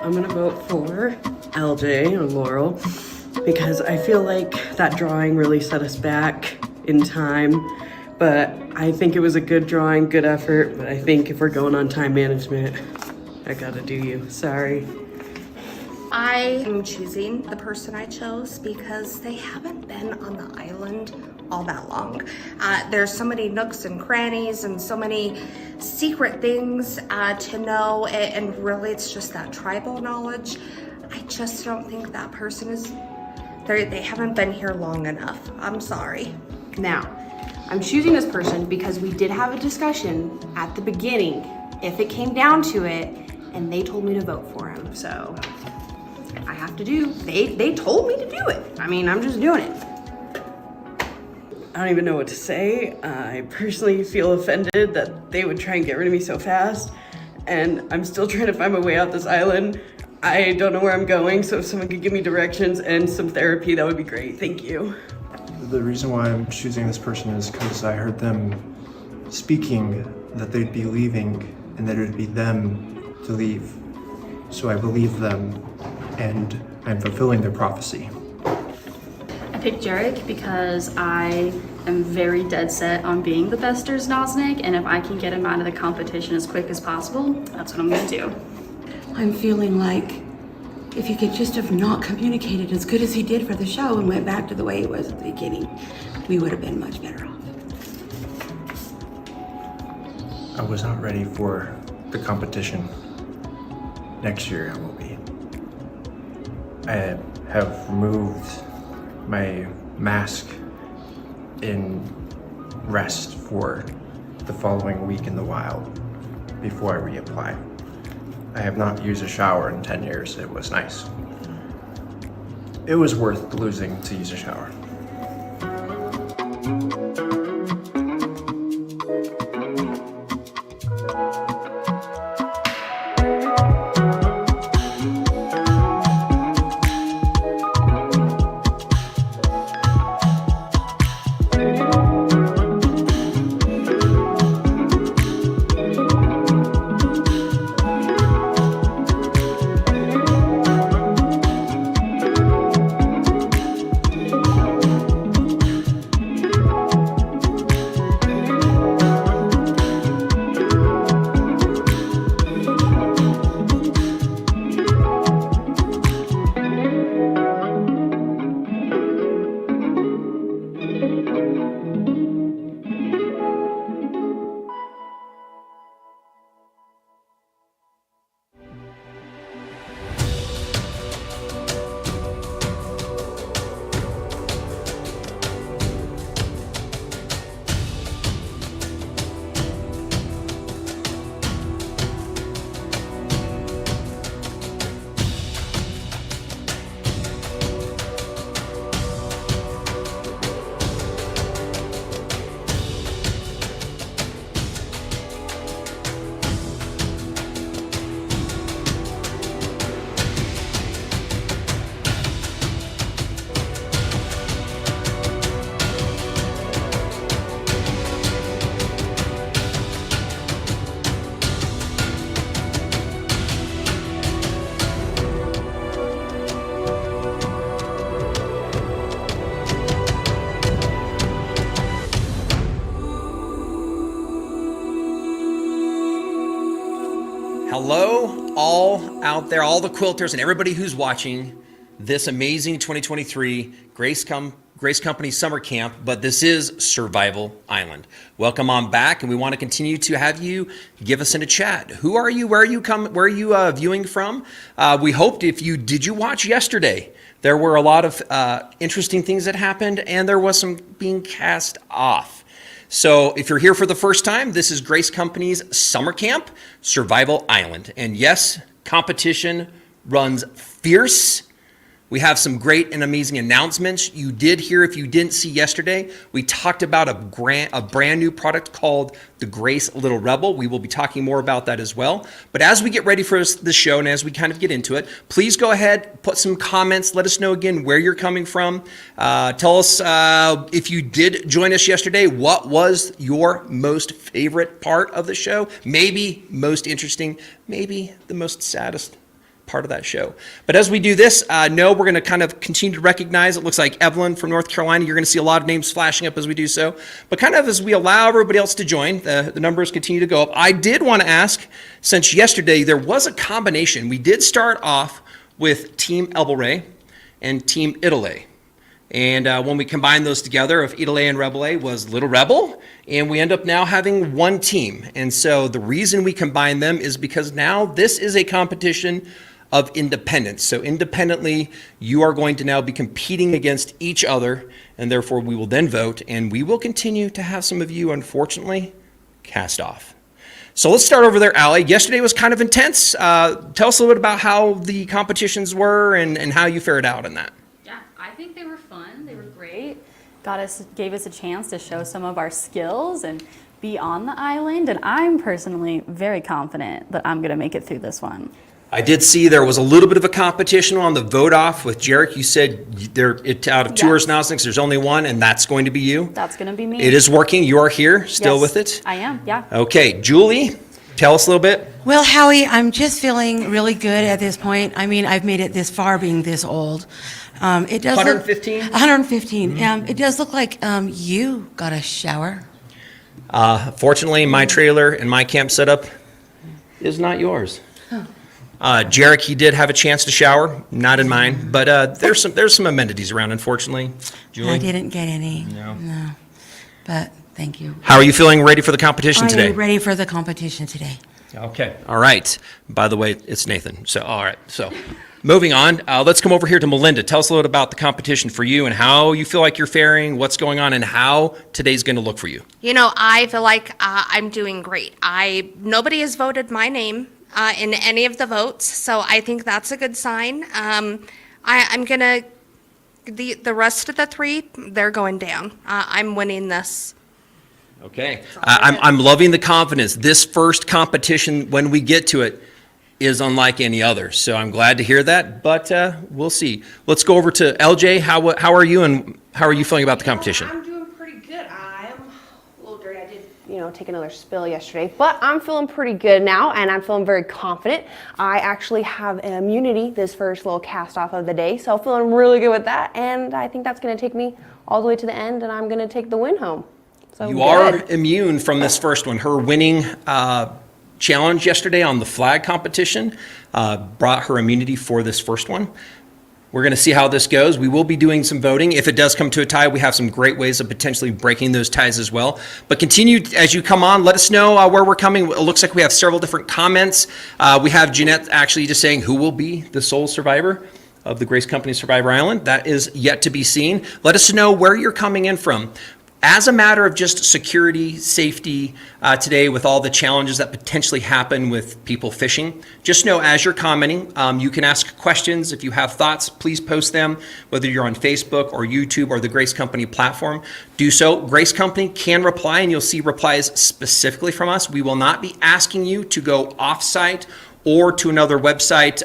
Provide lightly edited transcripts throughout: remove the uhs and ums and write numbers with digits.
I'm gonna vote for LJ on Laurel because I feel like that drawing really set us back in time. But I think it was a good drawing, good effort. But I think if we're going on time management, I gotta do you. Sorry. I am choosing the person I chose because they haven't been on the island all that long. There's so many nooks and crannies and so many secret things to know, and really it's just that tribal knowledge. I just don't think that person is, they haven't been here long enough. I'm sorry. Now, I'm choosing this person because we did have a discussion at the beginning if it came down to it, and they told me to vote for him, so I have to do, they told me to do it. I mean, I'm just doing it. I don't even know what to say. I personally feel offended that they would try and get rid of me so fast. And I'm still trying to find my way out this island. I don't know where I'm going, so if someone could give me directions and some therapy, that would be great. Thank you. The reason why I'm choosing this person is because I heard them speaking that they'd be leaving and that it would be them to leave. So I believe them and I'm fulfilling their prophecy. I picked Jarek because I am very dead set on being the best Nosnik, and if I can get him out of the competition as quick as possible, that's what I'm gonna do. I'm feeling like if he could just have not communicated as good as he did for the show and went back to the way it was at the beginning, we would have been much better off. I was not ready for the competition. Next year I will be. I have removed my mask in rest for the following week in the wild before I reapply. I have not used a shower in 10 years. It was nice. It was worth losing to use a shower. Hello, all out there, all the quilters and everybody who's watching this amazing 2023 Grace Company Summer Camp, but this is Survival Island. Welcome on back, and we want to continue to have you give us in a chat. Who are you? Where are you viewing from? We hoped did you watch yesterday? There were a lot of interesting things that happened, and there was some being cast off. So if you're here for the first time, this is Grace Company's Summer Camp, Survival Island. And yes, competition runs fierce. We have some great and amazing announcements. You did hear, if you didn't see yesterday, we talked about a brand new product called the Grace Little Rebel. We will be talking more about that as well. But as we get ready for the show and as we kind of get into it, please go ahead, put some comments. Let us know again where you're coming from. Tell us if you did join us yesterday, what was your most favorite part of the show? Maybe most interesting, maybe the most saddest part of that show. But as we do this, we're going to kind of continue to recognize. It looks like Evelyn from North Carolina. You're going to see a lot of names flashing up as we do so. But kind of as we allow everybody else to join, the numbers continue to go up. I did want to ask, since yesterday there was a combination. We did start off with Team Elbow Ray and Team Italy. And when we combine those together, of Italy and Rebel A was Little Rebel, and we end up now having one team. And so the reason we combine them is because now this is a competition of independence. So independently, you are going to now be competing against each other, and therefore we will then vote, and we will continue to have some of you, unfortunately, cast off. So let's start over there, Allie. Yesterday was kind of intense. Tell us a little bit about how the competitions were and how you fared out in that. I think they were fun. They were great. Gave us a chance to show some of our skills and be on the island. And I'm personally very confident that I'm going to make it through this one. I did see there was a little bit of a competition on the vote off with Jarek. You said out of tours now, there's only one, and that's going to be you. That's going to be me. It is working. You are here still with it. I am. Yeah. Okay, Julie, tell us a little bit. Well, Howie, I'm just feeling really good at this point. I mean, I've made it this far being this old. It does 115? 115. It does look like you got a shower. Fortunately, my trailer and my camp setup is not yours. Jarek, he did have a chance to shower, not in mine, but there's some amenities around, unfortunately. Julie? I didn't get any. No. But thank you. How are you feeling ready for the competition today? I am ready for the competition today. Okay. All right. By the way, it's Nathan. So, all right. So, moving on, let's come over here to Melinda. Tell us a little bit about the competition for you and how you feel like you're faring, what's going on, and how today's going to look for you. You know, I feel like I'm doing great. Nobody has voted my name in any of the votes, so I think that's a good sign. I'm gonna, the rest of the three, they're going down. I'm winning this. Okay. I'm loving the confidence. This first competition, when we get to it, is unlike any other. So I'm glad to hear that, but we'll see. Let's go over to LJ. How are you, and how are you feeling about the competition? I'm doing pretty good. I'm a little dirty. I did, take another spill yesterday, but I'm feeling pretty good now, and I'm feeling very confident. I actually have immunity this first little cast off of the day, so I'm feeling really good with that, and I think that's going to take me all the way to the end, and I'm going to take the win home. So you are immune from this first one. Her winning challenge yesterday on the flag competition brought her immunity for this first one. We're going to see how this goes. We will be doing some voting. If it does come to a tie, we have some great ways of potentially breaking those ties as well. But continue as you come on. Let us know where we're coming. It looks like we have several different comments. We have Jeanette actually just saying who will be the sole survivor of the Grace Company Survivor Island. That is yet to be seen. Let us know where you're coming in from. As a matter of just security, safety today with all the challenges that potentially happen with people fishing, just know as you're commenting, you can ask questions. If you have thoughts, please post them, whether you're on Facebook or YouTube or the Grace Company platform. Do so. Grace Company can reply, and you'll see replies specifically from us. We will not be asking you to go off-site or to another website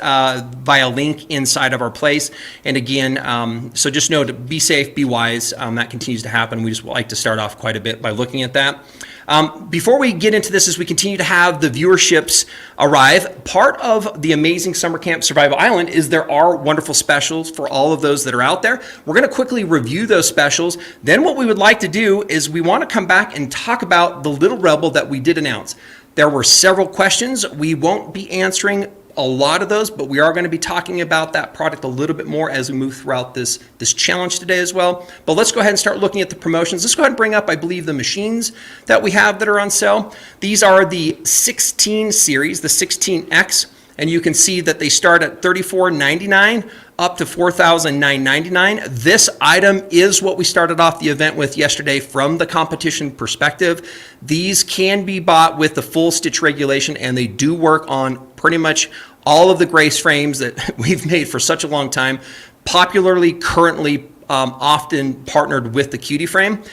via link inside of our place. And again, so just know to be safe, be wise. That continues to happen. We just like to start off quite a bit by looking at that. Before we get into this, as we continue to have the viewerships arrive, part of the amazing Summer Camp Survival Island is there are wonderful specials for all of those that are out there. We're going to quickly review those specials. Then what we would like to do is we want to come back and talk about the Little Rebel that we did announce. There were several questions. We won't be answering a lot of those, but we are going to be talking about that product a little bit more as we move throughout this challenge today as well. But let's go ahead and start looking at the promotions. Let's go ahead and bring up, I believe, the machines that we have that are on sale. These are the 16 series, the 16X, and you can see that they start at $34.99 up to $4,999. This item is what we started off the event with yesterday from the competition perspective. These can be bought with the full stitch regulation, and they do work on pretty much all of the Grace frames that we've made for such a long time, popularly currently often partnered with the Cutie frame.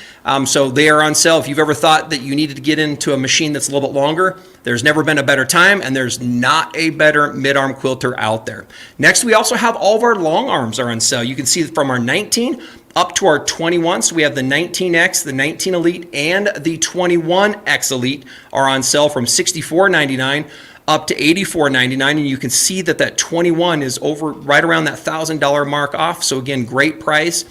So they are on sale. If you've ever thought that you needed to get into a machine that's a little bit longer, there's never been a better time, and there's not a better mid-arm quilter out there. Next, we also have all of our long arms are on sale. You can see from our 19 up to our 21. So we have the 19X, the 19 Elite, and the 21X Elite are on sale from $64.99 up to $84.99, and you can see that that 21 is over right around that $1,000 mark off. So again, great price.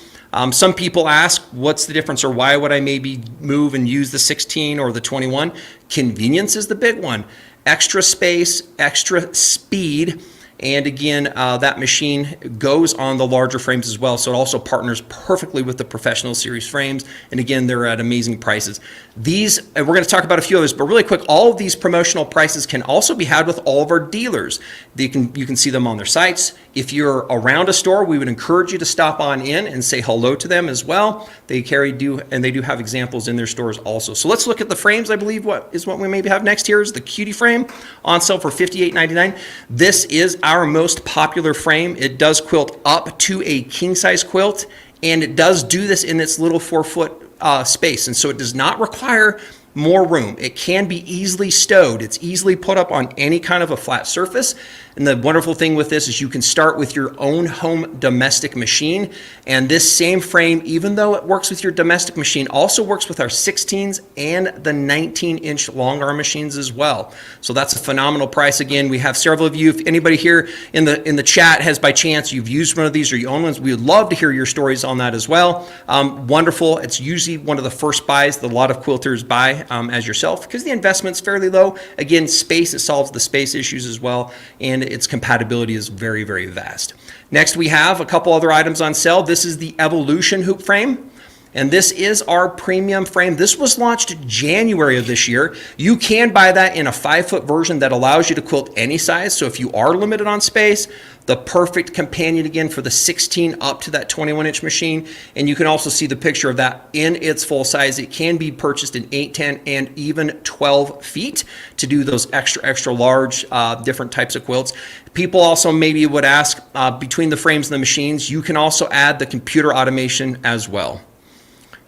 Some people ask, what's the difference, or why would I maybe move and use the 16 or the 21? Convenience is the big one. Extra space, extra speed, and again, that machine goes on the larger frames as well, so it also partners perfectly with the professional series frames, and again, they're at amazing prices. These, and we're going to talk about a few others, but really quick, all of these promotional prices can also be had with all of our dealers. You can see them on their sites. If you're around a store, we would encourage you to stop on in and say hello to them as well. They do have examples in their stores also. So let's look at the frames. I believe what we maybe have next here is the Cutie frame on sale for $58.99. This is our most popular frame. It does quilt up to a king size quilt, and it does do this in its little 4-foot space, and so it does not require more room. It can be easily stowed. It's easily put up on any kind of a flat surface. And the wonderful thing with this is you can start with your own home domestic machine. And this same frame, even though it works with your domestic machine, also works with our 16s and the 19-inch long arm machines as well. So that's a phenomenal price. Again, we have several of you. If anybody here in the chat has by chance you've used one of these or you own ones, we would love to hear your stories on that as well. Wonderful. It's usually one of the first buys that a lot of quilters buy as yourself, because the investment's fairly low. Again, space, it solves the space issues as well, and its compatibility is very, very vast. Next, we have a couple other items on sale. This is the Evolution hoop frame, and this is our premium frame. This was launched January of this year. You can buy that in a 5-foot version that allows you to quilt any size. So if you are limited on space, the perfect companion again for the 16 up to that 21-inch machine. And you can also see the picture of that in its full size. It can be purchased in 8, 10, and even 12 feet to do those extra large different types of quilts. People also maybe would ask, between the frames and the machines, you can also add the computer automation as well.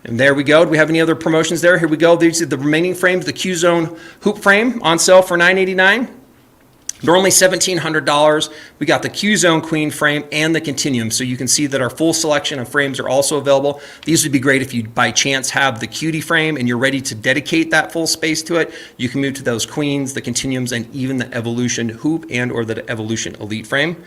And there we go. Do we have any other promotions there? Here we go. These are the remaining frames. The Q-Zone hoop frame on sale for $9.89. They're only $1,700. We got the Q-Zone Queen frame and the Continuum. So you can see that our full selection of frames are also available. These would be great if you by chance have the Cutie frame and you're ready to dedicate that full space to it. You can move to those Queens, the Continuums, and even the Evolution hoop and or the Evolution Elite frame.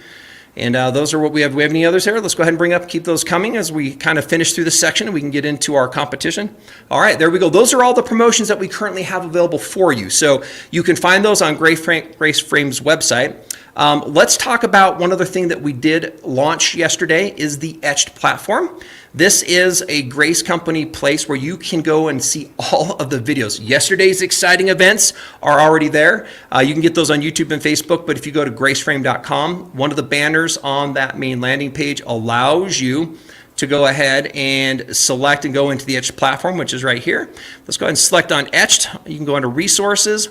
And those are what we have. Do we have any others here? Let's go ahead and bring up, keep those coming as we kind of finish through this section and we can get into our competition. All right, there we go. Those are all the promotions that we currently have available for you. So you can find those on Grace Frame's website. Let's talk about one other thing that we did launch yesterday is the Etched platform. This is a Grace Company place where you can go and see all of the videos. Yesterday's exciting events are already there. You can get those on YouTube and Facebook, but if you go to graceframe.com, one of the banners on that main landing page allows you to go ahead and select and go into the Etched platform, which is right here. Let's go ahead and select on Etched. You can go under Resources.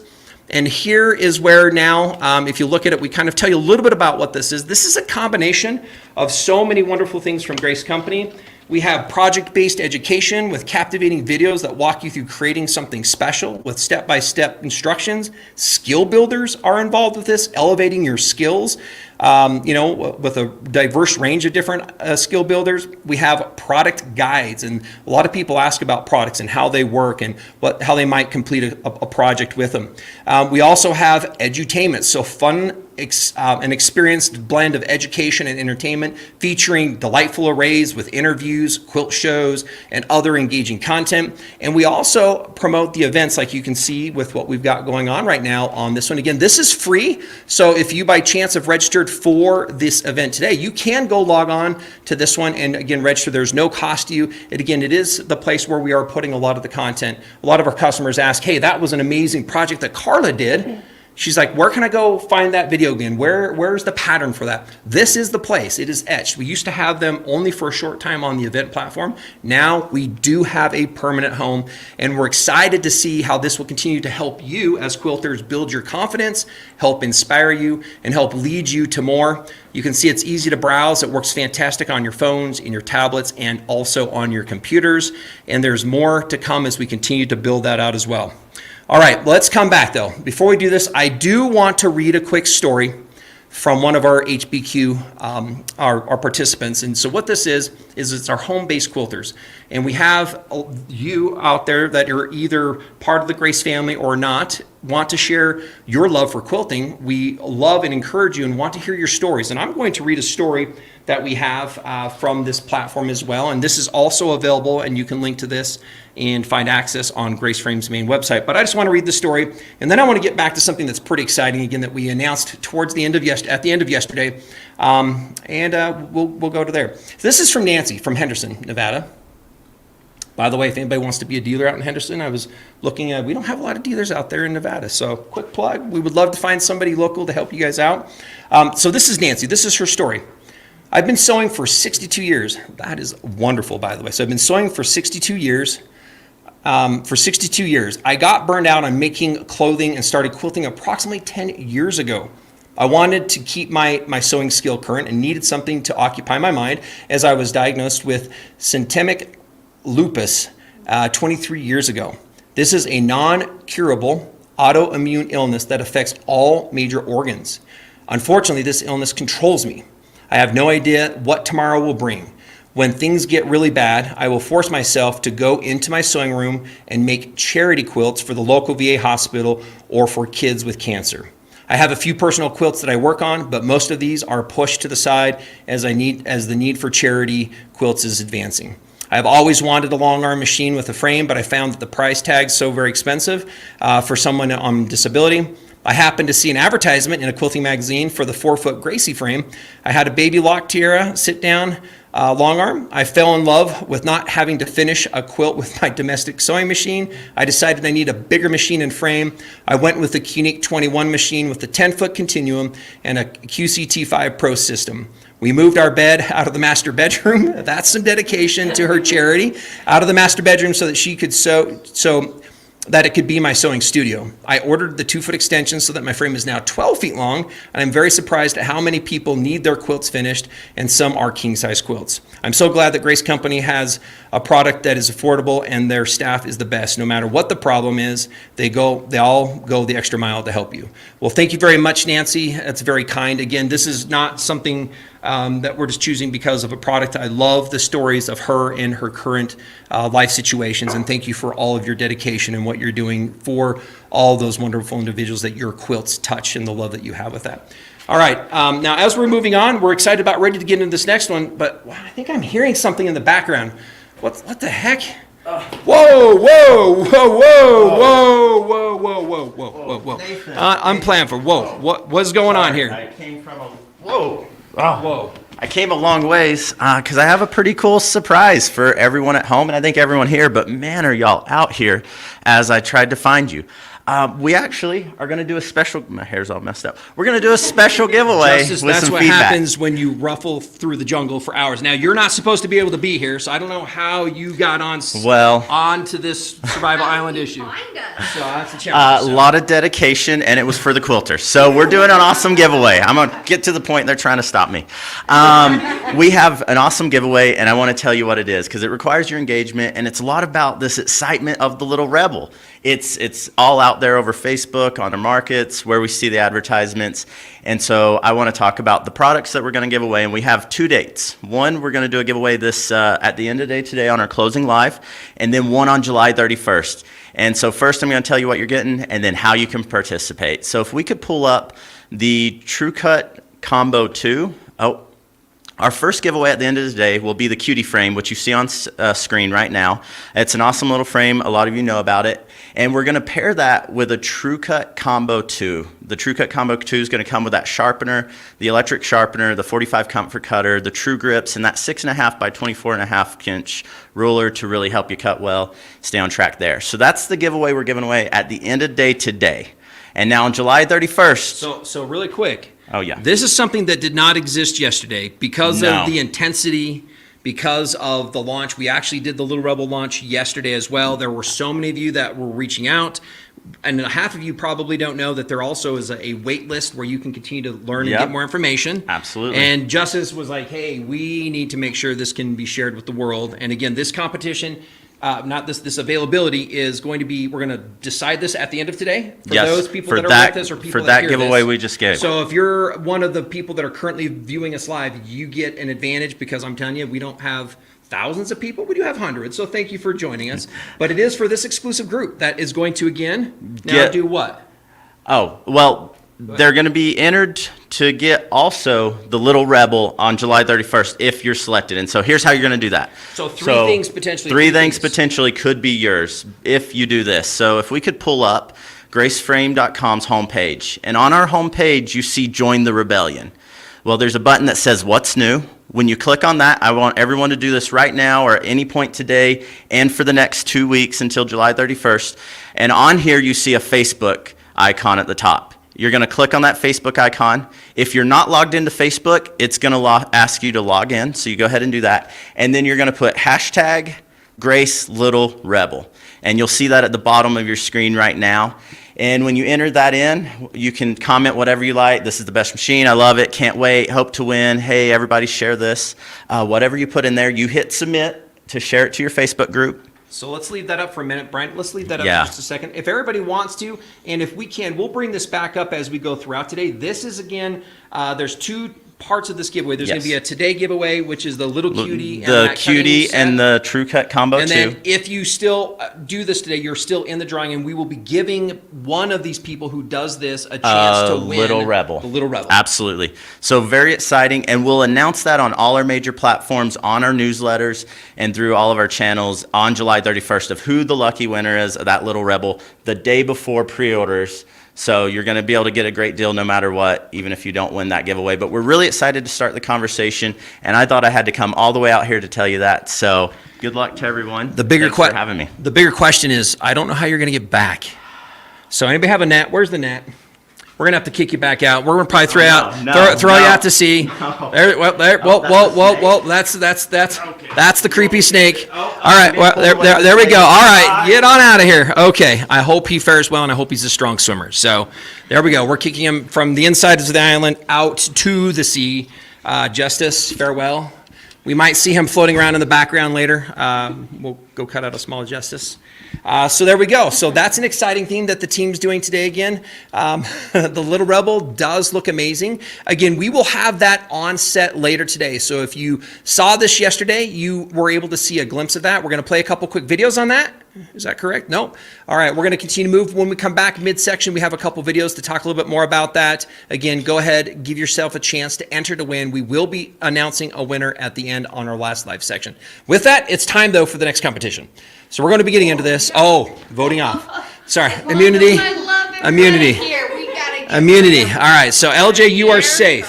And here is where now, if you look at it, we kind of tell you a little bit about what this is. This is a combination of so many wonderful things from Grace Company. We have project-based education with captivating videos that walk you through creating something special with step-by-step instructions. Skill builders are involved with this, elevating your skills, with a diverse range of different skill builders. We have product guides, and a lot of people ask about products and how they work and how they might complete a project with them. We also have edutainment, so fun, an experienced blend of education and entertainment featuring delightful arrays with interviews, quilt shows, and other engaging content. And we also promote the events like you can see with what we've got going on right now on this one. Again, this is free, so if you by chance have registered for this event today, you can go log on to this one and again register. There's no cost to you. And again, it is the place where we are putting a lot of the content. A lot of our customers ask, hey, that was an amazing project that Carla did. She's like, where can I go find that video again? Where's the pattern for that? This is the place. It is Etched. We used to have them only for a short time on the event platform. Now we do have a permanent home, and we're excited to see how this will continue to help you as quilters build your confidence, help inspire you, and help lead you to more. You can see it's easy to browse. It works fantastic on your phones, in your tablets, and also on your computers. And there's more to come as we continue to build that out as well. All right, let's come back though. Before we do this, I do want to read a quick story from one of our HBQ, our participants. And so what this is is it's our home-based quilters. And we have you out there that are either part of the Grace family or not, want to share your love for quilting. We love and encourage you and want to hear your stories. And I'm going to read a story that we have from this platform as well. And this is also available, and you can link to this and find access on Grace Frame's main website. But I just want to read the story, and then I want to get back to something that's pretty exciting again that we announced towards the end of yesterday, and we'll go to there. So this is from Nancy from Henderson, Nevada. By the way, if anybody wants to be a dealer out in Henderson, I was looking at, we don't have a lot of dealers out there in Nevada, so quick plug. We would love to find somebody local to help you guys out. So this is Nancy. This is her story. I've been sewing for 62 years. That is wonderful, by the way. So I've been sewing for 62 years. I got burned out on making clothing and started quilting approximately 10 years ago. I wanted to keep my sewing skill current and needed something to occupy my mind as I was diagnosed with systemic lupus 23 years ago. This is a non-curable autoimmune illness that affects all major organs. Unfortunately, this illness controls me. I have no idea what tomorrow will bring. When things get really bad, I will force myself to go into my sewing room and make charity quilts for the local VA hospital or for kids with cancer. I have a few personal quilts that I work on, but most of these are pushed to the side as the need for charity quilts is advancing. I have always wanted a long arm machine with a frame, but I found that the price tag is so very expensive for someone on disability. I happened to see an advertisement in a quilting magazine for the 4-foot Gracie frame. I had a baby lock tiara, sit down, long arm. I fell in love with not having to finish a quilt with my domestic sewing machine. I decided I need a bigger machine and frame. I went with the Unique 21 machine with the 10-foot continuum and a QCT5 Pro system. We moved our bed out of the master bedroom. That's some dedication to her charity. Out of the master bedroom so that she could sew, so that it could be my sewing studio. I ordered the 2-foot extension so that my frame is now 12 feet long, and I'm very surprised at how many people need their quilts finished, and some are king-size quilts. I'm so glad that Grace Company has a product that is affordable and their staff is the best. No matter what the problem is, they all go the extra mile to help you. Well, thank you very much, Nancy. That's very kind. Again, this is not something that we're just choosing because of a product. I love the stories of her and her current life situations, and thank you for all of your dedication and what you're doing for all those wonderful individuals that your quilts touch and the love that you have with that. All right, now as we're moving on, we're excited about ready to get into this next one, but wow, I think I'm hearing something in the background. What the heck? Whoa, whoa, whoa, whoa, whoa, whoa, whoa, whoa, whoa, whoa. I'm planning for, whoa, what's going on here? I came from a, whoa. Oh, whoa. I came a long ways because I have a pretty cool surprise for everyone at home, and I think everyone here, but man, are y'all out here as I tried to find you. We actually are going to do a special, my hair's all messed up. We're going to do a special giveaway Justice, with that's some what feedback. happens when you ruffle through the jungle for hours. Now, you're not supposed to be able to be here, so I don't know how you got onto this Survival Island issue. So that's a challenge. A lot of dedication, and it was for the quilters. So we're doing an awesome giveaway. I'm going to get to the point. They're trying to stop me. We have an awesome giveaway, and I want to tell you what it is because it requires your engagement, and it's a lot about this excitement of the little rebel. It's all out there over Facebook, on our markets, where we see the advertisements. And so I want to talk about the products that we're going to give away, and we have 2 dates. One, we're going to do a giveaway this at the end of the day today on our closing live, and then one on July 31st. And so first I'm going to tell you what you're getting and then how you can participate. So if we could pull up the True Cut Combo 2. Our first giveaway at the end of the day will be the Cutie frame, which you see on screen right now. It's an awesome little frame. A lot of you know about it. And we're going to pair that with a True Cut Combo 2. The True Cut Combo 2 is going to come with that sharpener, the electric sharpener, the 45 comfort cutter, the True Grips, and that 6.5 by 24.5 inch ruler to really help you cut well, stay on track there. So that's the giveaway we're giving away at the end of the day today. And now on July 31st. So really quick. Oh, yeah. This is something that did not exist yesterday because of the intensity, because of the launch. We actually did the Little Rebel launch yesterday as well. There were so many of you that were reaching out, and half of you probably don't know that there also is a wait list where you can continue to learn and get more information. Absolutely. And Justice was like, hey, we need to make sure this can be shared with the world. And again, this competition this availability is going to be, we're going to decide this at the end of today for Yes, those people for that are that- with us or people for that that hear giveaway this. we just gave. So if you're one of the people that are currently viewing us live, you get an advantage because I'm telling you, we don't have thousands of people, we do have hundreds. So thank you for joining us. But it is for this exclusive group that is going to again now do what? Oh, well, they're going to be entered to get also the Little Rebel on July 31st if you're selected. And so here's how you're going to do that. So three things potentially. Three things potentially could be yours if you do this. So if we could pull up graceframe.com's homepage. And on our homepage, you see Join the Rebellion. Well, there's a button that says What's New. When you click on that, I want everyone to do this right now or at any point today and for the next 2 weeks until July 31st. And on here, you see a Facebook icon at the top. You're going to click on that Facebook icon. If you're not logged into Facebook, it's going to ask you to log in. So you go ahead and do that. And then you're going to put hashtag Grace Little Rebel. And you'll see that at the bottom of your screen right now. And when you enter that in, you can comment whatever you like. This is the best machine. I love it. Can't wait. Hope to win. Hey, everybody share this. Whatever you put in there, you hit submit to share it to your Facebook group. So let's leave that up for a minute, Brian. Let's leave that up for just a second. If everybody wants to, and if we can, we'll bring this back up as we go throughout today. This is, again, there's two parts of this giveaway. There's going to be a today giveaway, which is the little cutie. The cutie and the true cut combo, and too. then if you still do this today, you're still in the drawing, and we will be giving one of these people who does this a chance to win. Little Rebel. The Little Rebel. Absolutely. So very exciting, and we'll announce that on all our major platforms, on our newsletters, and through all of our channels on July 31st of who the lucky winner is of that Little Rebel the day before pre-orders. So you're going to be able to get a great deal no matter what, even if you don't win that giveaway. But we're really excited to start the conversation, and I thought I had to come all the way out here to tell you that. So good luck to everyone. Thanks for having me. The bigger question is, I don't know how you're going to get back. So anybody have a net? Where's the net? We're gonna have to kick you back out. We're gonna probably throw you out to sea. No. Whoa! That's the creepy snake. All right, well, there we go. All right, get on out of here. Okay, I hope he fares well, and I hope he's a strong swimmer. So there we go. We're kicking him from the inside of the island out to the sea. Justice, farewell. We might see him floating around in the background later. We'll go cut out a small Justice. So there we go. So that's an exciting thing that the team's doing today again. The Little Rebel does look amazing. Again, we will have that on set later today. So if you saw this yesterday, you were able to see a glimpse of that. We're going to play a couple quick videos on that. Is that correct? No. All right, we're going to continue to move. When we come back midsection, we have a couple videos to talk a little bit more about that. Again, go ahead, give yourself a chance to enter to win. We will be announcing a winner at the end on our last live section. With that, it's time, though, for the next competition. So we're going to be getting into this. Oh, voting off. Sorry, immunity. Immunity. Immunity. All right, so LJ, you are safe.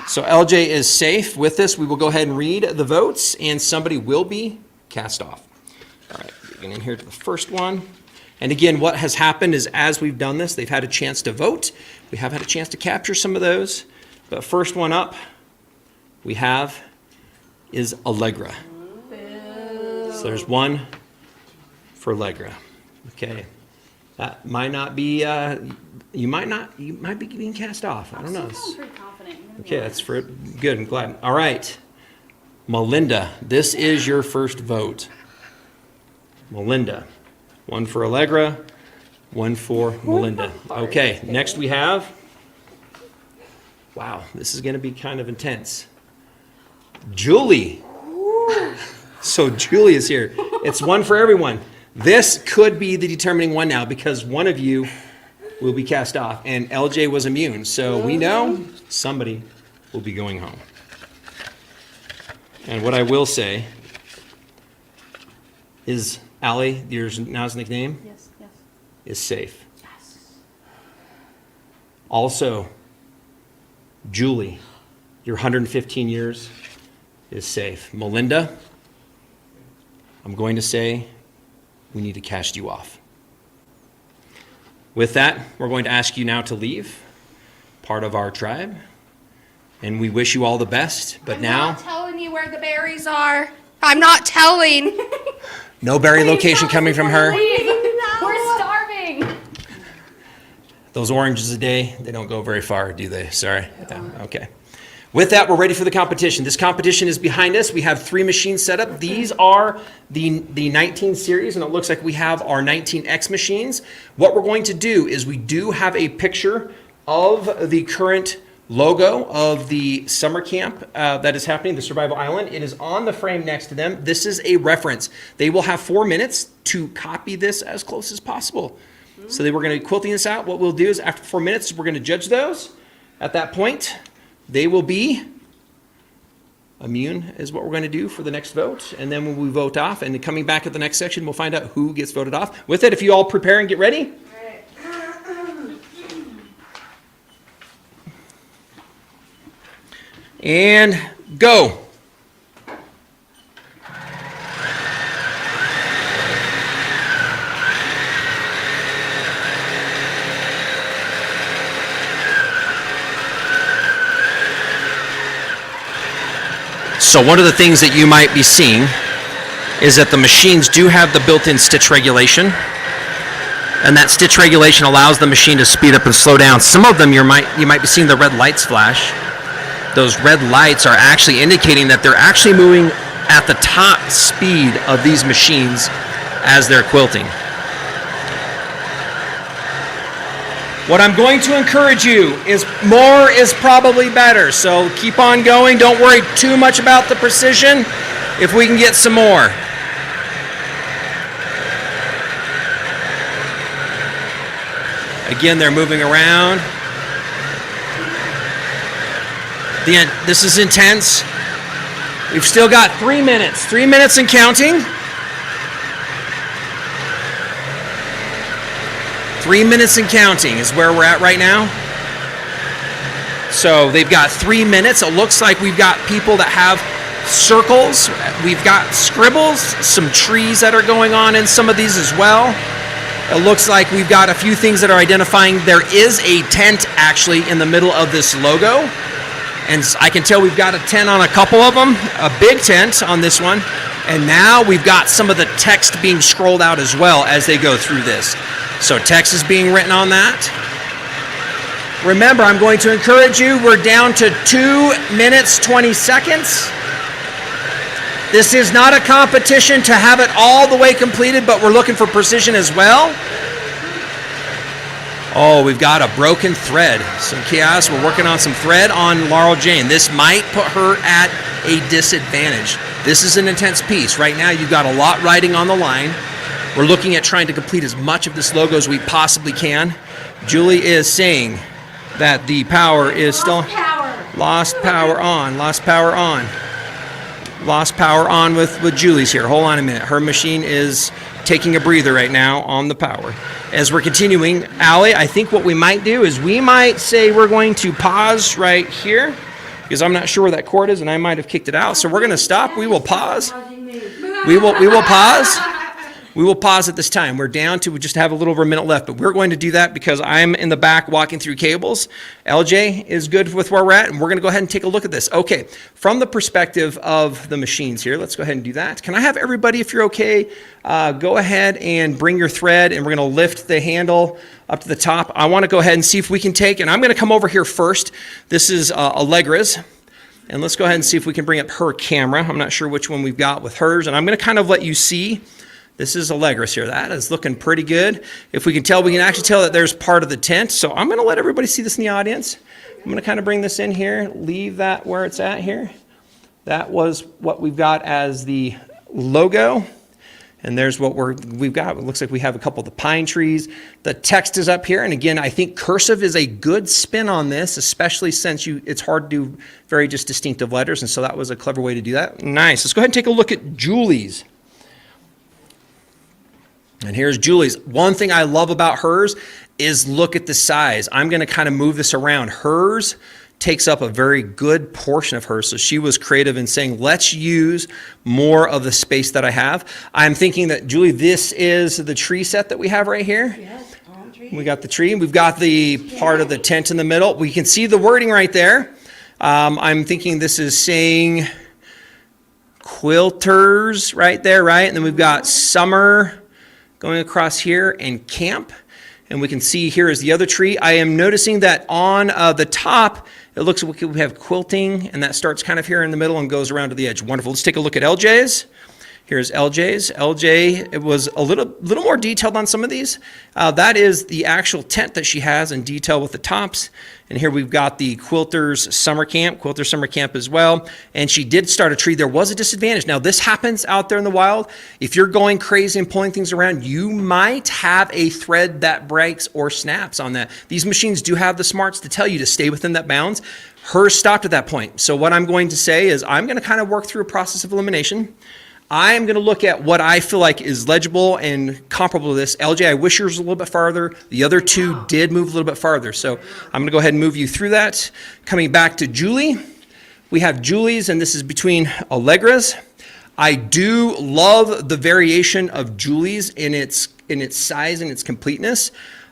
So LJ is safe. With this, we will go ahead and read the votes, and somebody will be cast off. All right, getting in here to the first one. And again, what has happened is as we've done this, they've had a chance to vote. We have had a chance to capture some of those. But first one up we have is Allegra. So there's one for Allegra. Okay. That might not be, you might be being cast off. I don't know. I'm pretty confident. Okay, that's for good. I'm glad. All right. Melinda, this is your first vote. Melinda. One for Allegra, one for Melinda. Okay, next we have, wow, this is going to be kind of intense. Julie. So Julie is here. It's one for everyone. This could be the determining one now because one of you will be cast off, and LJ was immune. So we know somebody will be going home. And what I will say is, Allie, your now's nickname? Yes. Is safe. Yes. Also, Julie, your 115 years is safe. Melinda, I'm going to say we need to cast you off. With that, we're going to ask you now to leave, part of our tribe, and we wish you all the best. But I'm now, not telling you where the berries are. I'm not telling. no berry location coming from her. We're starving. Those oranges a day, they don't go very far, do they? Sorry. Yeah, okay. With that, we're ready for the competition. This competition is behind us. We have 3 machines set up. These are the 19 series, and it looks like we have our 19X machines. What we're going to do is we do have a picture of the current logo of the summer camp that is happening, the Survival Island. It is on the frame next to them. This is a reference. They will have 4 minutes to copy this as close as possible. So they were going to be quilting this out. What we'll do is after 4 minutes, we're going to judge those. At that point, they will be immune is what we're going to do for the next vote. And then when we vote off and coming back at the next section, we'll find out who gets voted off. With it, if you all prepare and get ready. And go. So one of the things that you might be seeing is that the machines do have the built-in stitch regulation, and that stitch regulation allows the machine to speed up and slow down. Some of them you might be seeing the red lights flash. Those red lights are actually indicating that they're actually moving at the top speed of these machines as they're quilting. What I'm going to encourage you is more is probably better. So keep on going. Don't worry too much about the precision if we can get some more. Again, they're moving around. This is intense. We've still got 3 minutes. 3 minutes and counting. 3 minutes and counting is where we're at right now. So they've got 3 minutes. It looks like we've got people that have circles. We've got scribbles, some trees that are going on in some of these as well. It looks like we've got a few things that are identifying. There is a tent actually in the middle of this logo. And I can tell we've got a tent on a couple of them, a big tent on this one. And now we've got some of the text being scrolled out as well as they go through this. So text is being written on that. Remember, I'm going to encourage you, we're down to 2 minutes, 20 seconds. This is not a competition to have it all the way completed, but we're looking for precision as well. Oh, we've got a broken thread. Some chaos. We're working on some thread on Laurel Jane. This might put her at a disadvantage. This is an intense piece. Right now, you've got a lot riding on the line. We're looking at trying to complete as much of this logo as we possibly can. Julie is saying that the power is still... Lost power on. Lost power on. Lost power on with Julie's here. Hold on a minute. Her machine is taking a breather right now on the power. As we're continuing, Allie, I think what we might do is we might say we're going to pause right here because I'm not sure where that cord is and I might have kicked it out. So we're going to stop. We will pause. We will pause. We will pause at this time. We're down to, we just have a little over a minute left, but we're going to do that because I'm in the back walking through cables. LJ is good with where we're at, and we're going to go ahead and take a look at this. Okay, from the perspective of the machines here, let's go ahead and do that. Can I have everybody, if you're okay, go ahead and bring your thread, and we're going to lift the handle up to the top. I want to go ahead and see if we can take, and I'm going to come over here first. This is Allegra's. And let's go ahead and see if we can bring up her camera. I'm not sure which one we've got with hers, and I'm going to kind of let you see. This is Allegra's here. That is looking pretty good. If we can tell, we can actually tell that there's part of the tent. So I'm going to let everybody see this in the audience. I'm going to kind of bring this in here, leave that where it's at here. That was what we've got as the logo. And there's what we've got. It looks like we have a couple of the pine trees. The text is up here. And again, I think cursive is a good spin on this, especially since it's hard to do very just distinctive letters. And so that was a clever way to do that. Nice. Let's go ahead and take a look at Julie's. And here's Julie's. One thing I love about hers is look at the size. I'm going to kind of move this around. Hers takes up a very good portion of hers. So she was creative in saying, let's use more of the space that I have. I'm thinking that, Julie, this is the tree set that we have right here. Yes, palm tree. We got the tree. We've got the part of the tent in the middle. We can see the wording right there. I'm thinking this is saying Quilters right there, right? And then we've got summer going across here and camp. And we can see here is the other tree. I am noticing that on the top, it looks like we have quilting, and that starts kind of here in the middle and goes around to the edge. Wonderful. Let's take a look at LJ's. Here's LJ's. LJ, it was a little more detailed on some of these. That is the actual tent that she has in detail with the tops. And here we've got the Quilters Summer Camp, Quilters Summer Camp as well. And she did start a tree. There was a disadvantage. Now this happens out there in the wild. If you're going crazy and pulling things around, you might have a thread that breaks or snaps on that. These machines do have the smarts to tell you to stay within that bounds. Hers stopped at that point. So what I'm going to say is I'm going to kind of work through a process of elimination. I am going to look at what I feel like is legible and comparable to this. LJ, I wish yours was a little bit farther. The other two did move a little bit farther. So I'm going to go ahead and move you through that. Coming back to Julie, we have Julie's, and this is between Allegra's. I do love the variation of Julie's in its size and its completeness.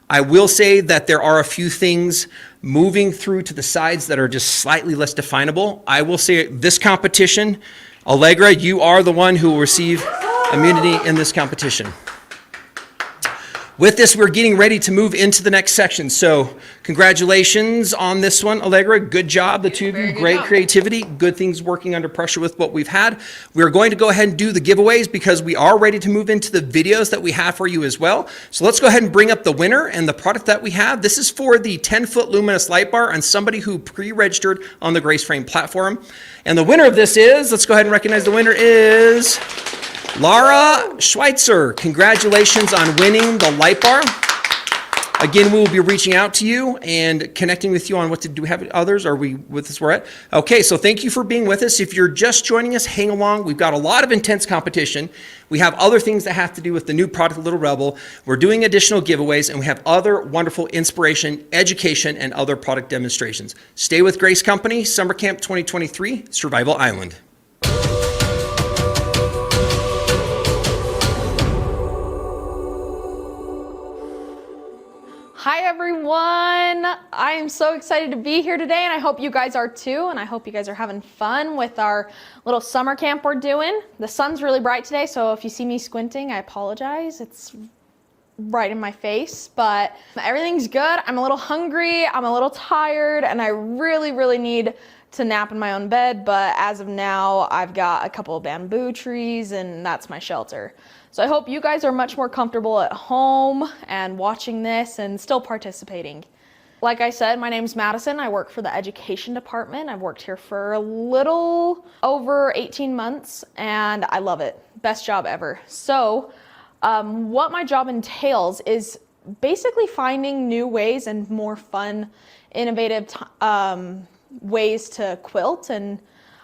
I will say that there are a few things moving through to the sides that are just slightly less definable. I will say this competition, Allegra, you are the one who will receive immunity in this competition. With this, we're getting ready to move into the next section. So congratulations on this one, Allegra. Good job, the two of you. Great creativity. Good things working under pressure with what we've had. We're going to go ahead and do the giveaways because we are ready to move into the videos that we have for you as well. So let's go ahead and bring up the winner and the product that we have. This is for the 10-foot luminous light bar and somebody who pre-registered on the Grace Frame platform. And the winner of this is, let's go ahead and recognize the winner is Laura Schweitzer. Congratulations on winning the light bar. Again, we will be reaching out to you and connecting with you on what to do. We have others? Are we with us? We're at? Okay, so thank you for being with us. If you're just joining us, hang along. We've got a lot of intense competition. We have other things that have to do with the new product, Little Rebel. We're doing additional giveaways, and we have other wonderful inspiration, education, and other product demonstrations. Stay with Grace Company, Summer Camp 2023, Survival Island. Hi everyone! I am so excited to be here today, and I hope you guys are too, and I hope you guys are having fun with our little summer camp we're doing. The sun's really bright today, so if you see me squinting, I apologize. It's right in my face, but everything's good. I'm a little hungry, I'm a little tired, and I really need to nap in my own bed, but as of now, I've got a couple of bamboo trees, and that's my shelter. So I hope you guys are much more comfortable at home and watching this and still participating. Like I said, my name's Madison. I work for the education department. I've worked here for a little over 18 months and I love it. Best job ever. So what my job entails is basically finding new ways and more fun, innovative ways to quilt. And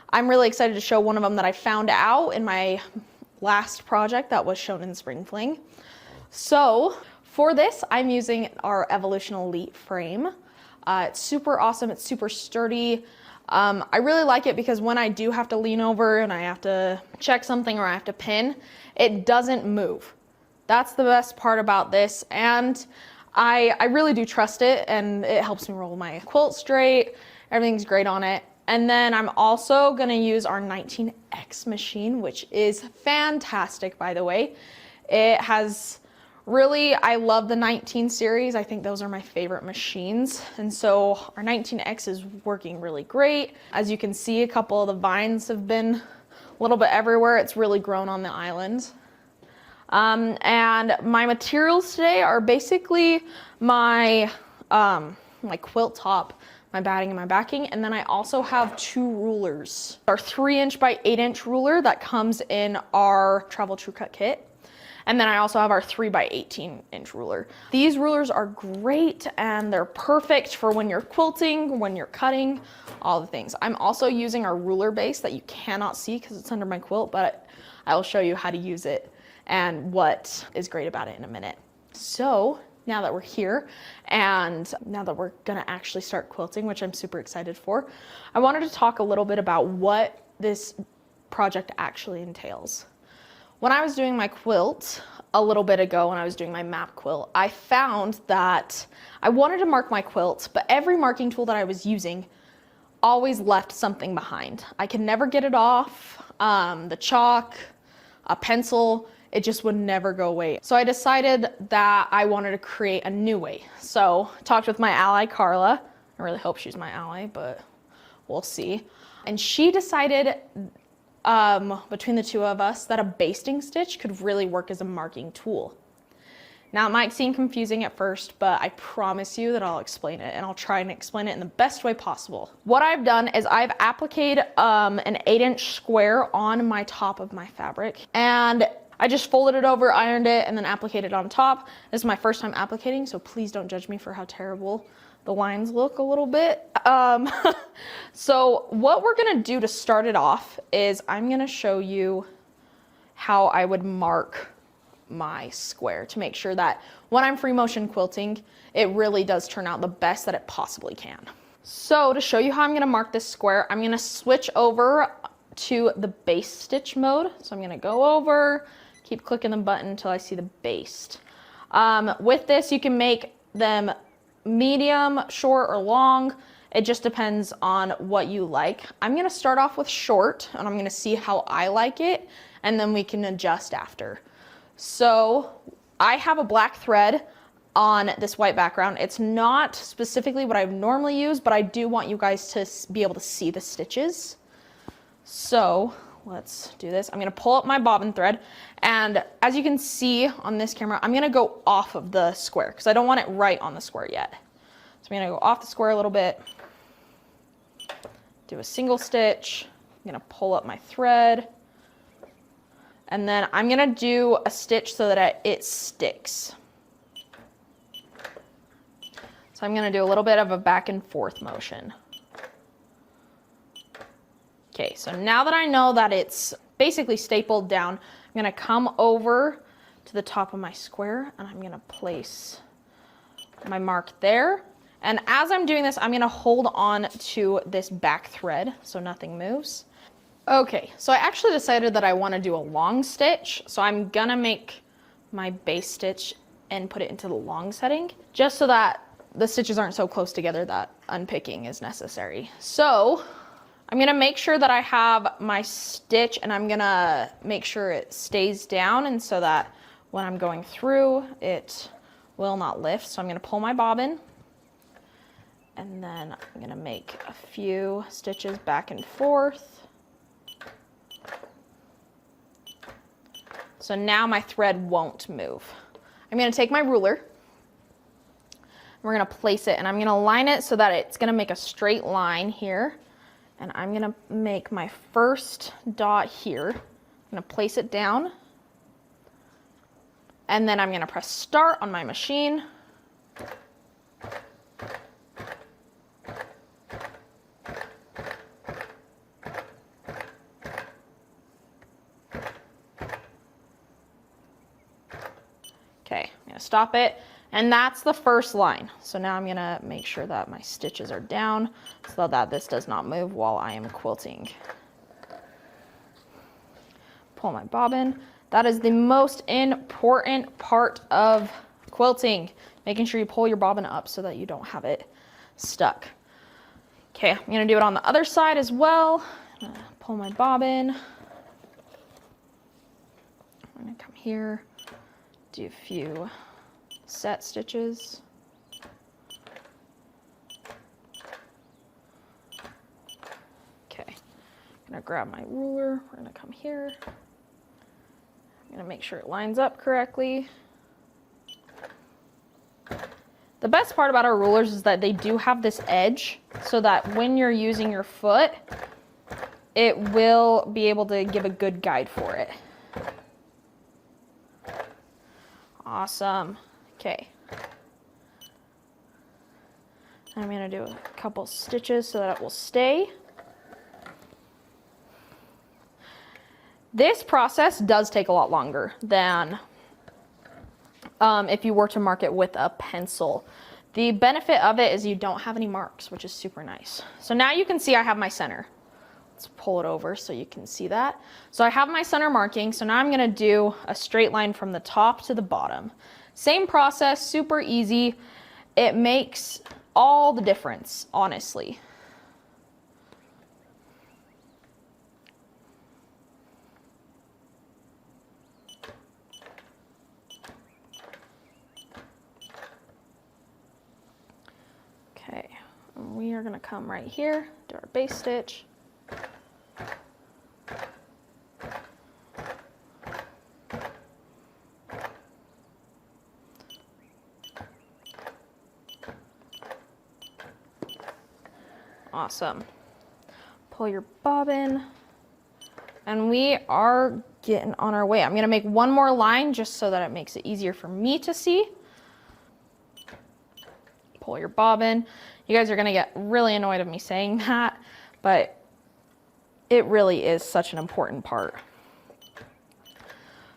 I'm really excited to show one of them that I found out in my last project that was shown in Spring Fling. So for this, I'm using our Evolution Elite frame. It's super awesome, it's super sturdy. I really like it because when I do have to lean over and I have to check something or I have to pin, it doesn't move. That's the best part about this, and I really do trust it, and it helps me roll my quilt straight. Everything's great on it. And then I'm also gonna use our 19X machine, which is fantastic, by the way. It has really, I love the 19 series. I think those are my favorite machines. And so our 19X is working really great. As you can see, a couple of the vines have been a little bit everywhere. It's really grown on the island. And my materials today are basically my quilt top, my batting and my backing, and then I also have two rulers. Our 3" by 8" ruler that comes in our Travel True Cut kit, and then I also have our 3 by 18" ruler. These rulers are great and they're perfect for when you're quilting, when you're cutting, all the things. I'm also using our ruler base that you cannot see because it's under my quilt, but I will show you how to use it and what is great about it in a minute. So now that we're here and now that we're gonna actually start quilting, which I'm super excited for, I wanted to talk a little bit about what this project actually entails. When I was doing my quilt a little bit ago, when I was doing my map quilt, I found that I wanted to mark my quilt, but every marking tool that I was using always left something behind. I could never get it off. The chalk, a pencil, it just would never go away. So I decided that I wanted to create a new way. So talked with my ally, Carla. I really hope she's my ally, but we'll see. And she decided between the two of us that a basting stitch could really work as a marking tool. Now, it might seem confusing at first, but I promise you that I'll explain it, and I'll try and explain it in the best way possible. What I've done is I've appliqued an 8-inch square on my top of my fabric, and I just folded it over, ironed it, and then appliqued it on top. This is my first time appliquing, so please don't judge me for how terrible the lines look a little bit. So what we're gonna do to start it off is I'm gonna show you how I would mark my square to make sure that when I'm free motion quilting, it really does turn out the best that it possibly can. So to show you how I'm gonna mark this square, I'm gonna switch over to the baste stitch mode. So I'm gonna go over, keep clicking the button until I see the baste. With this, you can make them medium, short, or long. It just depends on what you like. I'm gonna start off with short, and I'm gonna see how I like it, and then we can adjust after. So I have a black thread on this white background. It's not specifically what I normally use, but I do want you guys to be able to see the stitches. So let's do this. I'm gonna pull up my bobbin thread, and as you can see on this camera, I'm gonna go off of the square because I don't want it right on the square yet. So I'm gonna go off the square a little bit, do a single stitch. I'm gonna pull up my thread, and then I'm gonna do a stitch so that it sticks. So I'm gonna do a little bit of a back and forth motion. Okay, so now that I know that it's basically stapled down, I'm gonna come over to the top of my square, and I'm gonna place my mark there. And as I'm doing this, I'm gonna hold on to this back thread so nothing moves. Okay, so I actually decided that I wanna do a long stitch. So I'm gonna make my base stitch and put it into the long setting, just so that the stitches aren't so close together that unpicking is necessary. So I'm gonna make sure that I have my stitch, and I'm gonna make sure it stays down, and so that when I'm going through, it will not lift. So I'm gonna pull my bobbin, and then I'm gonna make a few stitches back and forth. So now my thread won't move. I'm gonna take my ruler, we're gonna place it, and I'm gonna line it so that it's gonna make a straight line here. And I'm gonna make my first dot here. I'm gonna place it down, and then I'm gonna press start on my machine. Okay, I'm gonna stop it, and that's the first line. So now I'm gonna make sure that my stitches are down so that this does not move while I am quilting. Pull my bobbin. That is the most important part of quilting, making sure you pull your bobbin up so that you don't have it stuck. Okay, I'm gonna do it on the other side as well. I'm gonna pull my bobbin. I'm gonna come here, do a few set stitches. Okay, I'm gonna grab my ruler. We're gonna come here. I'm gonna make sure it lines up correctly. The best part about our rulers is that they do have this edge so that when you're using your foot, it will be able to give a good guide for it. Awesome. Okay. I'm gonna do a couple stitches so that it will stay. This process does take a lot longer than if you were to mark it with a pencil. The benefit of it is you don't have any marks, which is super nice. So now you can see I have my center. Let's pull it over so you can see that. So I have my center marking, so now I'm gonna do a straight line from the top to the bottom. Same process, super easy. It makes all the difference, honestly. gonna come right here, do our base stitch. Awesome. Pull your bobbin, and we are getting on our way. I'm gonna make one more line just so that it makes it easier for me to see. Pull your bobbin. You guys are gonna get really annoyed of me saying that, but it really is such an important part.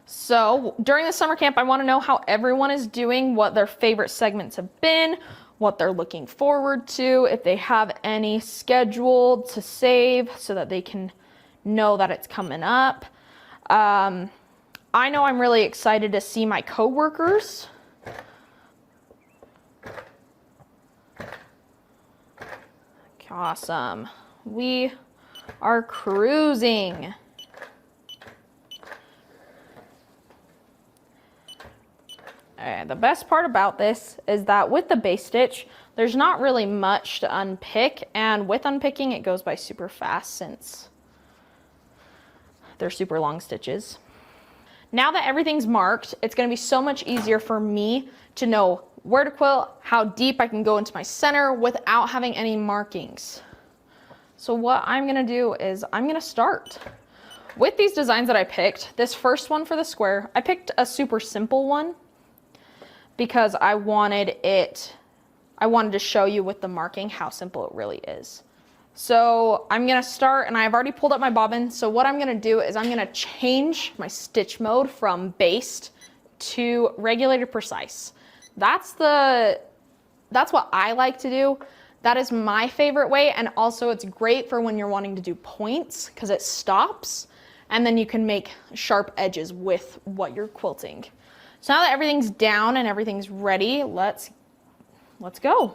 So during the summer camp, I wanna know how everyone is doing, what their favorite segments have been, what they're looking forward to, if they have any scheduled to save so that they can know that it's coming up. I know I'm really excited to see my coworkers. Awesome. We are cruising. The best part about this is that with the base stitch, there's not really much to unpick, and with unpicking it goes by super fast since they're super long stitches. Now that everything's marked, it's going to be so much easier for me to know where to quilt, how deep I can go into my center without having any markings. So what I'm going to do is I'm going to start with these designs that I picked. This first one for the square, I picked a super simple one because I wanted to show you with the marking how simple it really is. So I'm gonna start, and I've already pulled up my bobbin. So what I'm gonna do is I'm gonna change my stitch mode from based to regulated precise. That's what I like to do. That is my favorite way, and also it's great for when you're wanting to do points because it stops, and then you can make sharp edges with what you're quilting. So now that everything's down and everything's ready, let's go.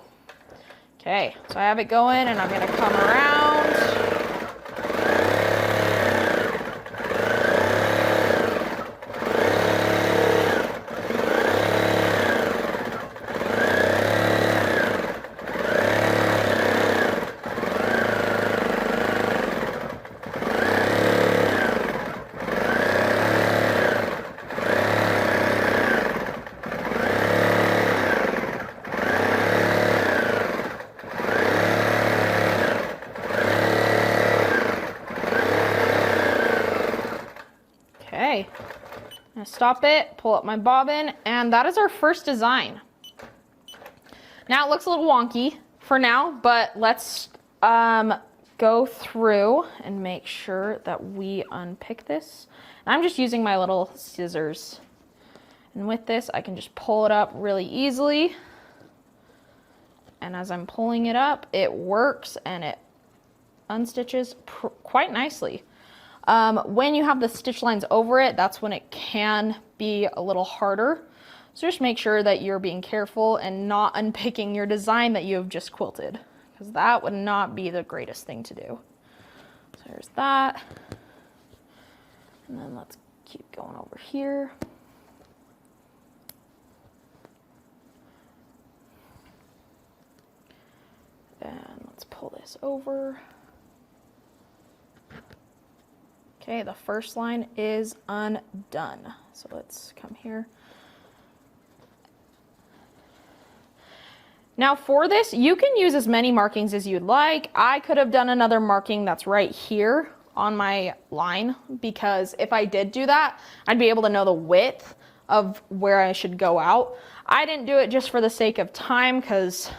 Okay, so I have it going, and I'm gonna come around. Okay, I'm gonna stop it, pull up my bobbin, and that is our first design. Now it looks a little wonky for now, but let's go through and make sure that we unpick this. And I'm just using my little scissors. And with this, I can just pull it up really easily. And as I'm pulling it up, it works and it unstitches quite nicely. When you have the stitch lines over it, that's when it can be a little harder. So just make sure that you're being careful and not unpicking your design that you have just quilted, because that would not be the greatest thing to do. So there's that. And then let's keep going over here. And let's pull this over. Okay, the first line is undone. So let's come here. Now for this, you can use as many markings as you'd like. I could have done another marking that's right here on my line, because if I did do that, I'd be able to know the width of where I should go out. I didn't do it just for the sake of time, because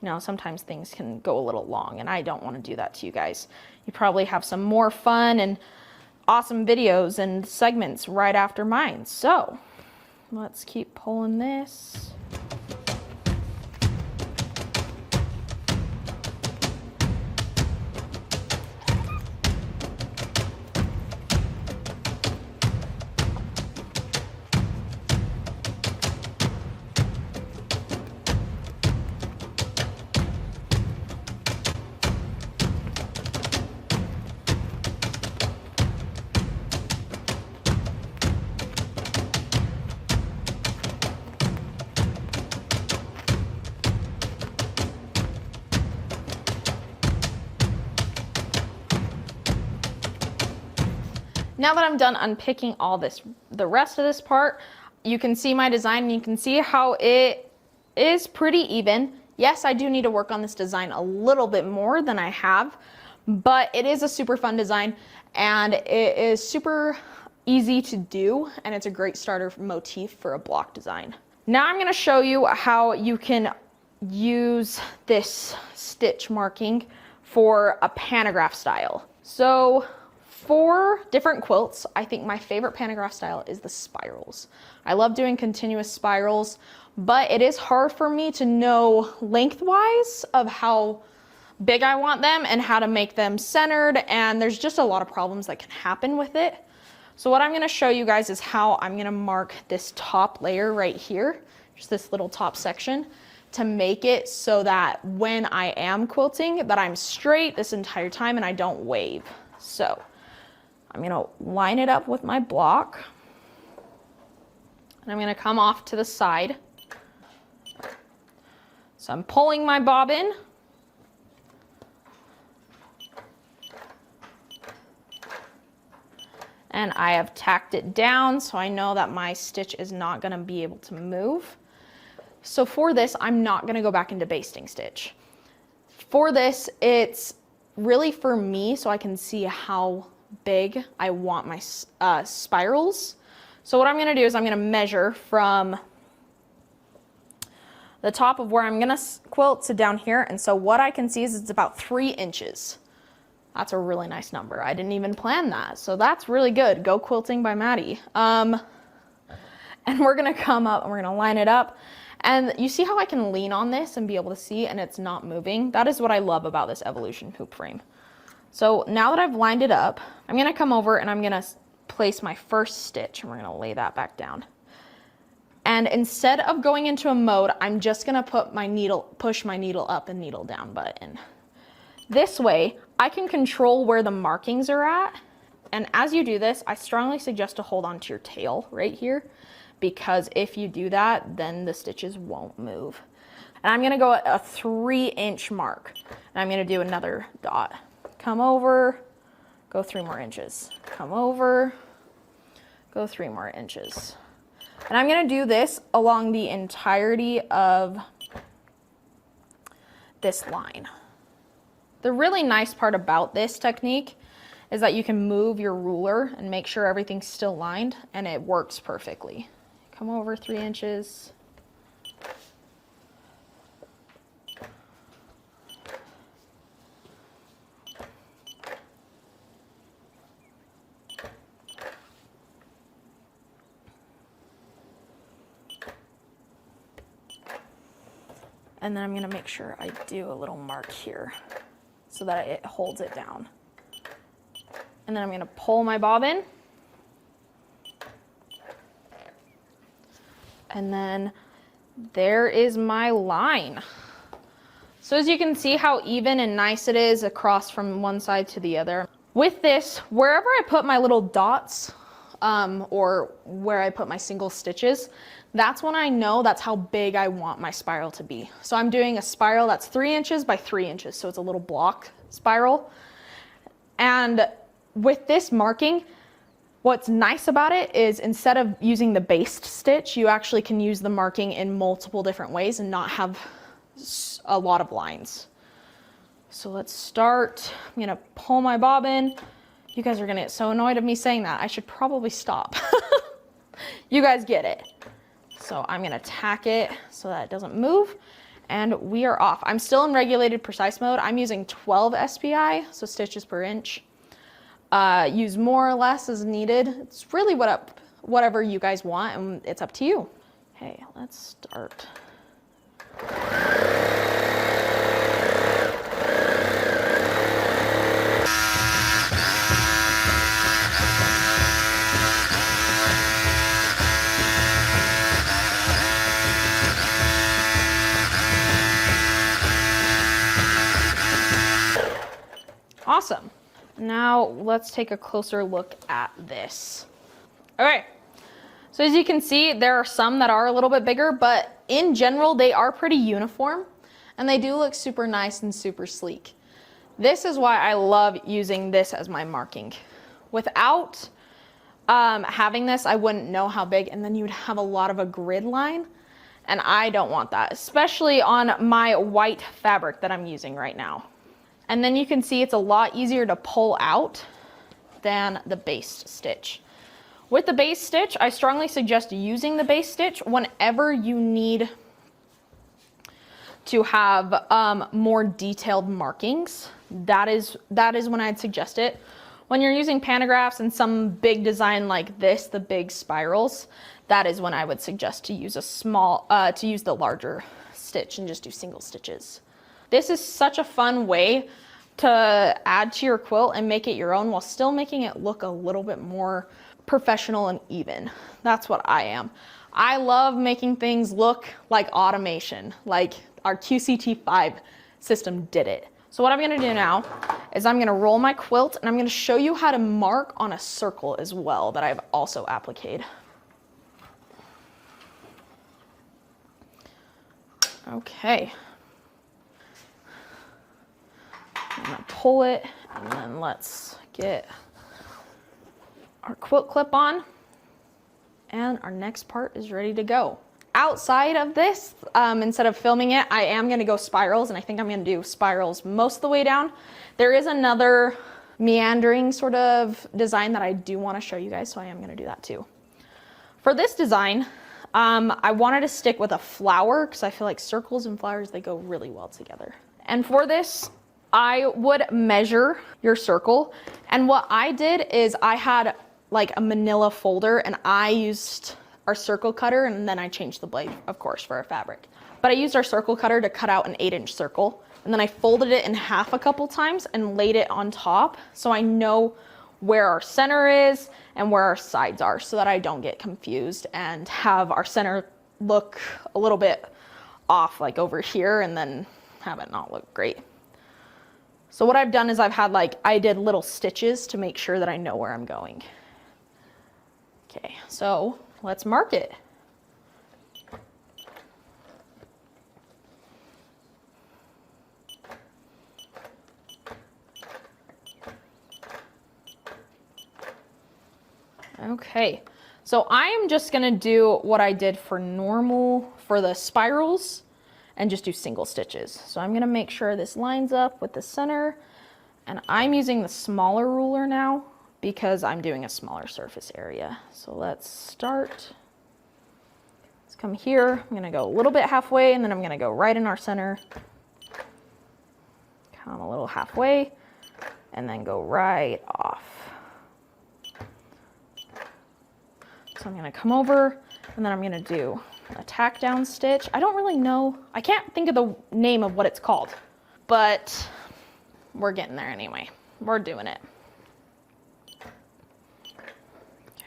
you know, sometimes things can go a little long, and I don't want to do that to you guys. You probably have some more fun and awesome videos and segments right after mine. So let's keep pulling this. Now that I'm done unpicking all this, the rest of this part, you can see my design and you can see how it is pretty even. Yes, I do need to work on this design a little bit more than I have, but it is a super fun design and it is super easy to do, and it's a great starter motif for a block design. Now I'm going to show you how you can use this stitch marking for a pantograph style. So for different quilts, I think my favorite pantograph style is the spirals. I love doing continuous spirals, but it is hard for me to know lengthwise of how big I want them and how to make them centered, and there's just a lot of problems that can happen with it. So what I'm going to show you guys is how I'm going to mark this top layer right here, just this little top section, to make it so that when I am quilting that I'm straight this entire time and I don't wave. So I'm going to line it up with my block and I'm going to come off to the side. So I'm pulling my bobbin. And I have tacked it down so I know that my stitch is not going to be able to move. So for this, I'm not going to go back into basting stitch. For this, it's really for me so I can see how big I want my spirals. So what I'm going to do is I'm going to measure from the top of where I'm going to quilt to down here. And so what I can see is it's about 3 inches. That's a really nice number. I didn't even plan that. So that's really good. Go quilting by Maddie. And we're gonna come up and we're gonna line it up. And you see how I can lean on this and be able to see and it's not moving? That is what I love about this Evolution hoop frame. So now that I've lined it up, I'm gonna come over and I'm gonna place my first stitch and we're gonna lay that back down. And instead of going into a mode, I'm just gonna put my needle, push my needle up and needle down button. This way, I can control where the markings are at. And as you do this, I strongly suggest to hold on to your tail right here, because if you do that, then the stitches won't move. And I'm gonna go at a 3-inch mark. And I'm gonna do another dot. Come over, go 3 more inches. Come over, go 3 more inches. And I'm gonna do this along the entirety of this line. The really nice part about this technique is that you can move your ruler and make sure everything's still lined, and it works perfectly. Come over 3 inches. And then I'm gonna make sure I do a little mark here so that it holds it down. And then I'm gonna pull my bobbin. And then there is my line. So as you can see how even and nice it is across from one side to the other. With this, wherever I put my little dots, or where I put my single stitches, that's when I know that's how big I want my spiral to be. So I'm doing a spiral that's 3 inches by 3 inches, so it's a little block spiral. And with this marking, what's nice about it is instead of using the based stitch, you actually can use the marking in multiple different ways and not have a lot of lines. So let's start. I'm gonna pull my bobbin. You guys are gonna get so annoyed at me saying that. I should probably stop. You guys get it. So I'm gonna tack it so that it doesn't move, and we are off. I'm still in regulated precise mode. I'm using 12 SPI, so stitches per inch. Use more or less as needed. It's really whatever you guys want, and it's up to you. Okay, let's start. Awesome. Now let's take a closer look at this. Okay, so as you can see, there are some that are a little bit bigger, but in general, they are pretty uniform and they do look super nice and super sleek. This is why I love using this as my marking. Without having this, I wouldn't know how big, and then you'd have a lot of a grid line, and I don't want that, especially on my white fabric that I'm using right now. And then you can see it's a lot easier to pull out than the base stitch. With the base stitch, I strongly suggest using the base stitch whenever you need to have more detailed markings. That is when I'd suggest it. When you're using pantographs and some big design like this, the big spirals, that is when I would suggest to use the larger stitch and just do single stitches. This is such a fun way to add to your quilt and make it your own while still making it look a little bit more professional and even. That's what I am. I love making things look like automation, like our QCT5 system did it. So what I'm gonna do now is I'm gonna roll my quilt and I'm gonna show you how to mark on a circle as well that I've also appliqued. Okay. I'm gonna pull it and then let's get our quilt clip on and our next part is ready to go. Outside of this, instead of filming it, I am gonna go spirals, and I think I'm gonna do spirals most of the way down. There is another meandering sort of design that I do wanna show you guys, so I am gonna do that too. For this design, I wanted to stick with a flower because I feel like circles and flowers, they go really well together. And for this, I would measure your circle. And what I did is I had like a manila folder and I used our circle cutter, and then I changed the blade, of course, for our fabric. But I used our circle cutter to cut out an 8-inch circle, and then I folded it in half a couple times and laid it on top so I know where our center is and where our sides are so that I don't get confused and have our center look a little bit off, like over here, and then have it not look great. So what I've done is I did little stitches to make sure that I know where I'm going. Okay, so let's mark it. Okay, so I am just gonna do what I did for the spirals and just do single stitches. So I'm gonna make sure this lines up with the center, and I'm using the smaller ruler now because I'm doing a smaller surface area. So let's start. Let's come here. I'm gonna go a little bit halfway, and then I'm gonna go right in our center. Come a little halfway, and then go right off. So I'm gonna come over, and then I'm gonna do a tack down stitch. I don't really know, I can't think of the name of what it's called, but we're getting there anyway. We're doing it.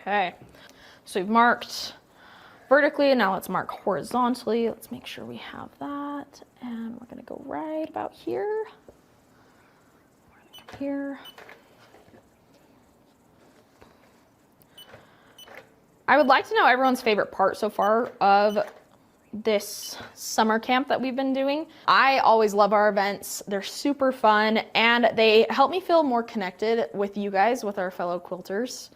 Okay, so we've marked vertically, and now let's mark horizontally. Let's make sure we have that, and we're gonna go right about here. Right here. I would like to know everyone's favorite part so far of this summer camp that we've been doing. I always love our events. They're super fun, and they help me feel more connected with you guys, with our fellow quilters.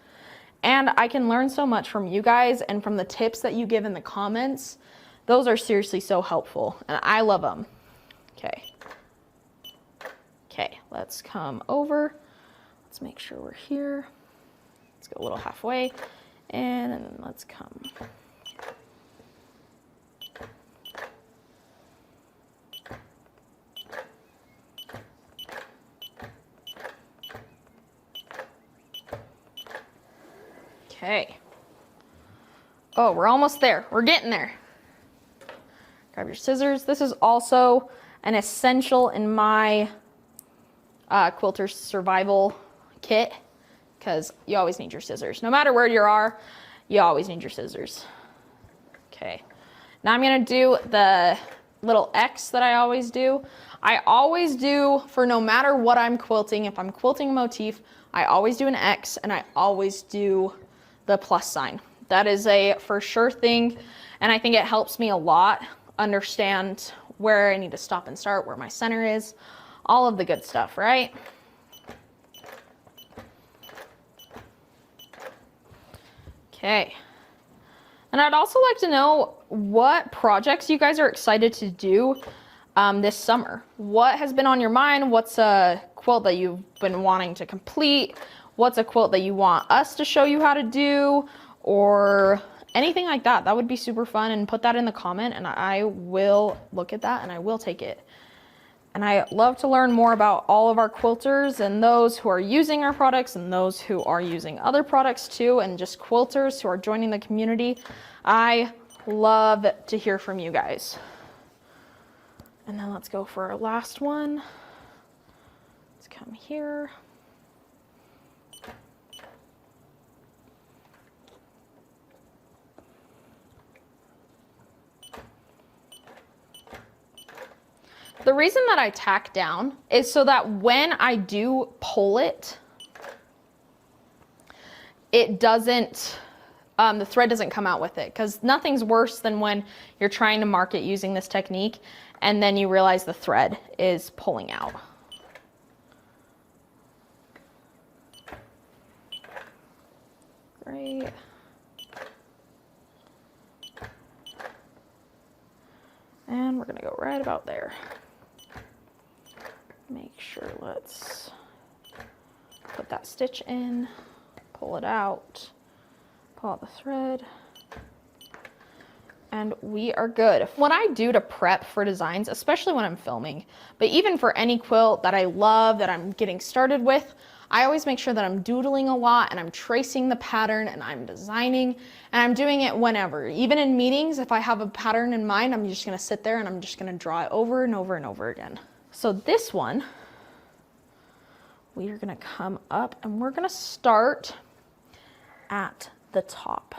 And I can learn so much from you guys and from the tips that you give in the comments. Those are seriously so helpful, and I love them. Okay. Okay, let's come over. Let's make sure we're here. Let's go a little halfway. And then let's come. Okay. Oh, we're almost there. We're getting there. Grab your scissors. This is also an essential in my Quilters Survival kit, because you always need your scissors. No matter where you are, you always need your scissors. Okay, now I'm gonna do the little X that I always do. I always do, for no matter what I'm quilting, if I'm quilting a motif, I always do an X, and I always do the plus sign. That is a for sure thing, and I think it helps me a lot understand where I need to stop and start, where my center is, all of the good stuff, right? Okay. And I'd also like to know what projects you guys are excited to do this summer. What has been on your mind? What's a quilt that you've been wanting to complete? What's a quilt that you want us to show you how to do? Or anything like that. That would be super fun, and put that in the comment and I will look at that and I will take it. And I love to learn more about all of our quilters and those who are using our products and those who are using other products too, and just quilters who are joining the community. I love to hear from you guys. And then let's go for our last one. Let's come here. The reason that I tack down is so that when I do pull it, it doesn't, the thread doesn't come out with it, because nothing's worse than when you're trying to mark it using this technique and then you realize the thread is pulling out. Great. And we're gonna go right about there. Make sure, let's put that stitch in, pull it out, pull out the thread, and we are good. What I do to prep for designs, especially when I'm filming, but even for any quilt that I love, that I'm getting started with, I always make sure that I'm doodling a lot and I'm tracing the pattern and I'm designing, and I'm doing it whenever. Even in meetings, if I have a pattern in mind, I'm just gonna sit there and I'm just gonna draw it over and over and over again. So this one, we are gonna come up and we're gonna start at the top.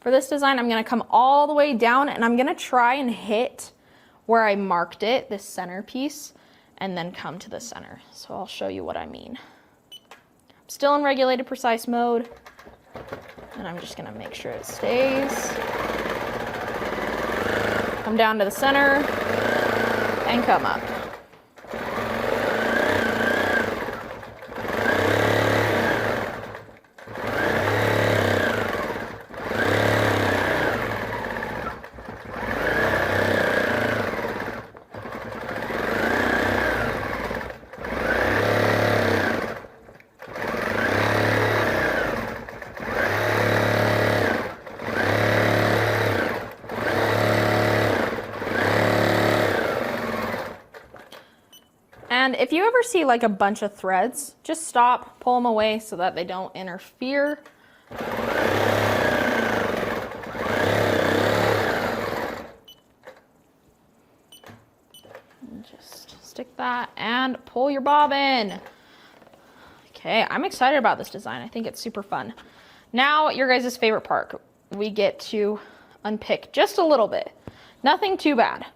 For this design, I'm gonna come all the way down and I'm gonna try and hit where I marked it, this center piece, and then come to the center. So I'll show you what I mean. I'm still in regulated precise mode, and I'm just gonna make sure it stays. Come down to the center and come up. And if you ever see like a bunch of threads, just stop, pull them away so that they don't interfere. And just stick that and pull your bobbin. Okay, I'm excited about this design. I think it's super fun. Now, your guys' favorite part. We get to unpick just a little bit. Nothing too bad.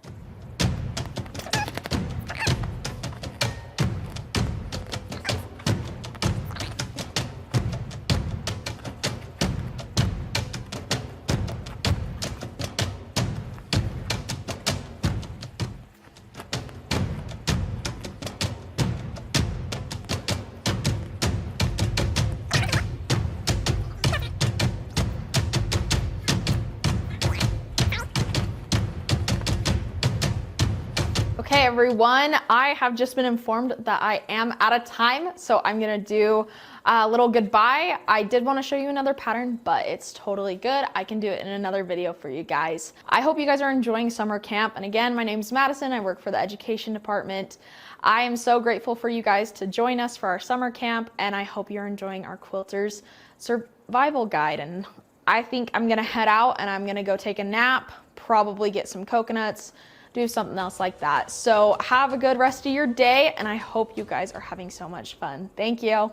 Okay everyone, I have just been informed that I am out of time, so I'm gonna do a little goodbye. I did want to show you another pattern, but it's totally good. I can do it in another video for you guys. I hope you guys are enjoying summer camp, and again, my name's Madison. I work for the education department. I am so grateful for you guys to join us for our summer camp, and I hope you're enjoying our Quilters Survival Guide. And I think I'm gonna head out and I'm gonna go take a nap, probably get some coconuts, do something else like that. So have a good rest of your day, and I hope you guys are having so much fun. Thank you.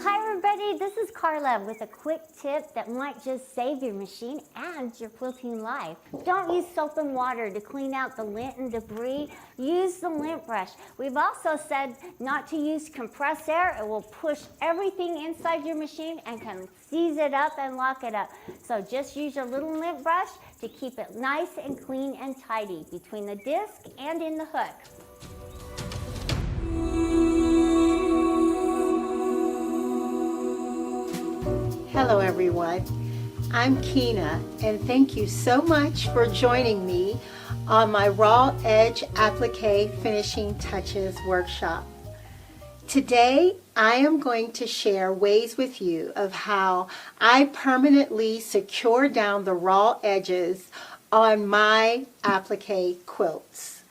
Hi everybody, this is Carla with a quick tip that might just save your machine and your quilting life. Don't use soap and water to clean out the lint and debris. Use the lint brush. We've also said not to use compressed air. It will push everything inside your machine and can seize it up and lock it up. So just use your little lint brush to keep it nice and clean and tidy between the disc and in the hook. Hello everyone, I'm Kina and thank you so much for joining me on my Raw Edge Applique Finishing Touches workshop. Today I am going to share ways with you of how I permanently secure down the raw edges on my applique quilts.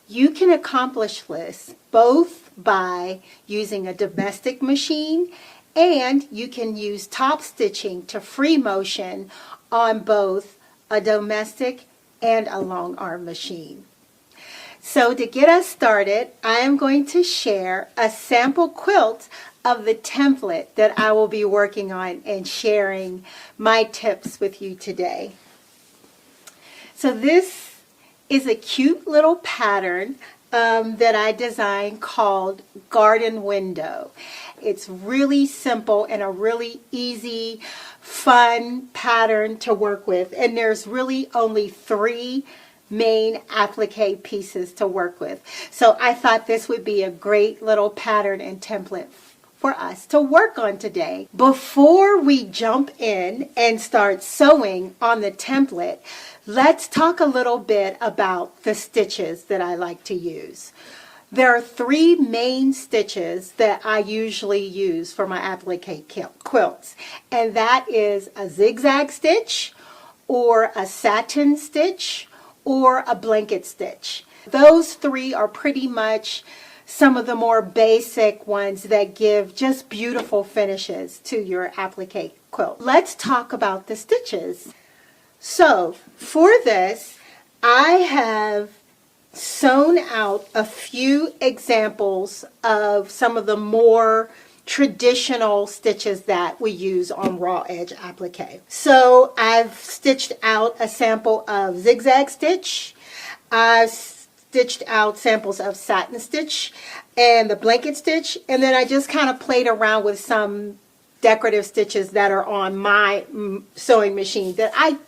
You can accomplish this both by using a domestic machine, and you can use top stitching to free motion on both a domestic and a long arm machine. So to get us started, I am going to share a sample quilt of the template that I will be working on and sharing my tips with you today. So this is a cute little pattern that I designed called Garden Window. It's really simple and a really easy, fun pattern to work with. And there's really only 3 main applique pieces to work with. So I thought this would be a great little pattern and template for us to work on today. Before we jump in and start sewing on the template, let's talk a little bit about the stitches that I like to use. There are 3 main stitches that I usually use for my applique quilts, and that is a zigzag stitch, or a satin stitch, or a blanket stitch. Those 3 are pretty much some of the more basic ones that give just beautiful finishes to your applique quilt. Let's talk about the stitches. So for this, I have sewn out a few examples of some of the more traditional stitches that we use on raw edge applique. So I've stitched out a sample of zigzag stitch. I've stitched out samples of satin stitch and the blanket stitch, and then I just kind of played around with some decorative stitches that are on my sewing machine that I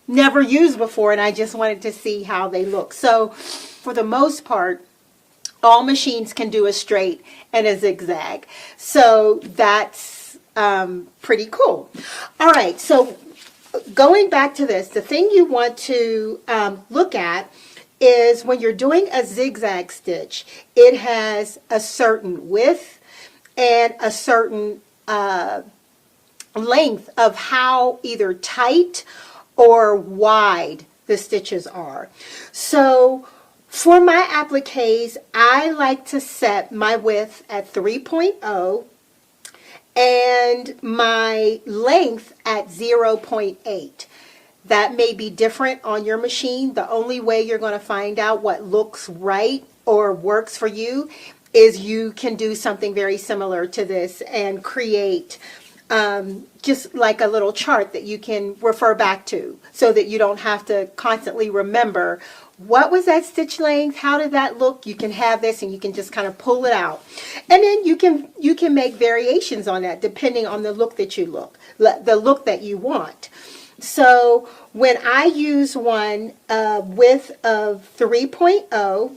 never used before, and I just wanted to see how they look. So for the most part, all machines can do a straight and a zigzag. So that's pretty cool. All right, so going back to this, the thing you want to look at is when you're doing a zigzag stitch, it has a certain width and a certain length of how either tight or wide the stitches are. So for my appliques, I like to set my width at 3.0 and my length at 0.8. That may be different on your machine. The only way you're going to find out what looks right or works for you is you can do something very similar to this and create just like a little chart that you can refer back to so that you don't have to constantly remember what was that stitch length, how did that look. You can have this and you can just kind of pull it out, and then you can make variations on that depending on the look that you want. So when I use one width of 3.0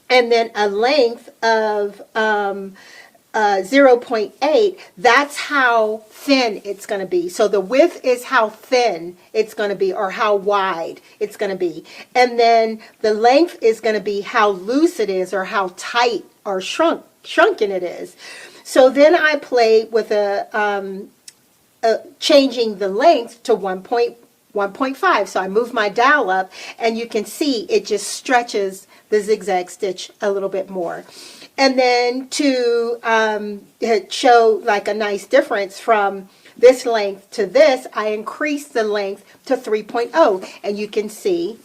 and then a length of 0.8, that's how thin it's going to be. So the width is how thin it's going to be, or how wide it's going to be. And then the length is going to be how loose it is, or how tight or shrunken it is. So then I play with changing the length to 1.5. So I move my dowel up, and you can see it just stretches the zigzag stitch a little bit more. And then to show like a nice difference from this length to this, I increase the length to 3.0. And you can see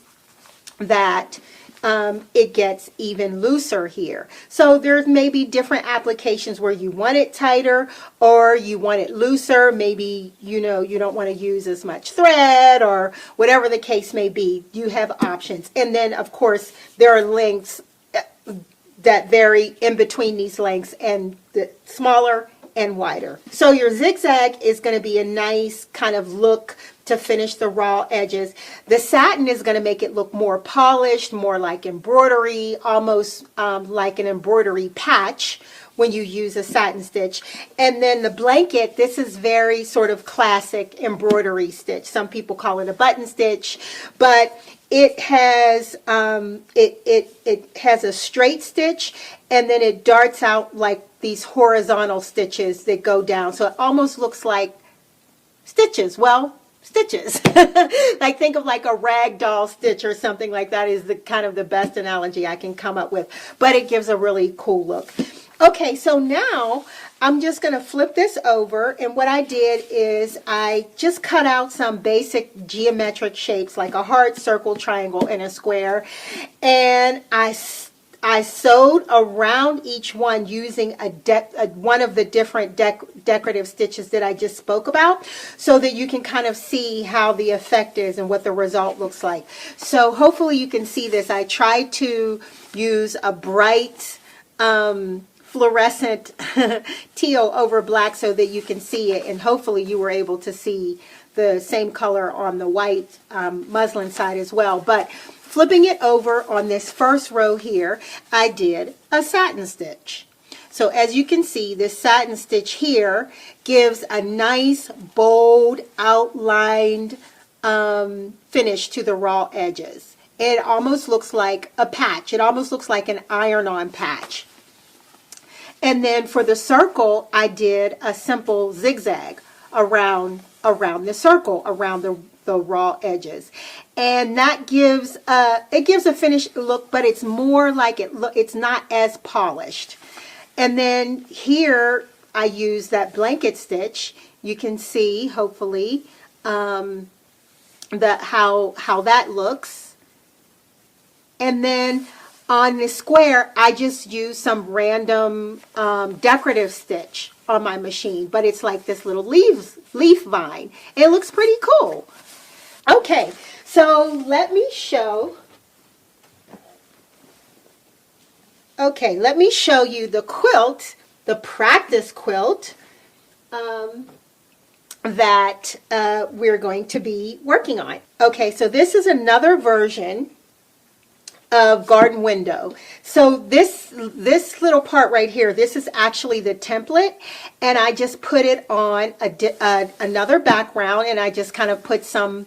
that it gets even looser here. So there's maybe different applications where you want it tighter or you want it looser. Maybe, you know, you don't want to use as much thread or whatever the case may be. You have options. And then, of course, there are lengths that vary in between these lengths, and the smaller and wider. So your zigzag is going to be a nice kind of look to finish the raw edges. The satin is going to make it look more polished, more like embroidery, almost like an embroidery patch when you use a satin stitch. And then the blanket, this is very sort of classic embroidery stitch. Some people call it a button stitch, but it has it has a straight stitch, and then it darts out like these horizontal stitches that go down. So it almost looks like stitches. Well, stitches. Like, think of like a rag doll stitch or something like that is the kind of the best analogy I can come up with. But it gives a really cool look. Okay, so now I'm just going to flip this over, and what I did is I just cut out some basic geometric shapes like a heart, circle, triangle, and a square, and I sewed around each one using one of the different decorative stitches that I just spoke about, so that you can kind of see how the effect is and what the result looks like. So hopefully you can see this. I tried to use a bright fluorescent teal over black so that you can see it, and hopefully you were able to see the same color on the white muslin side as well. But flipping it over on this first row here, I did a satin stitch. So as you can see, this satin stitch here gives a nice, bold, outlined finish to the raw edges. It almost looks like a patch. It almost looks like an iron-on patch. And then for the circle, I did a simple zigzag around the circle, around the raw edges, and that gives it gives a finished look, but it's more like it's not as polished. And then here I use that blanket stitch. You can see hopefully how that looks. And then on the square, I just use some random decorative stitch on my machine, but it's like this little leaf vine. It looks pretty cool. Okay, so let me show. Okay, let me show you the quilt, the practice quilt that we're going to be working on. Okay, so this is another version of garden window. So this little part right here, this is actually the template, and I just put it on another background, and I just kind of put some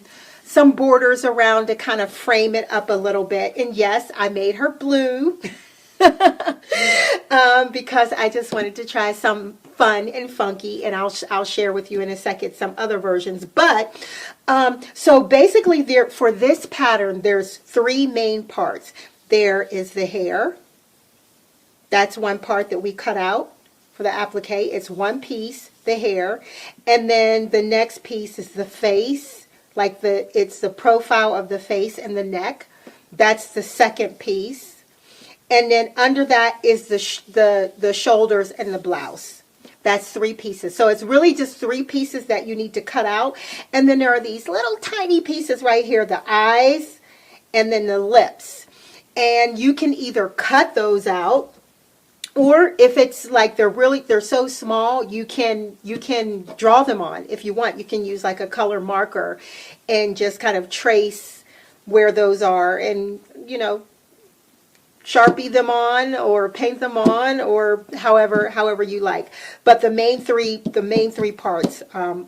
borders around to kind of frame it up a little bit. And yes, I made her blue because I just wanted to try some fun and funky, and I'll share with you in a second some other versions. But so basically, for this pattern, there's three main parts. There is the hair. That's one part that we cut out for the applique. It's one piece, the hair, and then the next piece is the face, like it's the profile of the face and the neck. That's the second piece, and then under that is the shoulders and the blouse. That's three pieces. So it's really just three pieces that you need to cut out. And then there are these little tiny pieces right here, the eyes and then the lips. And you can either cut those out, or if it's like they're so small, you can draw them on if you want. You can use like a color marker and just kind of trace where those are, and Sharpie them on or paint them on, or however you like. But the main three parts are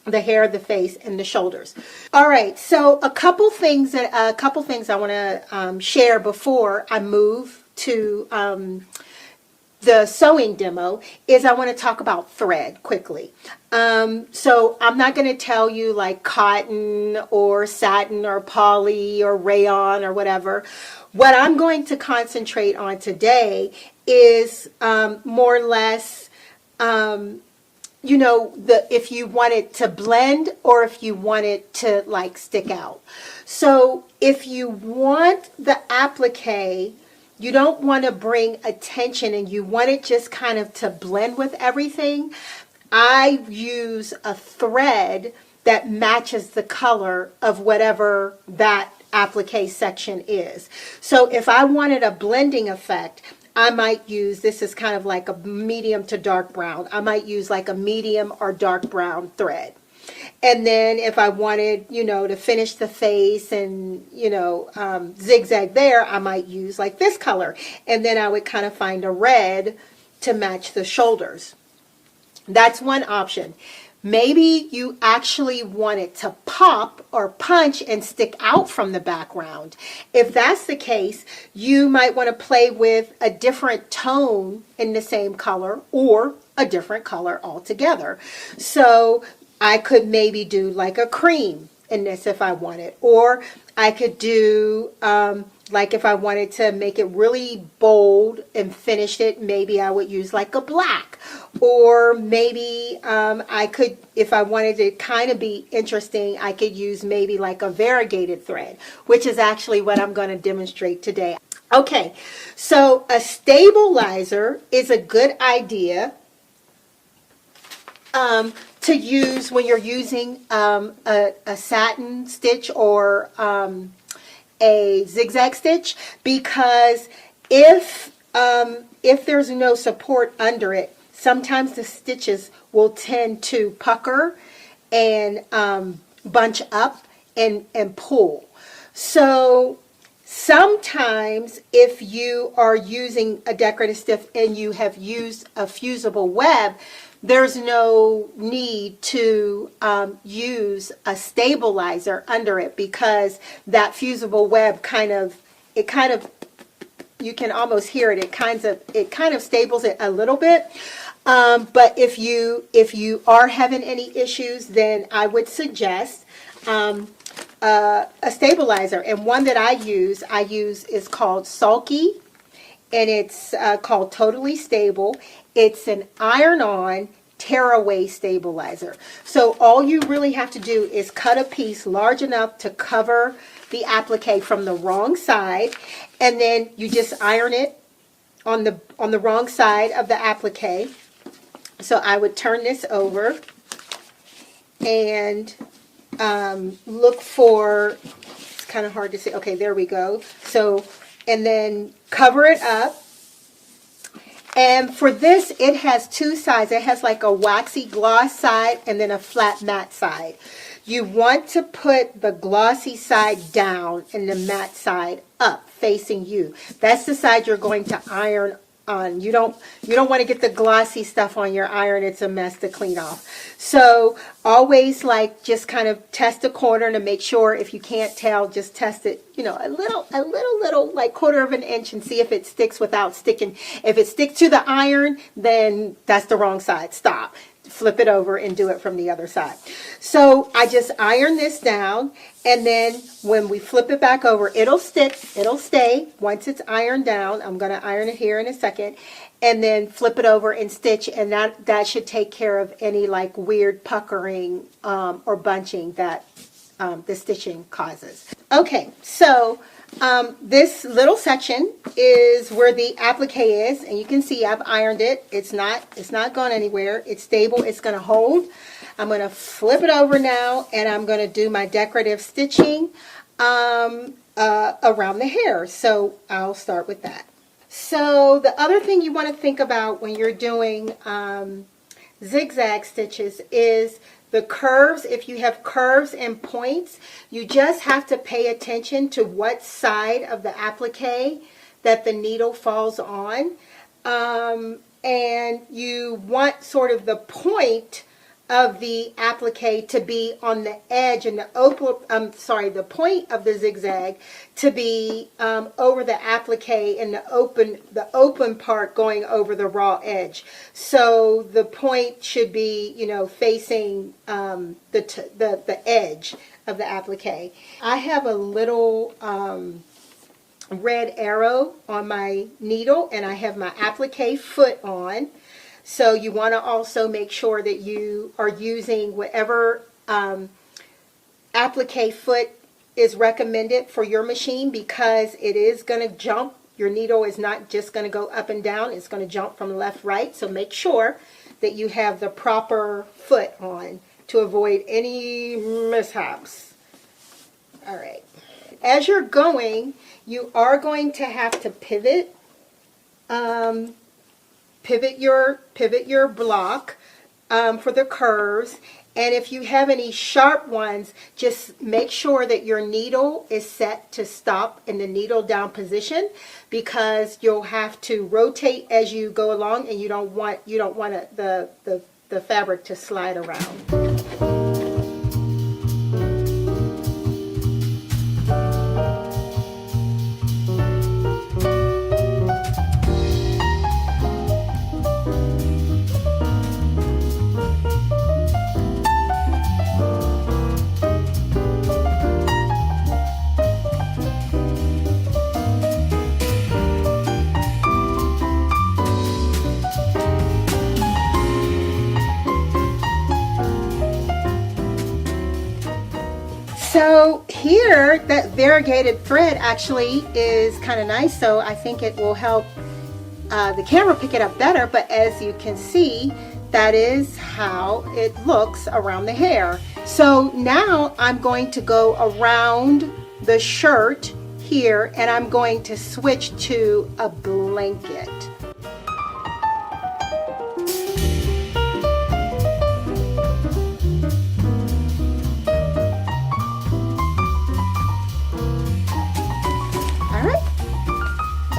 the hair, the face, and the shoulders. All right, so a couple things I want to share before I move to the sewing demo is I want to talk about thread quickly. So I'm not going to tell you like cotton or satin or poly or rayon or whatever. What I'm going to concentrate on today is more or less you know, if you want it to blend or if you want it to like stick out. So if you want the applique, you don't want to bring attention and you want it just kind of to blend with everything, I use a thread that matches the color of whatever that applique section is. So if I wanted a blending effect, I might use, this is kind of like a medium to dark brown. I might use like a medium or dark brown thread. And then if I wanted, you know, to finish the face and, you know, zigzag there, I might use like this color. And then I would kind of find a red to match the shoulders. That's one option. Maybe you actually want it to pop or punch and stick out from the background. If that's the case, you might want to play with a different tone in the same color or a different color altogether. So I could maybe do like a cream in this if I wanted, or I could do like if I wanted to make it really bold and finish it, maybe I would use like a black, or maybe I could, if I wanted to kind of be interesting, I could use maybe like a variegated thread, which is actually what I'm going to demonstrate today. Okay, so a stabilizer is a good idea to use when you're using a satin stitch or a zigzag stitch, because if there's no support under it, sometimes the stitches will tend to pucker and bunch up and pull. So sometimes if you are using a decorative stitch and you have used a fusible web, there's no need to use a stabilizer under it, because that fusible web you can almost hear it. It kind of stables it a little bit. But if you are having any issues, then I would suggest a stabilizer. And one that I use is called Sulky, and it's called Totally Stable. It's an iron-on tearaway stabilizer. So all you really have to do is cut a piece large enough to cover the applique from the wrong side, and then you just iron it on the wrong side of the applique. So I would turn this over and look for, it's kind of hard to see. Okay, there we go. So, and then cover it up. And for this, it has two sides. It has like a waxy gloss side and then a flat matte side. You want to put the glossy side down and the matte side up, facing you. That's the side you're going to iron on. You don't want to get the glossy stuff on your iron. It's a mess to clean off. So always like just kind of test a corner to make sure. If you can't tell, just test it, you know, a little like 1/4 of an inch, and see if it sticks without sticking. If it sticks to the iron, then that's the wrong side. Stop. Flip it over and do it from the other side. So I just iron this down, and then when we flip it back over, it'll stick, it'll stay once it's ironed down. I'm going to iron it here in a second, and then flip it over and stitch, and that should take care of any like weird puckering or bunching that the stitching causes. Okay, so this little section is where the applique is, and you can see I've ironed it. It's not gone anywhere. It's stable. It's going to hold. I'm going to flip it over now, and I'm going to do my decorative stitching around the hair. So I'll start with that. So the other thing you want to think about when you're doing zigzag stitches is the curves. If you have curves and points, you just have to pay attention to what side of the applique that the needle falls on. And you want sort of the point of the applique to be on the edge, and the point of the zigzag to be over the applique, and the open part going over the raw edge. So the point should be, you know, facing the edge of the applique. I have a little red arrow on my needle, and I have my applique foot on. So you want to also make sure that you are using whatever applique foot is recommended for your machine, because it is going to jump. Your needle is not just going to go up and down, it's going to jump from left, right. So make sure that you have the proper foot on to avoid any mishaps. All right. As you're going, you are going to have to pivot your block for the curves. And if you have any sharp ones, just make sure that your needle is set to stop in the needle down position, because you'll have to rotate as you go along, and you don't want the fabric to slide around. So here, that variegated thread actually is kind of nice, so I think it will help the camera pick it up better. But as you can see, that is how it looks around the hair. So now I'm going to go around the shirt here, and I'm going to switch to a blanket.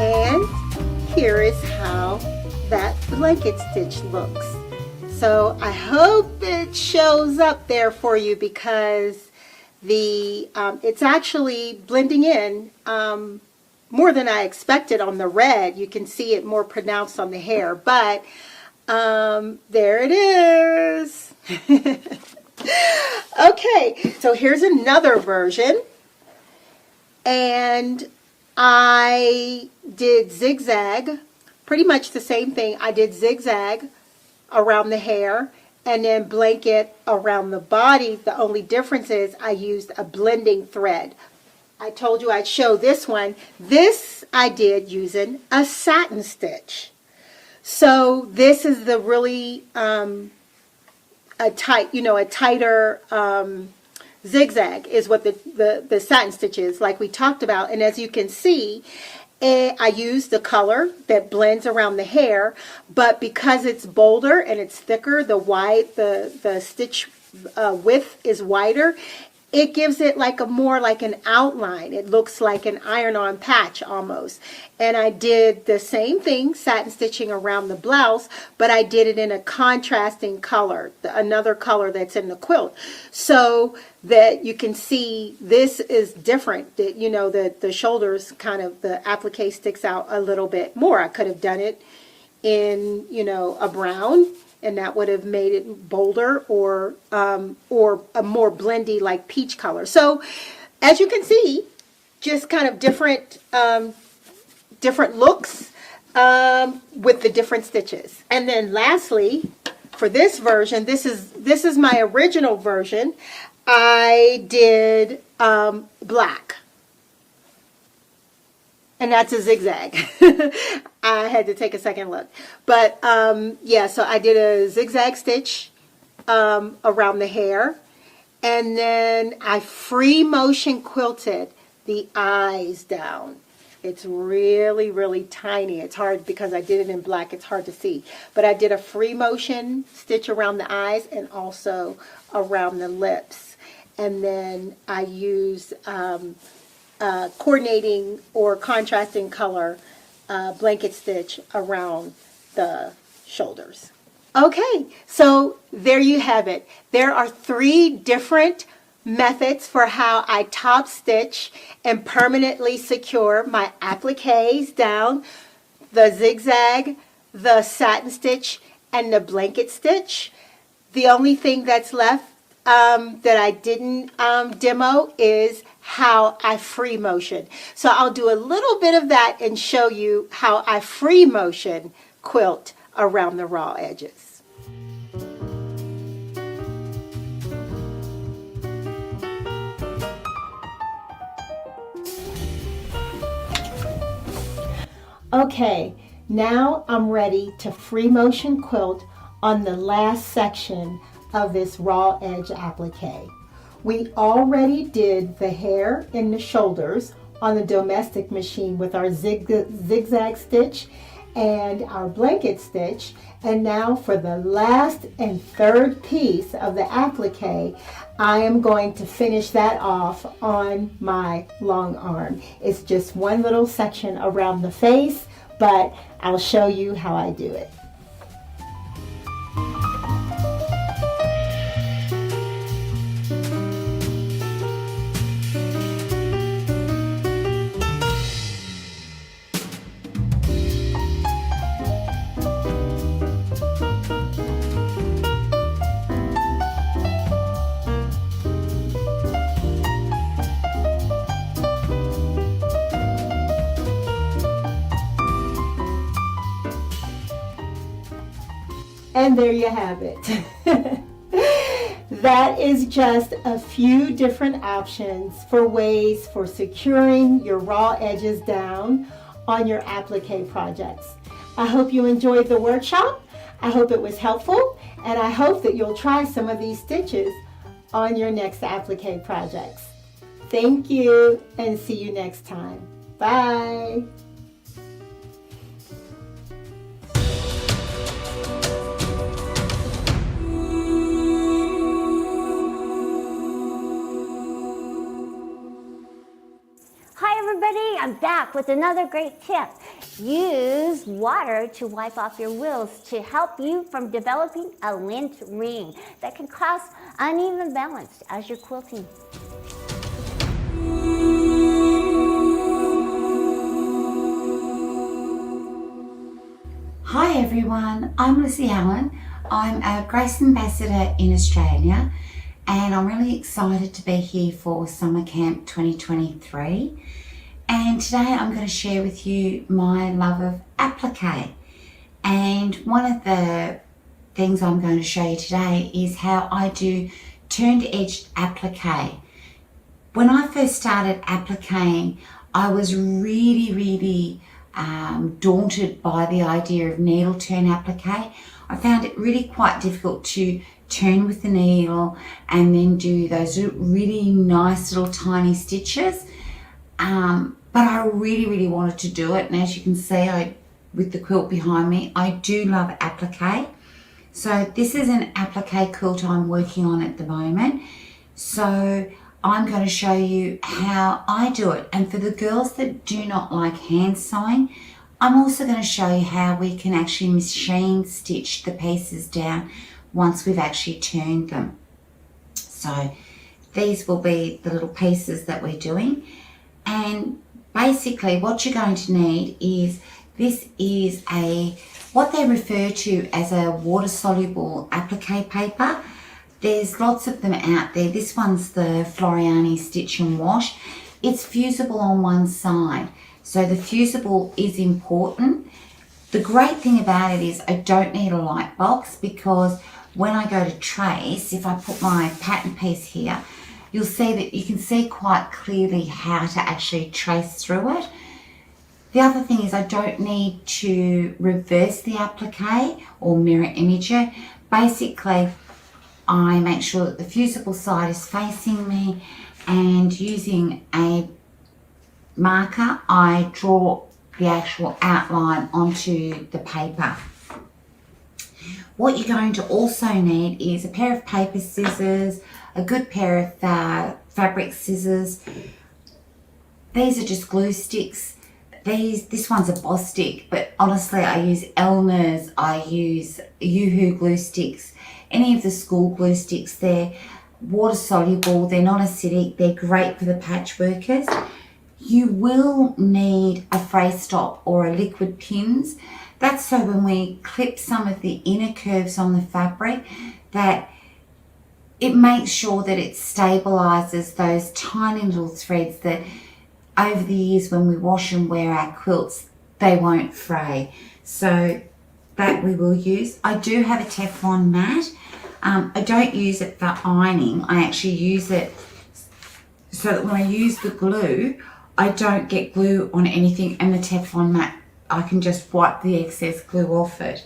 And here is how that blanket stitch looks. So I hope it shows up there for you, because it's actually blending in more than I expected on the red. You can see it more pronounced on the hair, but there it is. Okay, so here's another version, and I did zigzag, pretty much the same thing. I did zigzag around the hair and then blanket around the body. The only difference is I used a blending thread. I told you I'd show this one. This I did using a satin stitch. So this is the really a tighter zigzag is what the satin stitch is, like we talked about. And as you can see, I used the color that blends around the hair, but because it's bolder and it's thicker, the stitch width is wider. It gives it more like an outline. It looks like an iron-on patch almost. And I did the same thing, satin stitching around the blouse, but I did it in a contrasting color, another color that's in the quilt, so that you can see this is different. The shoulders the applique sticks out a little bit more. I could have done it in, a brown, and that would have made it bolder, or a more blendy, like peach color. So as you can see, just kind of different looks with the different stitches. And then lastly, for this version, this is my original version. I did black. And that's a zigzag. I had to take a second look. But yeah, so I did a zigzag stitch around the hair. And then I free motion quilted the eyes down. It's really, really tiny. It's hard because I did it in black. It's hard to see. But I did a free motion stitch around the eyes and also around the lips. And then I used coordinating or contrasting color blanket stitch around the shoulders. Okay, so there you have it. There are 3 different methods for how I top stitch and permanently secure my appliques down: the zigzag, the satin stitch, and the blanket stitch. The only thing that's left that I didn't demo is how I free motion. So I'll do a little bit of that and show you how I free motion quilt around the raw edges. Okay, now I'm ready to free motion quilt on the last section of this raw edge applique. We already did the hair and the shoulders on the domestic machine with our zigzag stitch and our blanket stitch, and now for the last and third piece of the applique, I am going to finish that off on my long arm. It's just one little section around the face, but I'll show you how I do it. And there you have it. That is just a few different options for ways for securing your raw edges down on your applique projects. I hope you enjoyed the workshop. I hope it was helpful, and I hope that you'll try some of these stitches on your next applique projects. Thank you, and see you next time. Bye. Hi everybody, I'm back with another great tip. Use water to wipe off your wheels to help you from developing a lint ring that can cause uneven balance as you're quilting. Hi everyone, I'm Lizzie Allen. I'm a Grace Ambassador in Australia, and I'm really excited to be here for Summer Camp 2023. And today I'm going to share with you my love of applique. And one of the things I'm going to show you today is how I do turned edged applique. When I first started appliquing, I was really daunted by the idea of needle turn applique. I found it really quite difficult to turn with the needle and then do those really nice little tiny stitches. But I really wanted to do it, and as you can see, with the quilt behind me, I do love applique. So this is an applique quilt I'm working on at the moment. So I'm going to show you how I do it. And for the girls that do not like hand sewing, I'm also going to show you how we can actually machine stitch the pieces down once we've actually turned them. So these will be the little pieces that we're doing. And basically what you're going to need is, this is what they refer to as a water soluble applique paper. There's lots of them out there. This one's the Floriani Stitch and Wash. It's fusible on one side, so the fusible is important. The great thing about it is I don't need a light box, because when I go to trace, if I put my pattern piece here, you'll see that you can see quite clearly how to actually trace through it. The other thing is I don't need to reverse the applique or mirror image it. Basically, I make sure that the fusible side is facing me, and using a marker, I draw the actual outline onto the paper. What you're going to also need is a pair of paper scissors, a good pair of fabric scissors. These are just glue sticks. This one's a Boss stick, but honestly I use Elmer's, I use Yoo-Hoo glue sticks, any of the school glue sticks. They're water soluble, they're not acidic, they're great for the patch workers. You will need a fray stop or a liquid pins. That's so when we clip some of the inner curves on the fabric, that it makes sure that it stabilizes those tiny little threads that over the years when we wash and wear our quilts, they won't fray. So that we will use. I do have a Teflon mat. I don't use it for ironing. I actually use it so that when I use the glue, I don't get glue on anything, and the Teflon mat, I can just wipe the excess glue off it.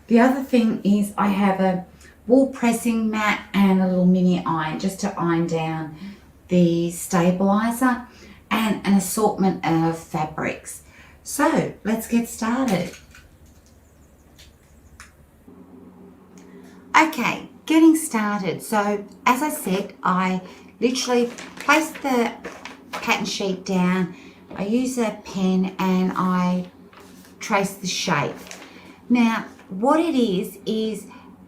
The other thing is I have a wool pressing mat and a little mini iron just to iron down the stabilizer, and an assortment of fabrics. So let's get started. Okay, getting started. So as I said, I literally place the pattern sheet down, I use a pen and I trace the shape. Now what it is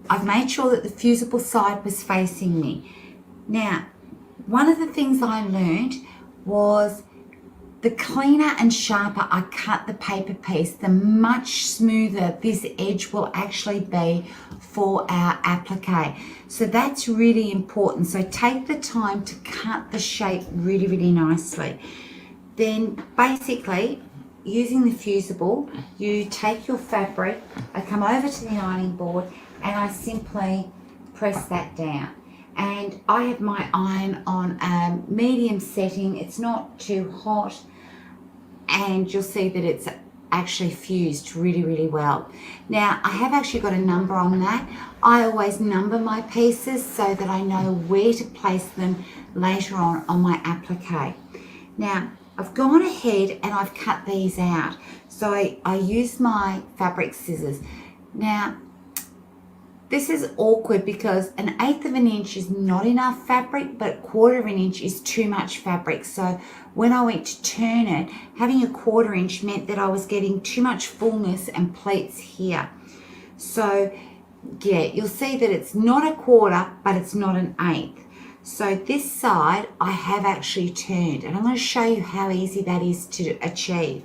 I've made sure that the fusible side was facing me. Now one of the things I learned was the cleaner and sharper I cut the paper piece, the much smoother this edge will actually be for our applique. So that's really important. So take the time to cut the shape really, really nicely. Then basically, using the fusible, you take your fabric, I come over to the ironing board and I simply press that down. And I have my iron on a medium setting, it's not too hot, and you'll see that it's actually fused really, really well. Now I have actually got a number on that. I always number my pieces so that I know where to place them later on my applique. Now I've gone ahead and I've cut these out. So I use my fabric scissors. Now this is awkward because 1/8 of an inch is not enough fabric, but 1/4 of an inch is too much fabric. So when I went to turn it, having 1/4 inch meant that I was getting too much fullness and pleats here. So yeah, you'll see that it's not 1/4, but it's not 1/8. So this side I have actually turned, and I'm going to show you how easy that is to achieve.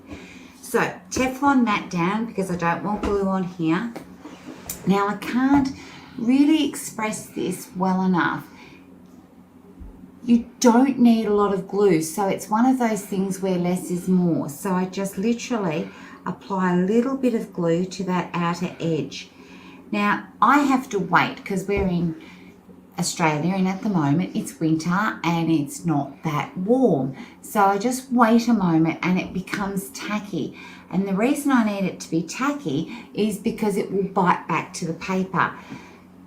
So Teflon mat down because I don't want glue on here. Now I can't really express this well enough. You don't need a lot of glue, so it's one of those things where less is more. So I just literally apply a little bit of glue to that outer edge. Now I have to wait because we're in Australia and at the moment it's winter and it's not that warm. So I just wait a moment and it becomes tacky. And the reason I need it to be tacky is because it will bite back to the paper.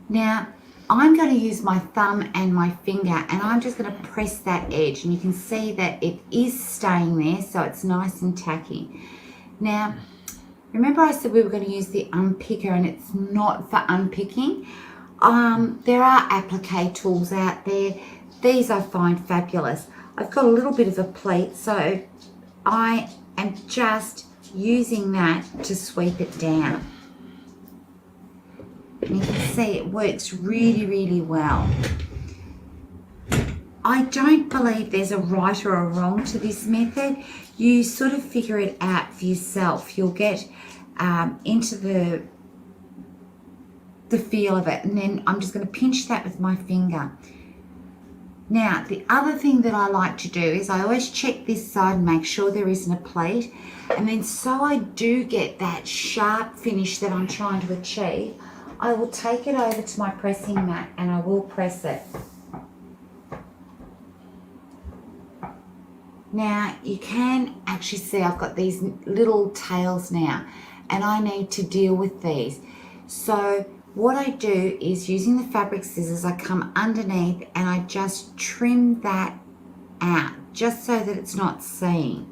Now I'm going to use my thumb and my finger and I'm just going to press that edge, and you can see that it is staying there, so it's nice and tacky. Now remember I said we were going to use the unpicker, and it's not for unpicking. There are applique tools out there. These I find fabulous. I've got a little bit of a pleat, so I am just using that to sweep it down. And you can see it works really, really well. I don't believe there's a right or a wrong to this method. You sort of figure it out for yourself. You'll get into the feel of it, and then I'm just going to pinch that with my finger. Now the other thing that I like to do is I always check this side and make sure there isn't a pleat, and then so I do get that sharp finish that I'm trying to achieve, I will take it over to my pressing mat and I will press it. Now you can actually see I've got these little tails now and I need to deal with these. So what I do is, using the fabric scissors, I come underneath and I just trim that out just so that it's not seen,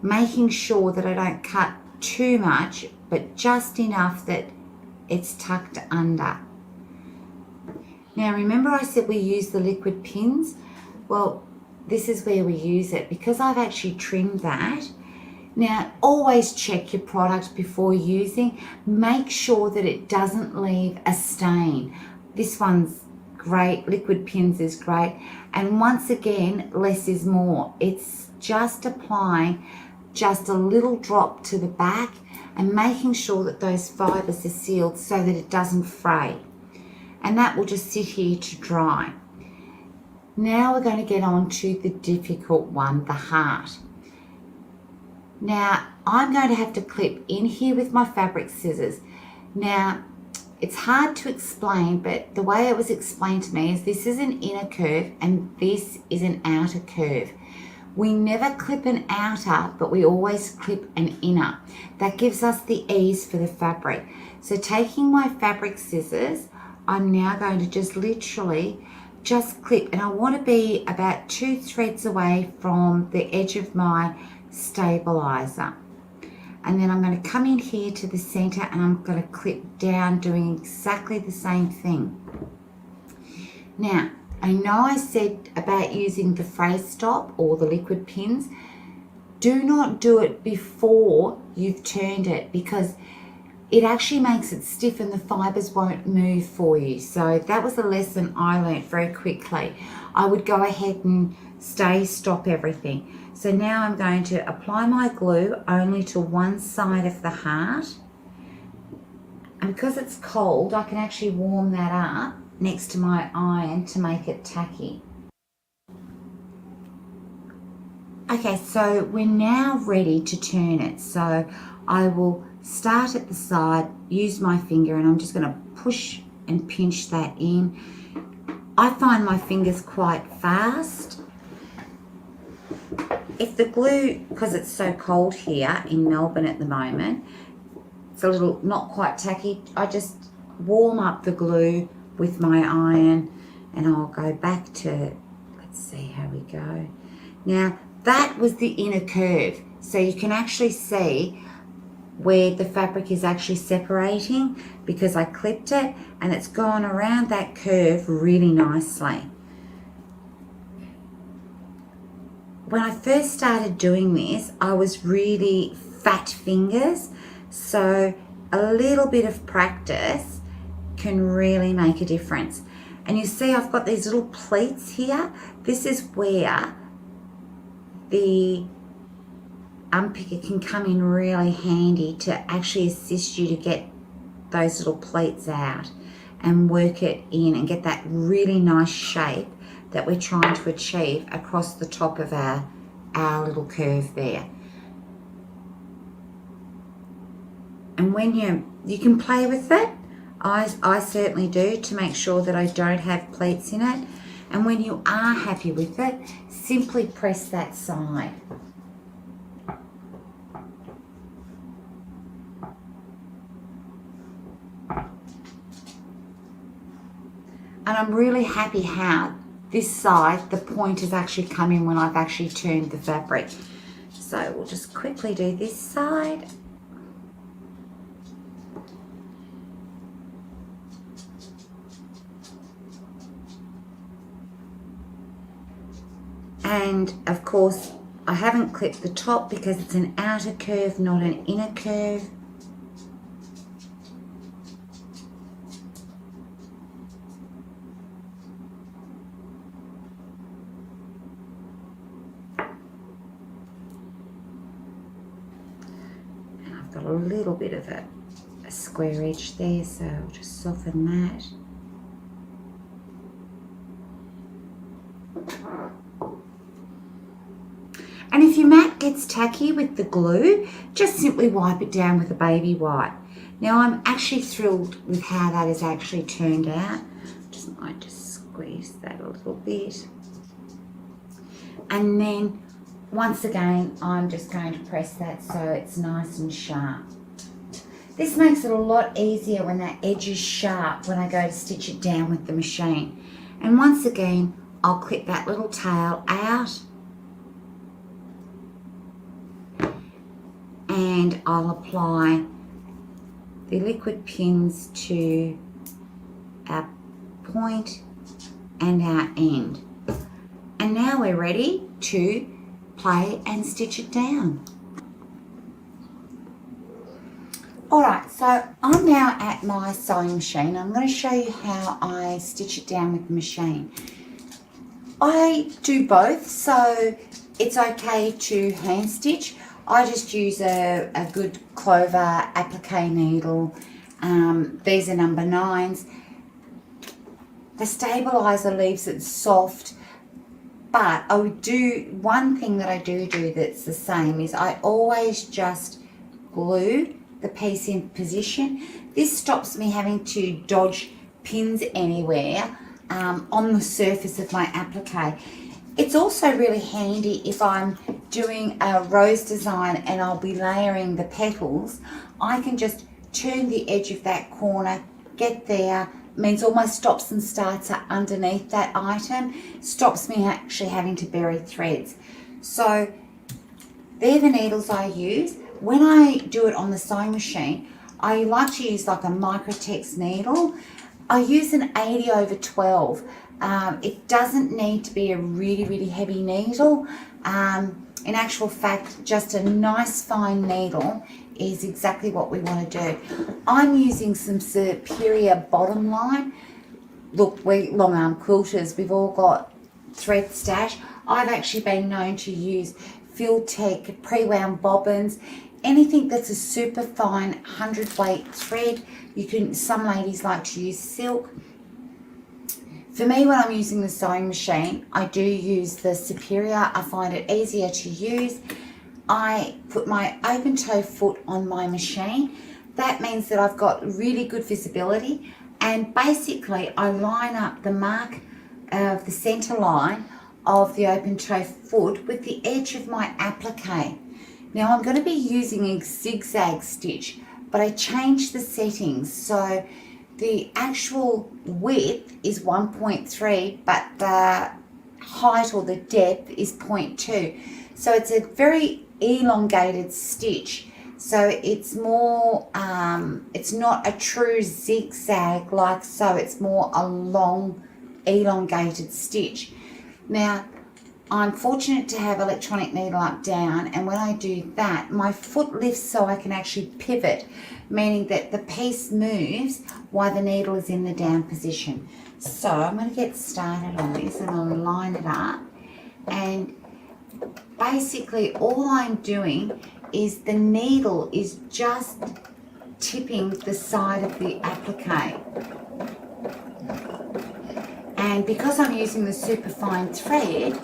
making sure that I don't cut too much but just enough that it's tucked under. Now remember I said we use the liquid pins? Well, this is where we use it because I've actually trimmed that. Now always check your product before using. Make sure that it doesn't leave a stain. This one's great, liquid pins is great, and once again less is more. It's just applying just a little drop to the back and making sure that those fibres are sealed so that it doesn't fray, and that will just sit here to dry. Now we're going to get on to the difficult one, the heart. Now I'm going to have to clip in here with my fabric scissors. Now it's hard to explain, but the way it was explained to me is this is an inner curve and this is an outer curve. We never clip an outer, but we always clip an inner. That gives us the ease for the fabric. So taking my fabric scissors, I'm now going to just literally just clip, and I want to be about 2 threads away from the edge of my stabilizer. And then I'm going to come in here to the center and I'm going to clip down doing exactly the same thing. Now, I know I said about using the fray stop or the liquid pins. Do not do it before you've turned it, because it actually makes it stiff and the fibers won't move for you. So that was a lesson I learned very quickly. I would go ahead and stop everything. So now I'm going to apply my glue only to one side of the heart. And because it's cold, I can actually warm that up next to my iron to make it tacky. Okay, so we're now ready to turn it. So I will start at the side, use my finger, and I'm just going to push and pinch that in. I find my fingers quite fast. If the glue, because it's so cold here in Melbourne at the moment, it's a little not quite tacky, I just warm up the glue with my iron and I'll go back to, let's see how we go. Now that was the inner curve, so you can actually see where the fabric is actually separating because I clipped it and it's gone around that curve really nicely. When I first started doing this, I was really fat fingers, so a little bit of practice can really make a difference. And you see I've got these little pleats here. This is where the unpicker can come in really handy to actually assist you to get those little pleats out and work it in and get that really nice shape that we're trying to achieve across the top of our little curve there. And when you can play with it, I certainly do, to make sure that I don't have pleats in it. And when you are happy with it, simply press that side. And I'm really happy how this side, the point has actually come in when I've actually turned the fabric. So we'll just quickly do this side. And of course, I haven't clipped the top because it's an outer curve, not an inner curve. And I've got a little bit of a square edge there, so I'll just soften that. And if your mat gets tacky with the glue, just simply wipe it down with a baby wipe. Now I'm actually thrilled with how that has actually turned out. Might just squeeze that a little bit. And then once again, I'm just going to press that so it's nice and sharp. This makes it a lot easier when that edge is sharp when I go to stitch it down with the machine. And once again, I'll clip that little tail out. And I'll apply the liquid pins to our point and our end. And now we're ready to play and stitch it down. Alright, so I'm now at my sewing machine. I'm going to show you how I stitch it down with the machine. I do both, so it's okay to hand stitch. I just use a good clover applique needle. These are number 9s. The stabilizer leaves it soft, But I would do, one thing that I do that's the same is I always just glue the piece in position. This stops me having to dodge pins anywhere on the surface of my applique. It's also really handy if I'm doing a rose design and I'll be layering the petals. I can just turn the edge of that corner, get there, means all my stops and starts are underneath that item, stops me actually having to bury threads. So they're the needles I use. When I do it on the sewing machine, I like to use like a Microtex needle. I use an 80/12. It doesn't need to be a really heavy needle. In actual fact, just a nice fine needle is exactly what we want to do. I'm using some Superior bottom line. Look, we long arm quilters, we've all got thread stash. I've actually been known to use Filtech pre-wound bobbins, anything that's a super fine 100 weight thread. You can, some ladies like to use silk. For me, when I'm using the sewing machine, I do use the Superior. I find it easier to use. I put my open toe foot on my machine. That means that I've got really good visibility, and basically I line up the mark of the center line of the open toe foot with the edge of my applique. Now I'm going to be using a zigzag stitch, but I changed the settings, so the actual width is 1.3, but the height or the depth is 0.2. So it's a very elongated stitch. So it's more, it's not a true zigzag like so, it's more a long elongated stitch. Now, I'm fortunate to have electronic needle up down, and when I do that, my foot lifts so I can actually pivot, meaning that the piece moves while the needle is in the down position. So I'm going to get started on this and I'll line it up, and basically all I'm doing is the needle is just tipping the side of the applique. And because I'm using the superfine thread,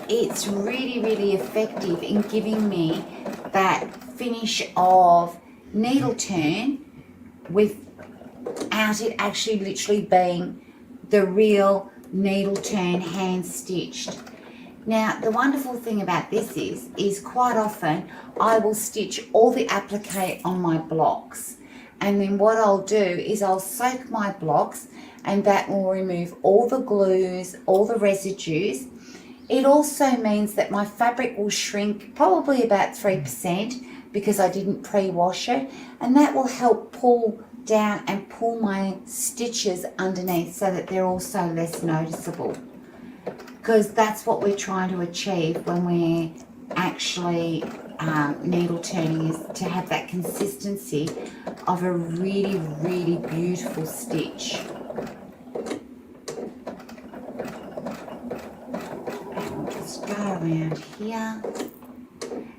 it's really effective in giving me that finish of needle turn without it actually literally being the real needle turn hand stitched. Now the wonderful thing about this is quite often I will stitch all the applique on my blocks, and then what I'll do is I'll soak my blocks, and that will remove all the glues, all the residues. It also means that my fabric will shrink probably about 3% because I didn't pre-wash it, and that will help pull down and pull my stitches underneath so that they're also less noticeable, because that's what we're trying to achieve when we're actually needle turning, is to have that consistency of a really beautiful stitch. Go around here,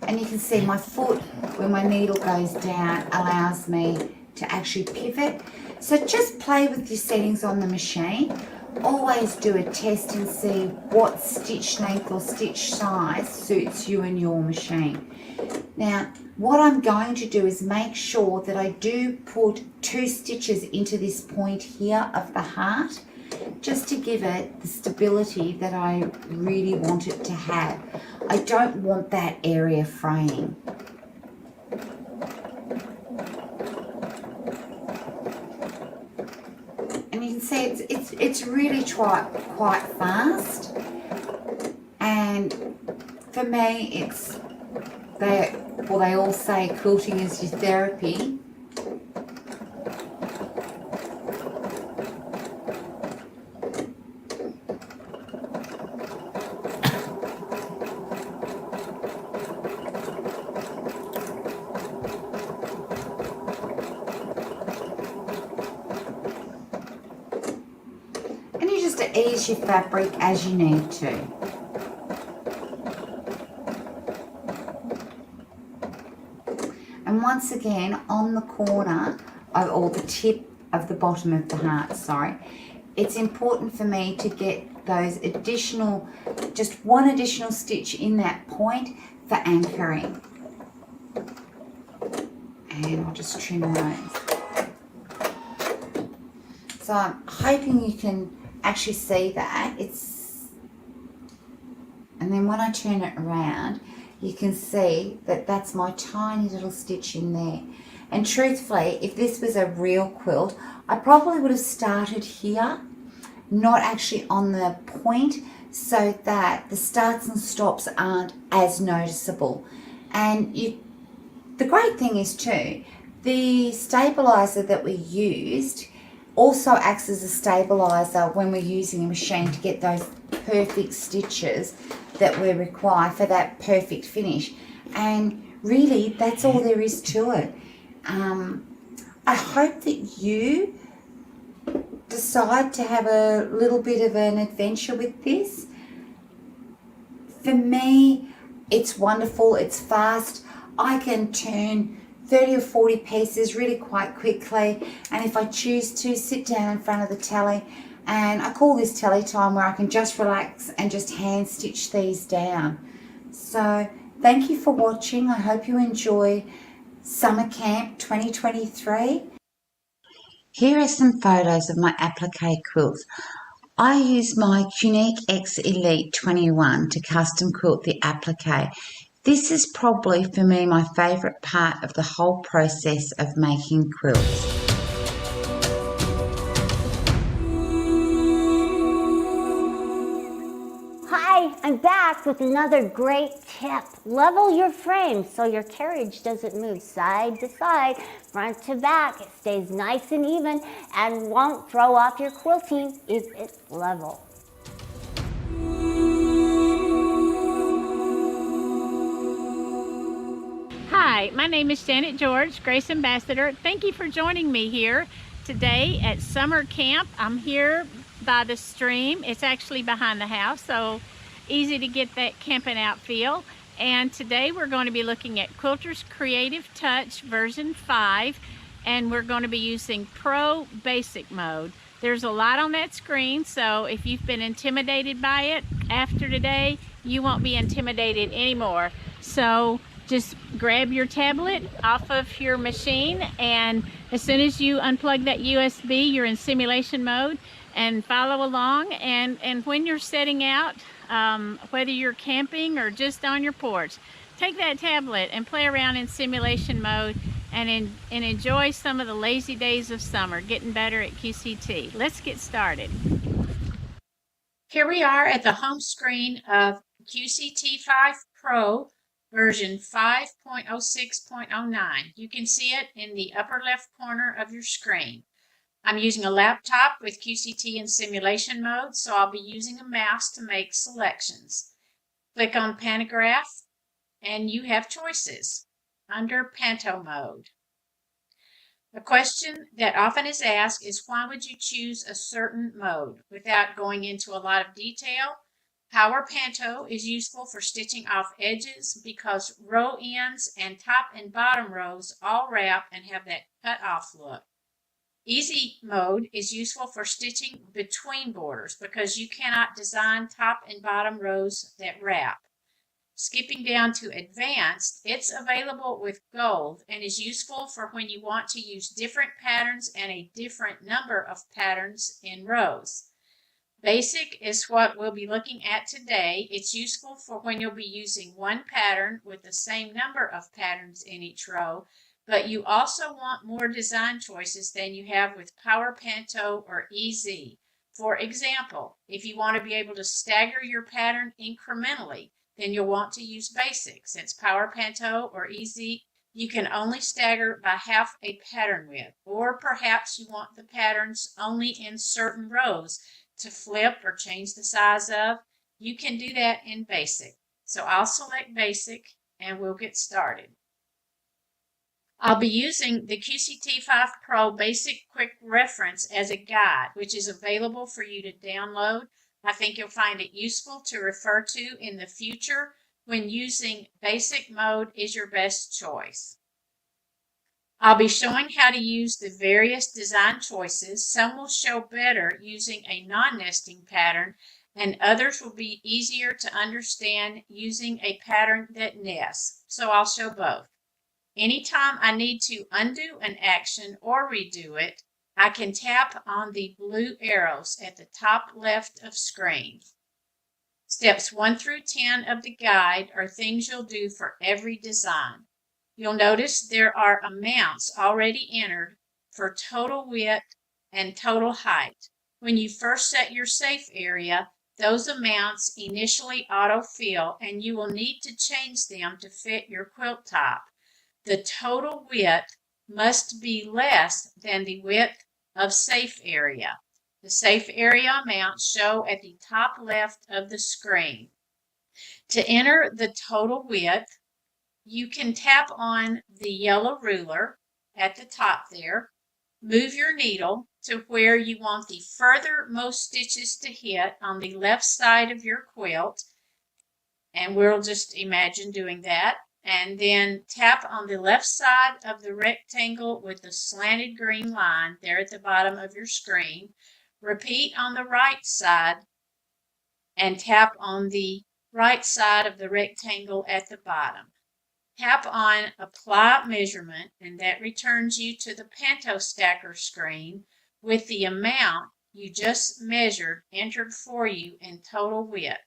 and you can see my foot, when my needle goes down, allows me to actually pivot. So just play with your settings on the machine. Always do a test and see what stitch length or stitch size suits you and your machine. Now what I'm going to do is make sure that I do put 2 stitches into this point here of the heart, just to give it the stability that I really want it to have. I don't want that area fraying. And you can see it's really quite fast. And for me, it's they all say quilting is your therapy. Ease your fabric as you need to. And once again, on the corner, or the tip of the bottom of the heart, sorry, it's important for me to get those additional, just one additional stitch in that point for anchoring. And I'll just trim those. So I'm hoping you can actually see that. And then when I turn it around, you can see that that's my tiny little stitch in there. And truthfully, if this was a real quilt, I probably would have started here, not actually on the point, so that the starts and stops aren't as noticeable. And the great thing is too, the stabilizer that we used also acts as a stabilizer when we're using a machine to get those perfect stitches that we require for that perfect finish. And really, that's all there is to it. I hope that you decide to have a little bit of an adventure with this. For me, it's wonderful, it's fast. I can turn 30 or 40 pieces really quite quickly, and if I choose to, sit down in front of the telly, and I call this telly time, where I can just relax and just hand stitch these down. So thank you for watching. I hope you enjoy Summer Camp 2023. Here are some photos of my applique quilts. I use my Unique X Elite 21 to custom quilt the applique. This is probably for me my favourite part of the whole process of making quilts. Hi, I'm back with another great tip. Level your frame so your carriage doesn't move side to side, front to back. It stays nice and even and won't throw off your quilting if it's level. Hi, my name is Janet George, Grace Ambassador. Thank you for joining me here today at summer camp. I'm here by the stream. It's actually behind the house, so easy to get that camping out feel. And today we're going to be looking at Quilters Creative Touch version 5, and we're going to be using Pro Basic mode. There's a lot on that screen, so if you've been intimidated by it, after today, you won't be intimidated anymore. So just grab your tablet off of your machine, and as soon as you unplug that USB, you're in simulation mode, and follow along. And when you're setting out, whether you're camping or just on your porch, take that tablet and play around in simulation mode and enjoy some of the lazy days of summer, getting better at QCT. Let's get started. Here we are at the home screen of QCT 5 Pro version 5.06.09. You can see it in the upper left corner of your screen. I'm using a laptop with QCT in simulation mode, so I'll be using a mouse to make selections. Click on Pantograph, and you have choices under Panto mode. A question that often is asked is, why would you choose a certain mode? Without going into a lot of detail, Power Panto is useful for stitching off edges because row ends and top and bottom rows all wrap and have that cut off look. Easy mode is useful for stitching between borders because you cannot design top and bottom rows that wrap. Skipping down to Advanced, it's available with gold and is useful for when you want to use different patterns and a different number of patterns in rows. Basic is what we'll be looking at today. It's useful for when you'll be using one pattern with the same number of patterns in each row, but you also want more design choices than you have with Power Panto or EZ. For example, if you want to be able to stagger your pattern incrementally, then you'll want to use Basic. Since Power Panto or EZ, you can only stagger by half a pattern width, or perhaps you want the patterns only in certain rows to flip or change the size of. You can do that in Basic. So I'll select Basic and we'll get started. I'll be using the QCT 5 Pro Basic Quick Reference as a guide, which is available for you to download. I think you'll find it useful to refer to in the future when using Basic mode is your best choice. I'll be showing how to use the various design choices. Some will show better using a non-nesting pattern, and others will be easier to understand using a pattern that nests. So I'll show both. Anytime I need to undo an action or redo it, I can tap on the blue arrows at the top left of screen. Steps 1 through 10 of the guide are things you'll do for every design. You'll notice there are amounts already entered for total width and total height. When you first set your safe area, those amounts initially autofill, and you will need to change them to fit your quilt top. The total width must be less than the width of safe area. The safe area amounts show at the top left of the screen. To enter the total width, you can tap on the yellow ruler at the top there, move your needle to where you want the furthermost stitches to hit on the left side of your quilt, and we'll just imagine doing that, and then tap on the left side of the rectangle with the slanted green line there at the bottom of your screen. Repeat on the right side and tap on the right side of the rectangle at the bottom. Tap on Apply Measurement, and that returns you to the Panto Stacker screen with the amount you just measured entered for you in total width.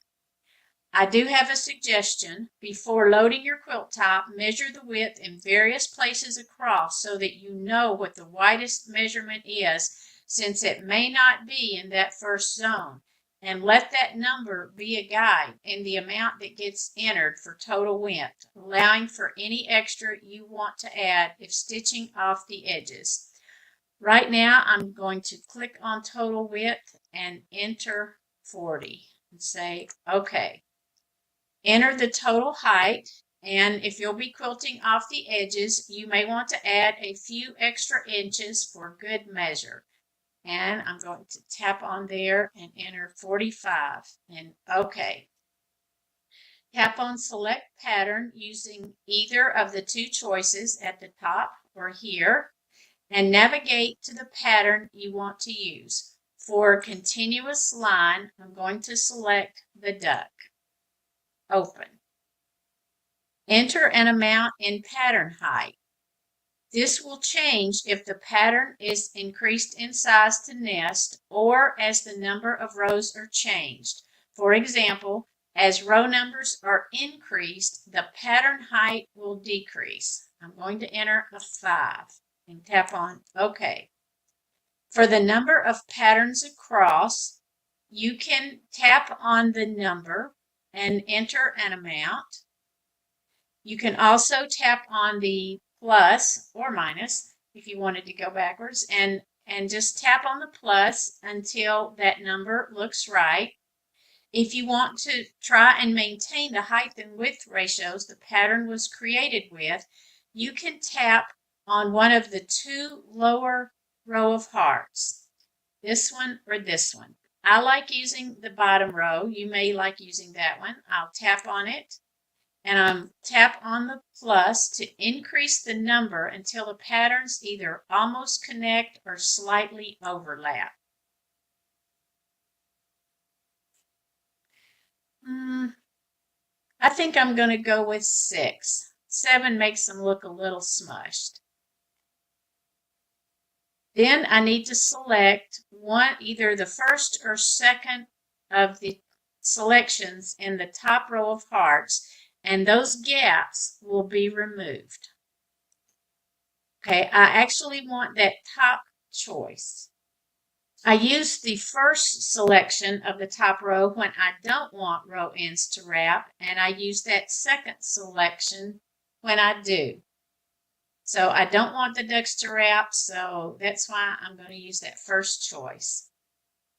I do have a suggestion. Before loading your quilt top, measure the width in various places across so that you know what the widest measurement is, since it may not be in that first zone. And let that number be a guide in the amount that gets entered for total width, allowing for any extra you want to add if stitching off the edges. Right now, I'm going to click on total width and enter 40 and say, okay. Enter the total height, and if you'll be quilting off the edges, you may want to add a few extra inches for good measure. And I'm going to tap on there and enter 45 and OK. Tap on Select Pattern using either of the two choices at the top or here, and navigate to the pattern you want to use. For a continuous line, I'm going to select the duck. Open. Enter an amount in pattern height. This will change if the pattern is increased in size to nest or as the number of rows are changed. For example, as row numbers are increased, the pattern height will decrease. I'm going to enter a 5 and tap on OK. For the number of patterns across, you can tap on the number and enter an amount. You can also tap on the plus or minus if you wanted to go backwards, and just tap on the plus until that number looks right. If you want to try and maintain the height and width ratios the pattern was created with, you can tap on one of the two lower row of hearts, this one or this one. I like using the bottom row. You may like using that one. I'll tap on it, and tap on the plus to increase the number until the patterns either almost connect or slightly overlap. I think I'm going to go with 6. 7 makes them look a little smushed. Then I need to select one, either the first or second of the selections in the top row of hearts, and those gaps will be removed. Okay, I actually want that top choice. I use the first selection of the top row when I don't want row ends to wrap, and I use that second selection when I do. So I don't want the ducks to wrap, so that's why I'm going to use that first choice.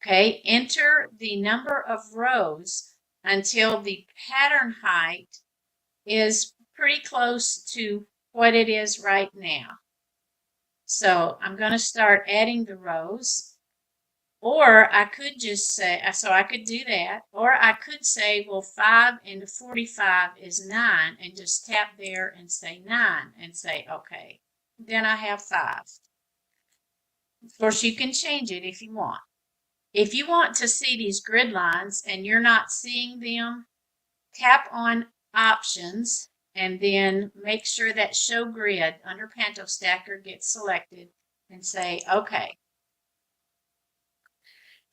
Okay, enter the number of rows until the pattern height is pretty close to what it is right now. So I'm going to start adding the rows, or I could just say, so I could do that, or I could say, well, 5 into 45 is 9, and just tap there and say 9 and say, okay. then I have 5. Of course, you can change it if you want. If you want to see these grid lines and you're not seeing them, tap on Options and then make sure that Show Grid under Panto Stacker gets selected and say OK.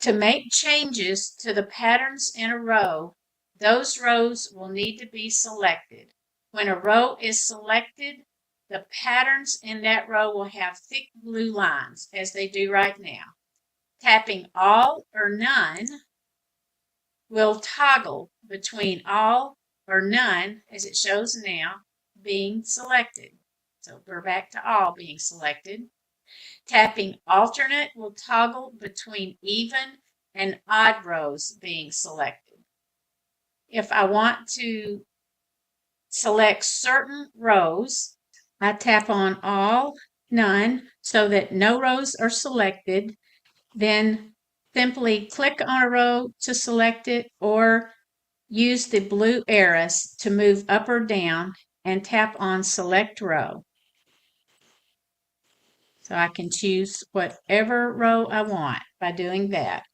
To make changes to the patterns in a row, those rows will need to be selected. When a row is selected, the patterns in that row will have thick blue lines, as they do right now. Tapping All or None will toggle between All or None, as it shows now, being selected. So we're back to All being selected. Tapping Alternate will toggle between even and odd rows being selected. If I want to select certain rows, I tap on All, None, so that no rows are selected. Then simply click on a row to select it, or use the blue arrows to move up or down and tap on Select Row. So I can choose whatever row I want by doing that.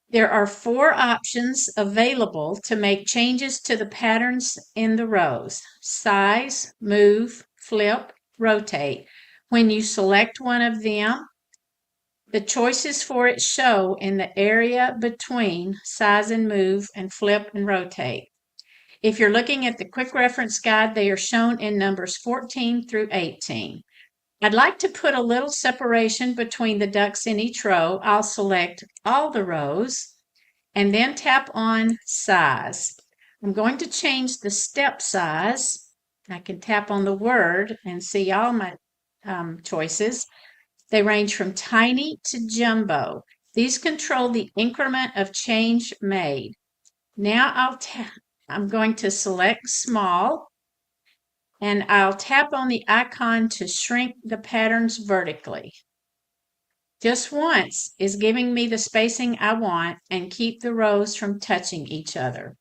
There are 4 options available to make changes to the patterns in the rows: size, move, flip, rotate. When you select one of them, the choices for it show in the area between size and move and flip and rotate. If you're looking at the quick reference guide, they are shown in numbers 14 through 18. I'd like to put a little separation between the ducks in each row. I'll select all the rows and then tap on Size. I'm going to change the step size. I can tap on the word and see all my choices. They range from tiny to jumbo. These control the increment of change made. Now I'm going to select small, and I'll tap on the icon to shrink the patterns vertically. Just once is giving me the spacing I want and keep the rows from touching each other.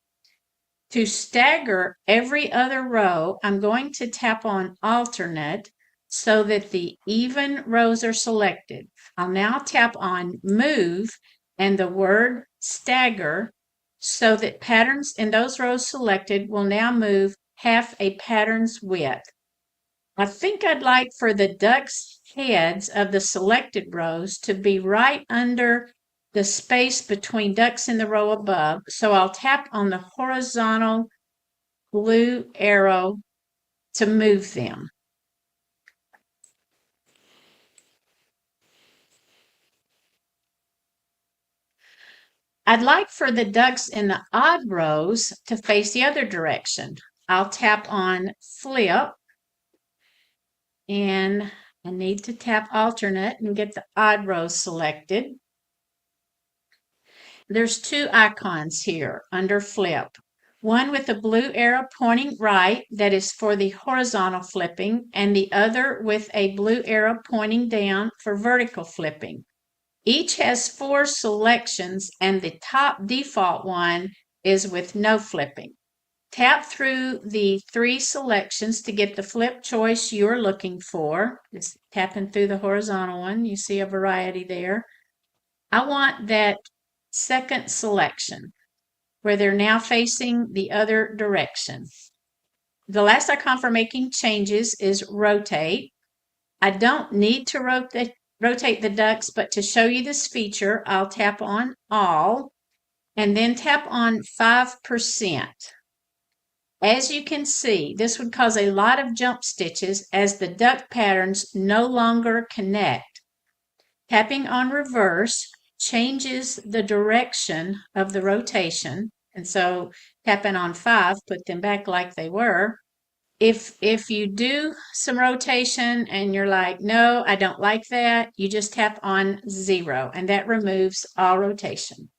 To stagger every other row, I'm going to tap on Alternate so that the even rows are selected. I'll now tap on Move and the word Stagger so that patterns in those rows selected will now move half a pattern's width. I think I'd like for the ducks' heads of the selected rows to be right under the space between ducks in the row above, so I'll tap on the horizontal blue arrow to move them. I'd like for the ducks in the odd rows to face the other direction. I'll tap on Flip, and I need to tap Alternate and get the odd rows selected. There's 2 icons here under Flip. One with a blue arrow pointing right, that is for the horizontal flipping, and the other with a blue arrow pointing down for vertical flipping. Each has 4 selections, and the top default one is with no flipping. Tap through the 3 selections to get the flip choice you're looking for. Just tapping through the horizontal one, you see a variety there. I want that second selection where they're now facing the other direction. The last icon for making changes is Rotate. I don't need to rotate the ducks, but to show you this feature, I'll tap on All and then tap on 5%. As you can see, this would cause a lot of jump stitches as the duck patterns no longer connect. Tapping on Reverse changes the direction of the rotation, and so tapping on 5 put them back like they were. If you do some rotation and you're like, no, I don't like that, you just tap on 0 and that removes all rotation.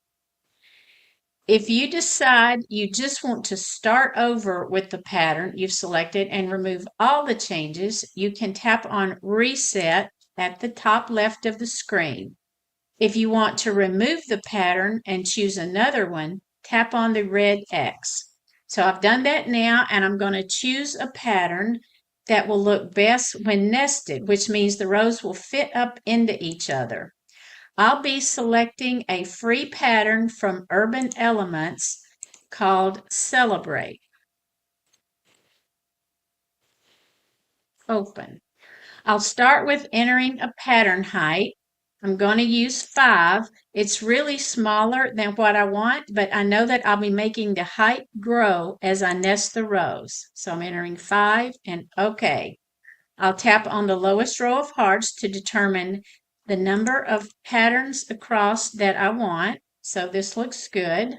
If you decide you just want to start over with the pattern you've selected and remove all the changes, you can tap on Reset at the top left of the screen. If you want to remove the pattern and choose another one, tap on the red X. So I've done that now, and I'm going to choose a pattern that will look best when nested, which means the rows will fit up into each other. I'll be selecting a free pattern from Urban Elements called Celebrate. Open. I'll start with entering a pattern height. I'm going to use 5. It's really smaller than what I want, but I know that I'll be making the height grow as I nest the rows. So I'm entering 5 and OK. I'll tap on the lowest row of hearts to determine the number of patterns across that I want. So this looks good.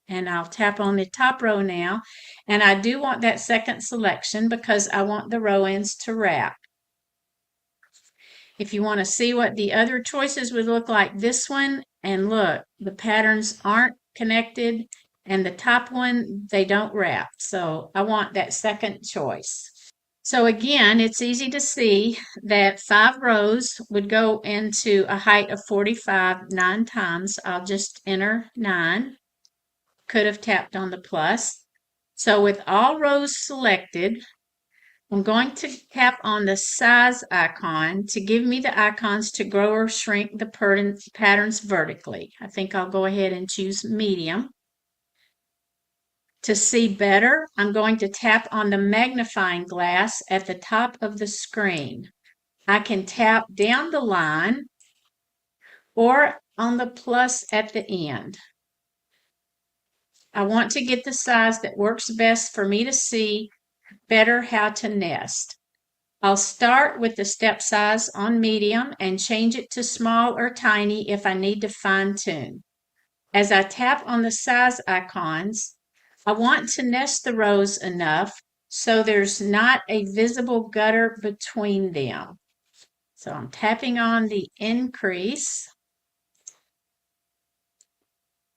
And I'll tap on the top row now. And I do want that second selection because I want the row ends to wrap. If you want to see what the other choices would look like, this one, and look, the patterns aren't connected, and the top one, they don't wrap. So I want that second choice. So again, it's easy to see that 5 rows would go into a height of 45 9 times. I'll just enter 9. Could have tapped on the plus. So with all rows selected, I'm going to tap on the size icon to give me the icons to grow or shrink the patterns vertically. I think I'll go ahead and choose medium. To see better, I'm going to tap on the magnifying glass at the top of the screen. I can tap down the line or on the plus at the end. I want to get the size that works best for me to see better how to nest. I'll start with the step size on medium and change it to small or tiny if I need to fine tune. As I tap on the size icons, I want to nest the rows enough so there's not a visible gutter between them. So I'm tapping on the increase.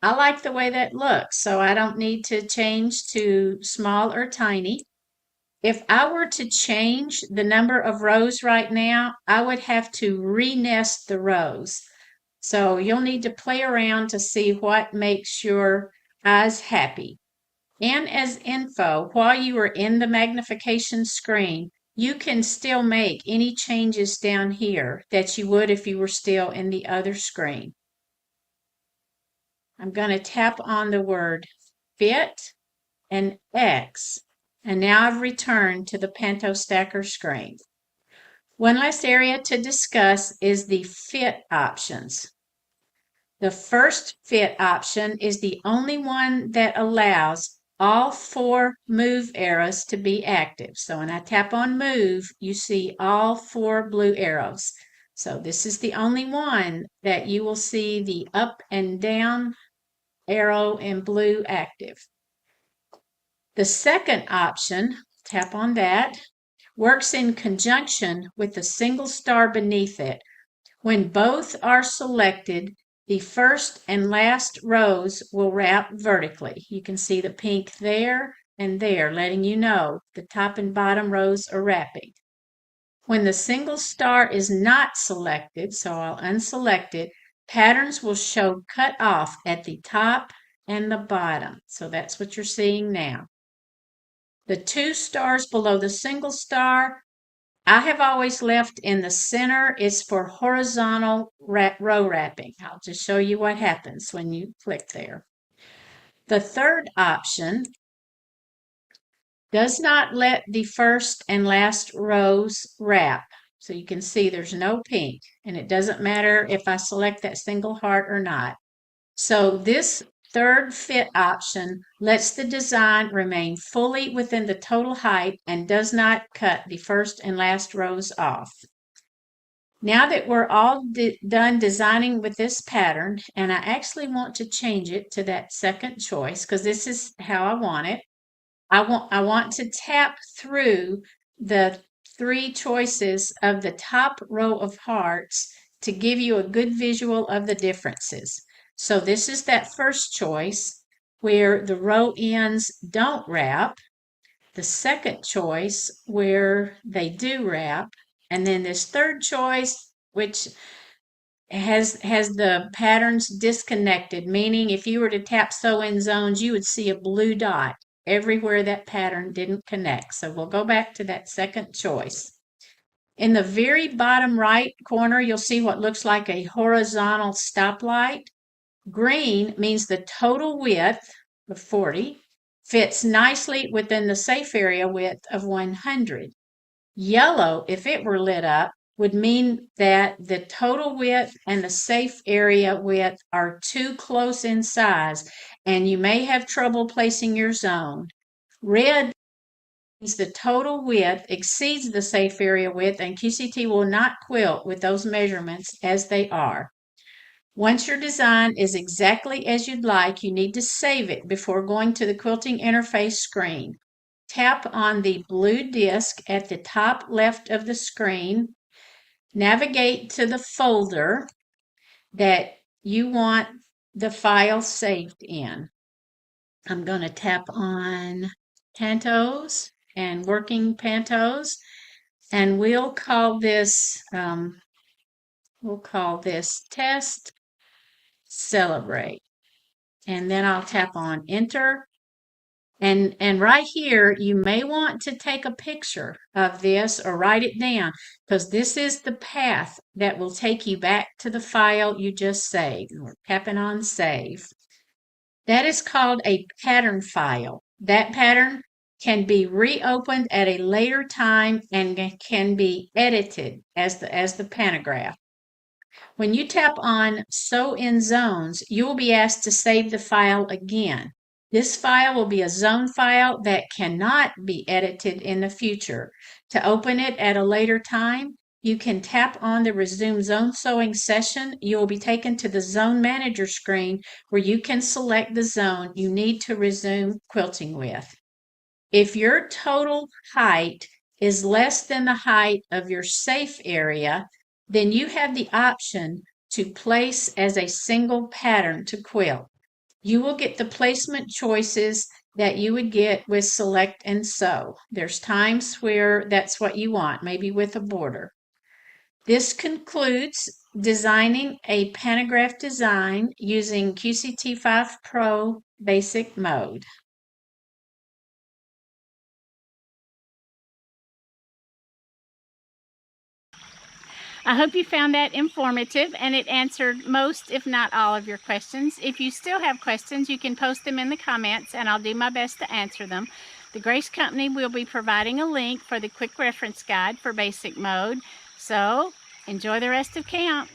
I like the way that looks, so I don't need to change to small or tiny. If I were to change the number of rows right now, I would have to re-nest the rows. So you'll need to play around to see what makes your eyes happy. And as info, while you are in the magnification screen, you can still make any changes down here that you would if you were still in the other screen. I'm going to tap on the word fit and X. And now I've returned to the Panto Stacker screen. One last area to discuss is the fit options. The first fit option is the only one that allows all 4 move arrows to be active. So when I tap on move, you see all 4 blue arrows. So this is the only one that you will see the up and down arrow in blue active. The second option, tap on that, works in conjunction with the single star beneath it. When both are selected, the first and last rows will wrap vertically. You can see the pink there and there, letting you know the top and bottom rows are wrapping. When the single star is not selected, so I'll unselect it, patterns will show cut off at the top and the bottom. So that's what you're seeing now. The 2 stars below the single star, I have always left in the center. It's for horizontal row wrapping. I'll just show you what happens when you click there. The third option does not let the first and last rows wrap. So you can see there's no pink, and it doesn't matter if I select that single heart or not. So this third fit option lets the design remain fully within the total height and does not cut the first and last rows off. Now that we're all done designing with this pattern, and I actually want to change it to that second choice because this is how I want it. I want to tap through the 3 choices of the top row of hearts to give you a good visual of the differences. So this is that first choice where the row ends don't wrap, the second choice where they do wrap, and then this third choice which has the patterns disconnected, meaning if you were to tap sew in zones, you would see a blue dot. everywhere that pattern didn't connect. So we'll go back to that second choice. In the very bottom right corner, you'll see what looks like a horizontal stoplight. Green means the total width of 40 fits nicely within the safe area width of 100. Yellow, if it were lit up, would mean that the total width and the safe area width are too close in size, and you may have trouble placing your zone. Red means the total width exceeds the safe area width, and QCT will not quilt with those measurements as they are. Once your design is exactly as you'd like, you need to save it before going to the quilting interface screen. Tap on the blue disc at the top left of the screen. Navigate to the folder that you want the file saved in. I'm going to tap on pantos and working pantos, and we'll call this test celebrate. And then I'll tap on enter. And right here, you may want to take a picture of this or write it down, because this is the path that will take you back to the file you just saved. We're tapping on save. That is called a pattern file. That pattern can be reopened at a later time and can be edited as the pantograph. When you tap on Sew in Zones, you will be asked to save the file again. This file will be a zone file that cannot be edited in the future. To open it at a later time, you can tap on the Resume Zone Sewing session. You will be taken to the Zone Manager screen where you can select the zone you need to resume quilting with. If your total height is less than the height of your safe area, then you have the option to place as a single pattern to quilt. You will get the placement choices that you would get with Select and Sew. There's times where that's what you want, maybe with a border. This concludes designing a pantograph design using QCT5 Pro Basic Mode. I hope you found that informative and it answered most, if not all, of your questions. If you still have questions, you can post them in the comments and I'll do my best to answer them. The Grace Company will be providing a link for the quick reference guide for basic mode. So enjoy the rest of camp.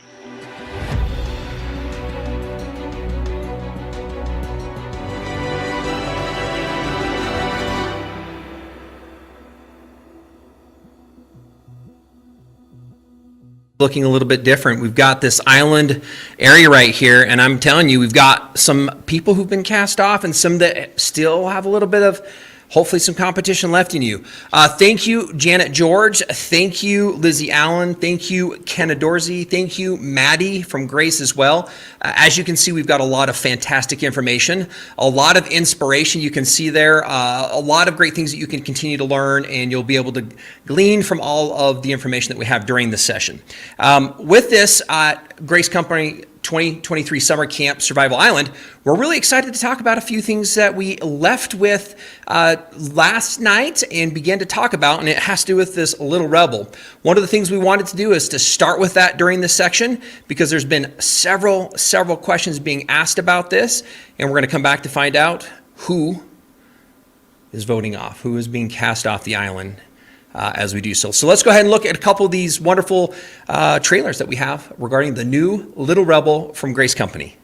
Looking a little bit different. We've got this island area right here, and I'm telling you, we've got some people who've been cast off and some that still have a little bit of, hopefully, some competition left in you. Thank you, Janet George. Thank you, Lizzie Allen. Thank you, Kenna Dorsey. Thank you, Maddie from Grace as well. As you can see, we've got a lot of fantastic information, a lot of inspiration you can see there, a lot of great things that you can continue to learn, and you'll be able to glean from all of the information that we have during this session. With this, Grace Company 2023 Summer Camp Survival Island, we're really excited to talk about a few things that we left with last night and began to talk about, and it has to do with this Little Rebel. One of the things we wanted to do is to start with that during this section because there's been several questions being asked about this, and we're going to come back to find out who is voting off, who is being cast off the island as we do so. So let's go ahead and look at a couple of these wonderful trailers that we have regarding the new Little Rebel from Grace Company.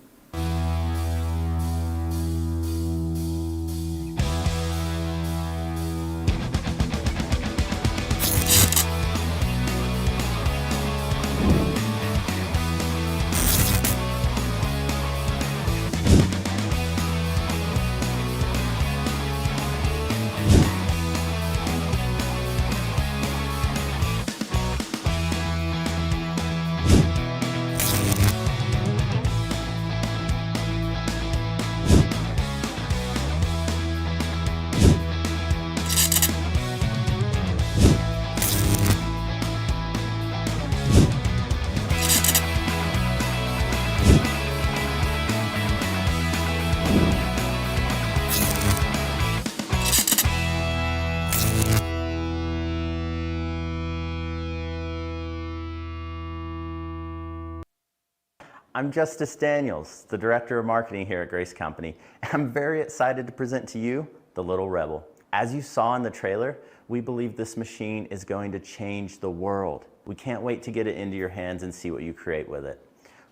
I'm Justice Daniels, the Director of Marketing here at Grace Company, and I'm very excited to present to you the Little Rebel. As you saw in the trailer, we believe this machine is going to change the world. We can't wait to get it into your hands and see what you create with it.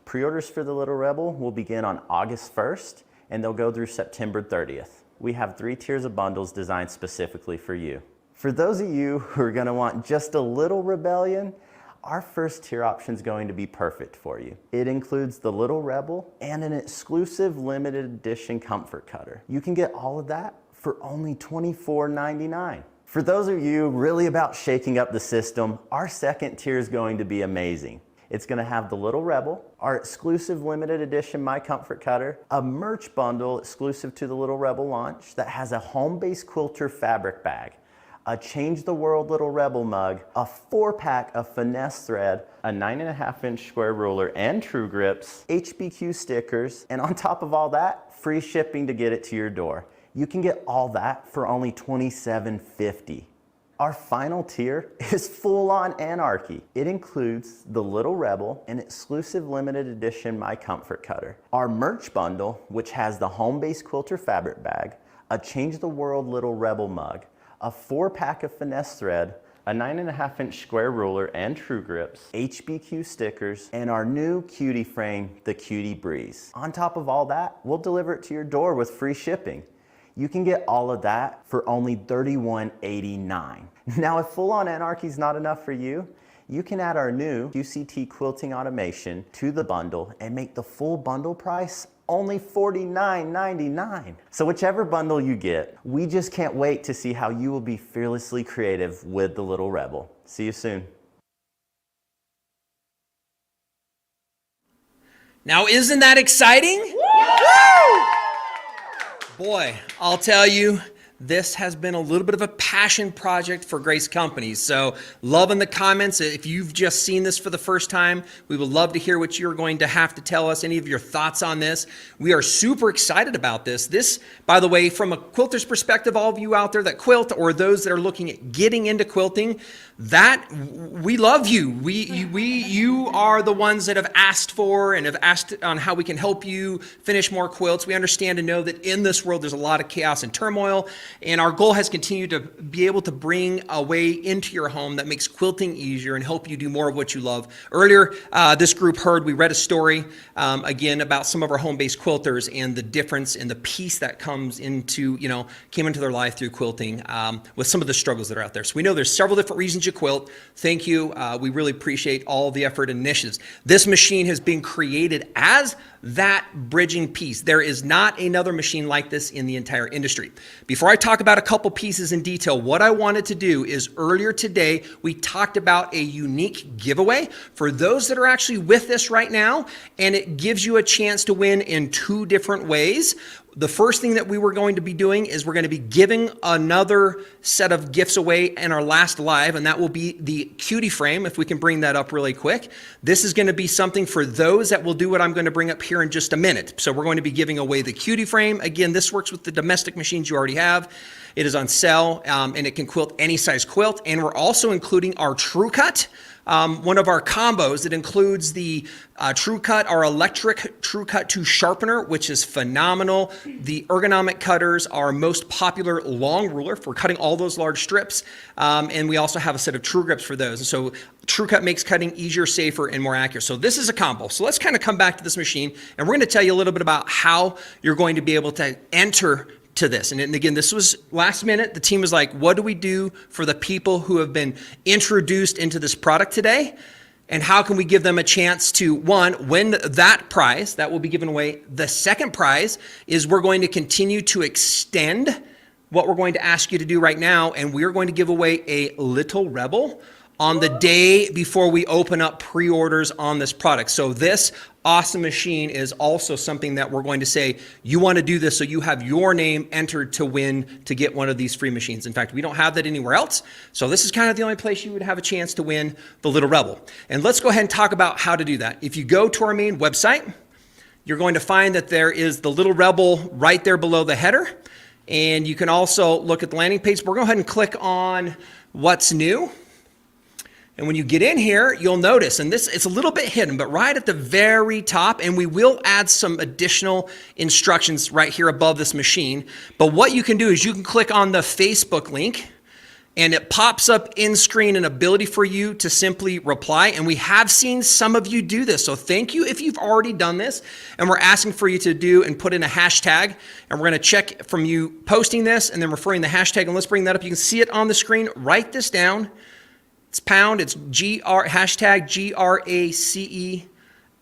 Pre-orders for the Little Rebel will begin on August 1st, and they'll go through September 30th. We have 3 tiers of bundles designed specifically for you. For those of you who are going to want just a little rebellion, our first tier option is going to be perfect for you. It includes the Little Rebel and an exclusive limited edition comfort cutter. You can get all of that for only $24.99. For those of you really about shaking up the system, our second tier is going to be amazing. It's going to have the Little Rebel, our exclusive limited edition My Comfort Cutter, a merch bundle exclusive to the Little Rebel launch that has a home-based quilter fabric bag, a Change the World Little Rebel mug, a 4-pack of finesse thread, a 9.5-inch square ruler and true grips, HBQ stickers, and on top of all that, free shipping to get it to your door. You can get all that for only $27.50. Our final tier is full-on anarchy. It includes the Little Rebel, an exclusive limited edition My Comfort Cutter, our merch bundle, which has the home-based quilter fabric bag, a Change the World Little Rebel mug, a 4-pack of finesse thread, a 9.5-inch square ruler and true grips, HBQ stickers, and our new cutie frame, the Cutie Breeze. On top of all that, we'll deliver it to your door with free shipping. You can get all of that for only $31.89. Now, if full-on anarchy is not enough for you, you can add our new QCT quilting automation to the bundle and make the full bundle price only $49.99. So whichever bundle you get, we just can't wait to see how you will be fearlessly creative with the Little Rebel. See you soon. Now, isn't that exciting? Woo! Boy, I'll tell you, this has been a little bit of a passion project for Grace Company. So love in the comments. If you've just seen this for the first time, we would love to hear what you're going to have to tell us, any of your thoughts on this. We are super excited about this. This, by the way, from a quilter's perspective, all of you out there that quilt or those that are looking at getting into quilting, that we love you. You are the ones that have asked for and have asked on how we can help you finish more quilts. We understand and know that in this world there's a lot of chaos and turmoil, and our goal has continued to be able to bring a way into your home that makes quilting easier and help you do more of what you love. Earlier, this group we read a story again about some of our home-based quilters and the difference and the peace that comes into, came into their life through quilting with some of the struggles that are out there. So we know there's several different reasons you quilt. Thank you. We really appreciate all the effort and initiatives. This machine has been created as that bridging piece. There is not another machine like this in the entire industry. Before I talk about a couple pieces in detail, what I wanted to do is earlier today, we talked about a unique giveaway for those that are actually with us right now, and it gives you a chance to win in 2 different ways. The first thing that we were going to be doing is we're going to be giving another set of gifts away in our last live, and that will be the cutie frame, if we can bring that up really quick. This is going to be something for those that will do what I'm going to bring up here in just a minute. So we're going to be giving away the cutie frame. Again, this works with the domestic machines you already have. It is on sale, and it can quilt any size quilt, and we're also including our True Cut. One of our combos that includes the True Cut, our electric True Cut 2 sharpener, which is phenomenal. The ergonomic cutters, our most popular long ruler for cutting all those large strips. And we also have a set of True Grips for those. And so True Cut makes cutting easier, safer, and more accurate. So this is a combo. So let's kind of come back to this machine, and we're going to tell you a little bit about how you're going to be able to enter to this. And again, this was last minute. The team was like, what do we do for the people who have been introduced into this product today? And how can we give them a chance to, one, win that prize that will be given away? The second prize is we're going to continue to extend what we're going to ask you to do right now, and we're going to give away a Little Rebel on the day before we open up pre-orders on this product. So this awesome machine is also something that we're going to say, you want to do this so you have your name entered to win to get one of these free machines. In fact, we don't have that anywhere else. So this is kind of the only place you would have a chance to win the Little Rebel. And let's go ahead and talk about how to do that. If you go to our main website, you're going to find that there is the Little Rebel right there below the header. And you can also look at the landing page. We're going to go ahead and click on what's new. And when you get in here, you'll notice, and this it's a little bit hidden, but right at the very top, and we will add some additional instructions right here above this machine. But what you can do is you can click on the Facebook link, and it pops up in screen an ability for you to simply reply. And we have seen some of you do this. So thank you if you've already done this. And we're asking for you to do and put in a hashtag. And we're going to check from you posting this and then referring the hashtag. And let's bring that up. You can see it on the screen. Write this down. It's pound. It's hashtag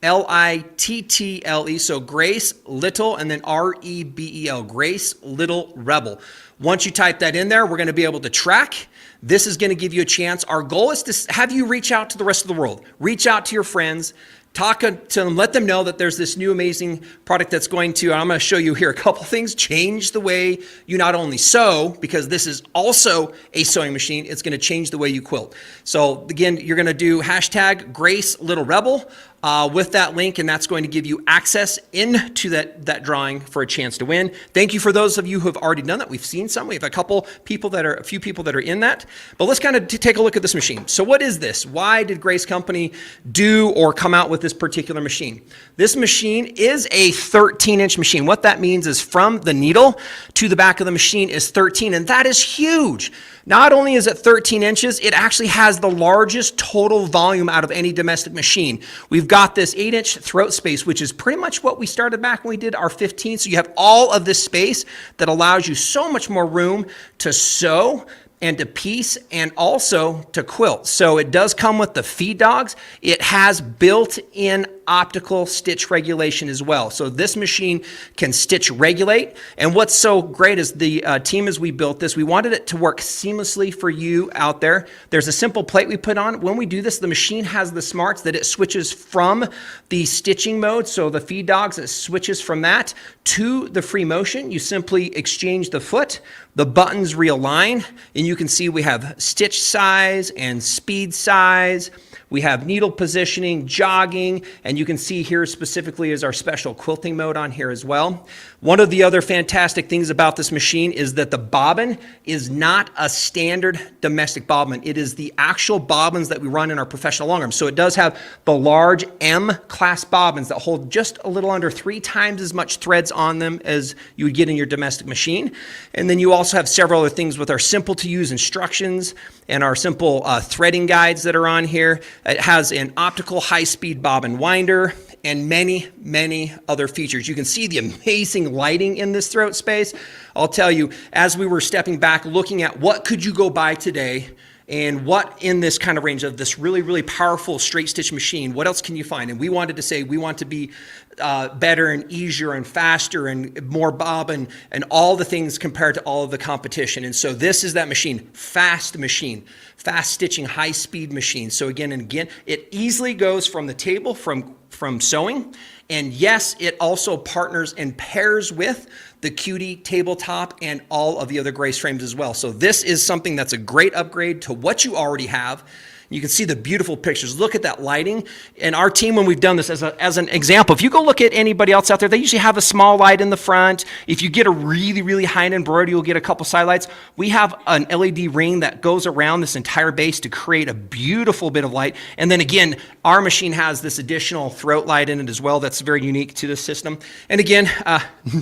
GRACELITTLE. So Grace Little and then REBEL. Grace Little Rebel. Once you type that in there, we're going to be able to track. This is going to give you a chance. Our goal is to have you reach out to the rest of the world. Reach out to your friends. Talk to them, let them know that there's this new amazing product that's going to, I'm going to show you here a couple things, change the way you not only sew, because this is also a sewing machine, it's going to change the way you quilt. So again, you're going to do hashtag Grace Little Rebel with that link, and that's going to give you access into that drawing for a chance to win. Thank you for those of you who have already done that. We've seen some. We have a few people that are in that. But let's kind of take a look at this machine. So what is this? Why did Grace Company do or come out with this particular machine? This machine is a 13-inch machine. What that means is from the needle to the back of the machine is 13, and that is huge. Not only is it 13 inches, it actually has the largest total volume out of any domestic machine. We've got this 8-inch throat space, which is pretty much what we started back when we did our 15. So you have all of this space that allows you so much more room to sew and to piece and also to quilt. So it does come with the feed dogs. It has built-in optical stitch regulation as well. So this machine can stitch regulate. And what's so great is the team, as we built this, we wanted it to work seamlessly for you out there. There's a simple plate we put on. When we do this, the machine has the smarts that it switches from the stitching mode. So the feed dogs, it switches from that to the free motion. You simply exchange the foot, the buttons realign, and you can see we have stitch size and speed size. We have needle positioning, jogging, and you can see here specifically is our special quilting mode on here as well. One of the other fantastic things about this machine is that the bobbin is not a standard domestic bobbin. It is the actual bobbins that we run in our professional long arms. So it does have the large M-class bobbins that hold just a little under 3 times as much threads on them as you would get in your domestic machine. And then you also have several other things with our simple to use instructions and our simple threading guides that are on here. It has an optical high-speed bobbin winder and many, many other features. You can see the amazing lighting in this throat space. I'll tell you, as we were stepping back, looking at what could you go buy today and what in this kind of range of this really, really powerful straight stitch machine, what else can you find? And we wanted to say we want to be better and easier and faster and more bobbin and all the things compared to all of the competition. And so this is that machine, fast stitching, high speed machine. So again and again, it easily goes from the table from sewing. And yes, it also partners and pairs with the Cutie tabletop and all of the other Grace frames as well. So this is something that's a great upgrade to what you already have. You can see the beautiful pictures. Look at that lighting. And our team, when we've done this as an example, if you go look at anybody else out there, they usually have a small light in the front. If you get a really, really high-end embroidery, you'll get a couple side lights. We have an LED ring that goes around this entire base to create a beautiful bit of light. And then again, our machine has this additional throat light in it as well. That's very unique to this system. And again,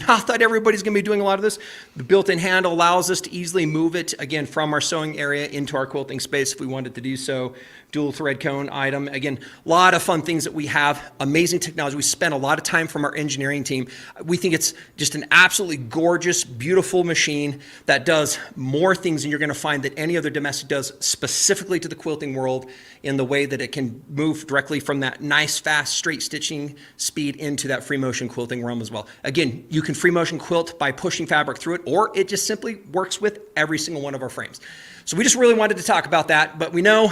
not that everybody's going to be doing a lot of this. The built-in handle allows us to easily move it, again, from our sewing area into our quilting space if we wanted to do so. Dual thread cone item. Again, a lot of fun things that we have. Amazing technology. We spent a lot of time from our engineering team. We think it's just an absolutely gorgeous, beautiful machine that does more things than you're going to find that any other domestic does specifically to the quilting world in the way that it can move directly from that nice, fast, straight stitching speed into that free motion quilting realm as well. Again, you can free motion quilt by pushing fabric through it, or it just simply works with every single one of our frames. So we just really wanted to talk about that, but we know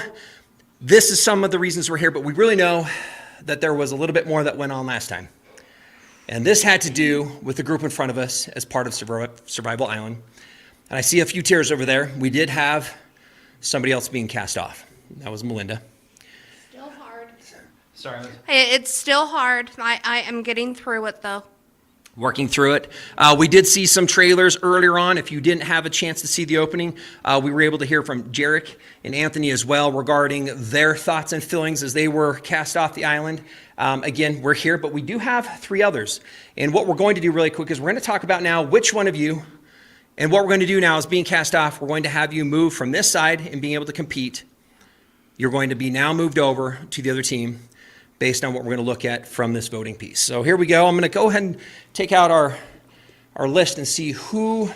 this is some of the reasons we're here, but we really know that there was a little bit more that went on last time. And this had to do with the group in front of us as part of Survival Island. And I see a few tears over there. We did have somebody else being cast off. That was Melinda. Still hard. Sorry. It's still hard. I am getting through it though. working through it. We did see some trailers earlier on. If you didn't have a chance to see the opening, we were able to hear from Jarek and Anthony as well regarding their thoughts and feelings as they were cast off the island. Again, we're here, but we do have 3 others. And what we're going to do really quick is we're going to talk about now which one of you, and what we're going to do now is being cast off, we're going to have you move from this side and being able to compete. You're going to be now moved over to the other team based on what we're going to look at from this voting piece. So here we go. I'm going to go ahead and take out our list and see who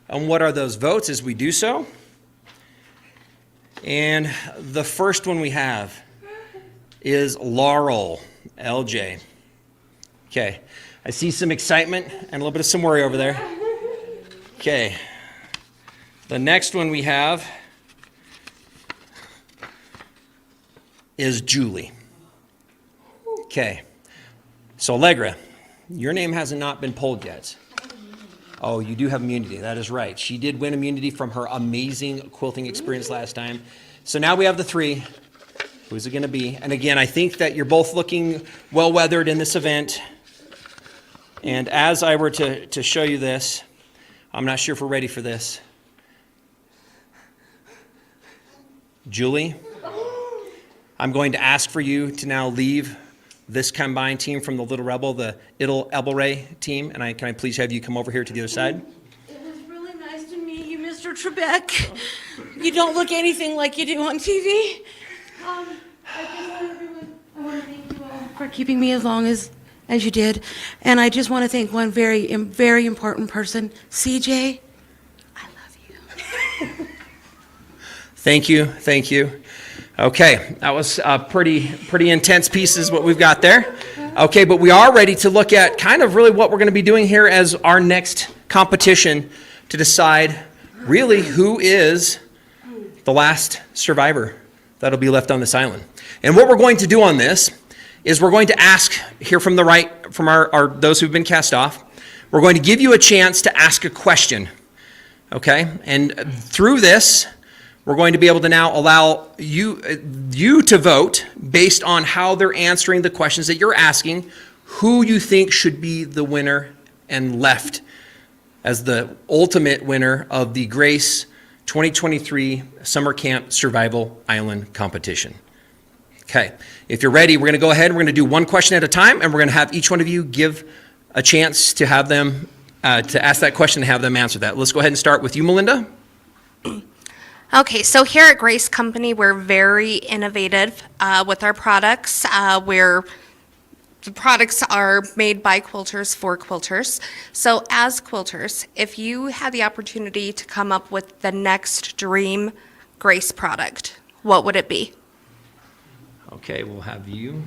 and what are those votes as we do so. And the first one we have is Laurel, LJ. Okay, I see some excitement and a little bit of some worry over there. Okay, the next one we have is Julie. Okay, so Allegra, your name has not been pulled yet. Oh, you do have immunity, that is right. She did win immunity from her amazing quilting experience last time. So now we have the 3. Who's it gonna be? And again, I think that you're both looking well-weathered in this event. And as I were to show you this, I'm not sure if we're ready for this. Julie, I'm going to ask for you to now leave this combined team from the Little Rebel, the Ittle Ebelray team, and can I please have you come over here to the other side? It was really nice to meet you, Mr. Trebek. You don't look anything like you do on TV. I want to thank you all for keeping me as long as you did, and I just want to thank one very important person, CJ. I love you. Thank you, thank you. Okay, that was pretty intense pieces what we've got there. Okay, but we are ready to look at kind of really what we're going to be doing here as our next competition to decide really who is the last survivor that'll be left on this island. And what we're going to do on this is we're going to ask here from the right, from our those who've been cast off, we're going to give you a chance to ask a question, okay? And through this, we're going to be able to now allow you to vote based on how they're answering the questions that you're asking, who you think should be the winner and left as the ultimate winner of the Grace 2023 Summer Camp Survival Island Competition. Okay, if you're ready, we're going to go ahead and we're going to do one question at a time, and we're going to have each one of you give a chance to have them, to ask that question and have them answer that. Let's go ahead and start with you, Melinda. Okay, so here at Grace Company, we're very innovative with our products. The products are made by quilters for quilters. So as quilters, if you had the opportunity to come up with the next dream Grace product, what would it be? Okay, we'll have you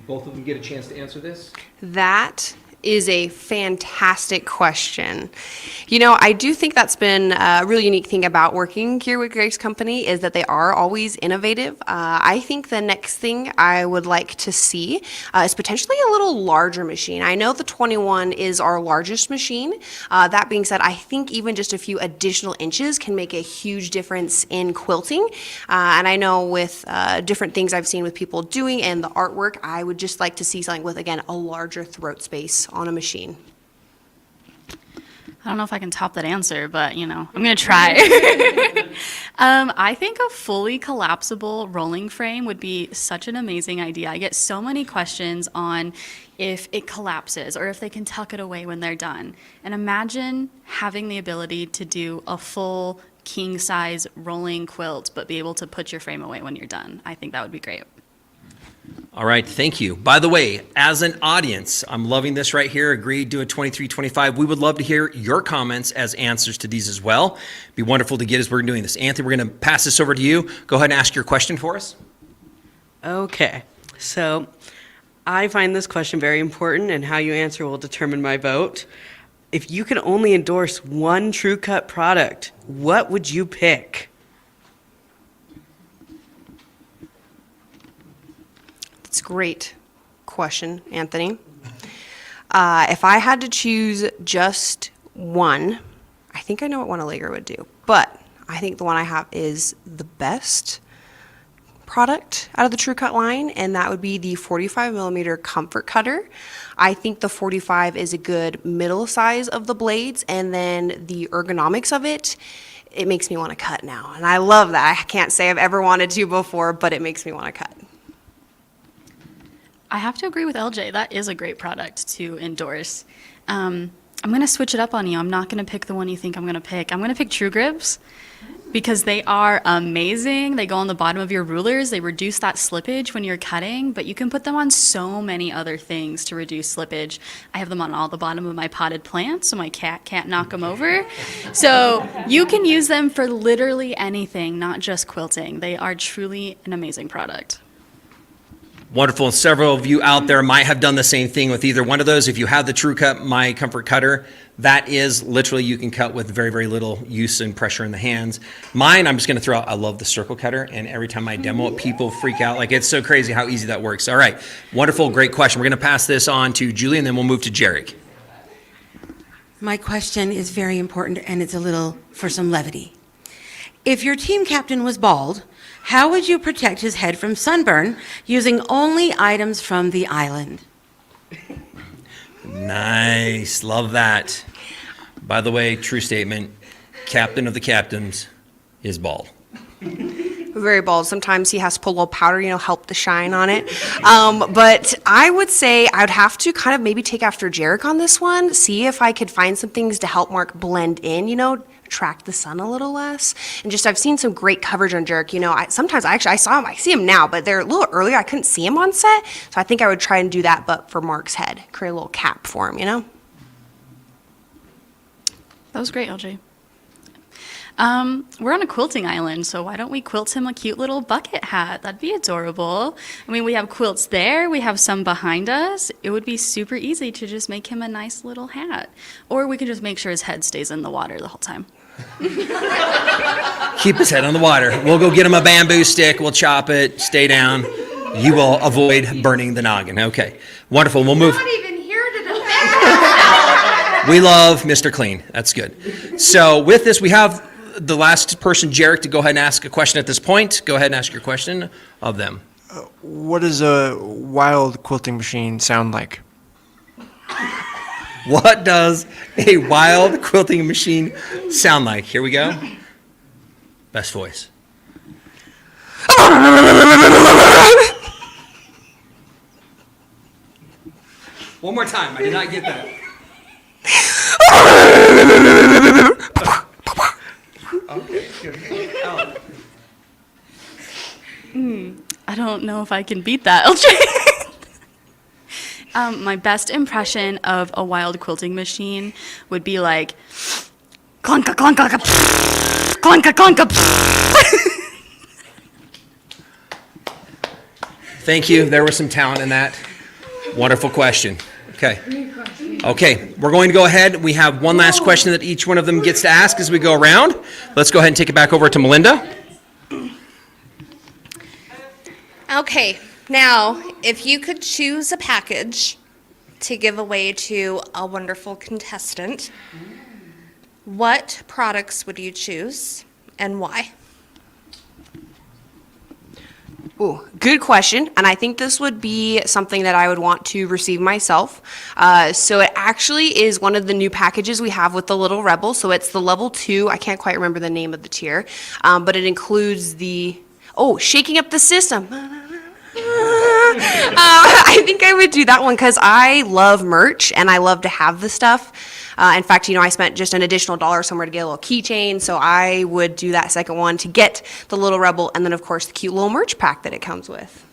both of them get a chance to answer this. That is a fantastic question. You know, I do think that's been a really unique thing about working here with Grace Company is that they are always innovative. I think the next thing I would like to see is potentially a little larger machine. I know the 21 is our largest machine. That being said, I think even just a few additional inches can make a huge difference in quilting. And I know with different things I've seen with people doing and the artwork, I would just like to see something with, again, a larger throat space on a machine. I don't know if I can top that answer, but you know, I'm gonna try. I think a fully collapsible rolling frame would be such an amazing idea. I get so many questions on if it collapses or if they can tuck it away when they're done. And imagine having the ability to do a full king size rolling quilt, but be able to put your frame away when you're done. I think that would be great. All right, thank you. By the way, as an audience, I'm loving this right here. Agreed, doing 2325. We would love to hear your comments as answers to these as well. It'd be wonderful to get as we're doing this. Anthony, we're going to pass this over to you. Go ahead and ask your question for us. Okay, so I find this question very important, and how you answer will determine my vote. If you could only endorse one True Cut product, what would you pick? It's a great question, Anthony. If I had to choose just one, I think I know what one Allegra would do, but I think the one I have is the best product out of the True Cut line, and that would be the 45 millimeter comfort cutter. I think the 45 is a good middle size of the blades, and then the ergonomics of it, it makes me want to cut now. And I love that. I can't say I've ever wanted to before, but it makes me want to cut. I have to agree with LJ. That is a great product to endorse. I'm going to switch it up on you. I'm not going to pick the one you think I'm going to pick. I'm going to pick True Grips because they are amazing. They go on the bottom of your rulers. They reduce that slippage when you're cutting, but you can put them on so many other things to reduce slippage. I have them on all the bottom of my potted plants so my cat can't knock them over. So you can use them for literally anything, not just quilting. They are truly an amazing product. Wonderful. And several of you out there might have done the same thing with either one of those. If you have the True Cut My Comfort Cutter, that is literally you can cut with very, very little use and pressure in the hands. Mine, I'm just going to throw out, I love the circle cutter. And every time I demo it, people freak out. Like, it's so crazy how easy that works. All right. Wonderful. Great question. We're going to pass this on to Julie, and then we'll move to Jarek. My question is very important, and it's a little for some levity. If your team captain was bald, how would you protect his head from sunburn using only items from the island? Nice. Love that. By the way, true statement, captain of the captains is bald. Very bald. Sometimes he has to put a little powder, help the shine on it. But I would say I would have to kind of maybe take after Jarek on this one, see if I could find some things to help Mark blend in, attract the sun a little less. And just I've seen some great coverage on Jarek. Sometimes I saw him, I see him now, but they're a little earlier. I couldn't see him on set. So I think I would try and do that, but for Mark's head, create a little cap for him, That was great, LJ. We're on a quilting island, so why don't we quilt him a cute little bucket hat? That'd be adorable. I mean, we have quilts there, we have some behind us. It would be super easy to just make him a nice little hat. Or we can just make sure his head stays in the water the whole time. Keep his head on the water. We'll go get him a bamboo stick. We'll chop it. Stay down. You will avoid burning the noggin. Okay. Wonderful. We'll move. Not even here to defend. We love Mr. Clean. That's good. So with this, we have the last person, Jarek, to go ahead and ask a question at this point. Go ahead and ask your question of them. What does a wild quilting machine sound like? What does a wild quilting machine sound like? Here we go. Best voice. One more time. I did not get that. I don't know if I can beat that, LJ. My best impression of a wild quilting machine would be like clunka clunka clunka clunka. Thank you. There was some talent in that. Wonderful question. Okay. Okay, we're going to go ahead. We have one last question that each one of them gets to ask as we go around. Let's go ahead and take it back over to Melinda. Okay, now, if you could choose a package to give away to a wonderful contestant, what products would you choose and why? Ooh, good question. And I think this would be something that I would want to receive myself. So it actually is one of the new packages we have with the Little Rebel. So it's the level 2. I can't quite remember the name of the tier, but it includes shaking up the system. I think I would do that one because I love merch and I love to have the stuff. In fact, I spent just an additional $1 somewhere to get a little keychain, so I would do that second one to get the Little Rebel and then, of course, the cute little merch pack that it comes with.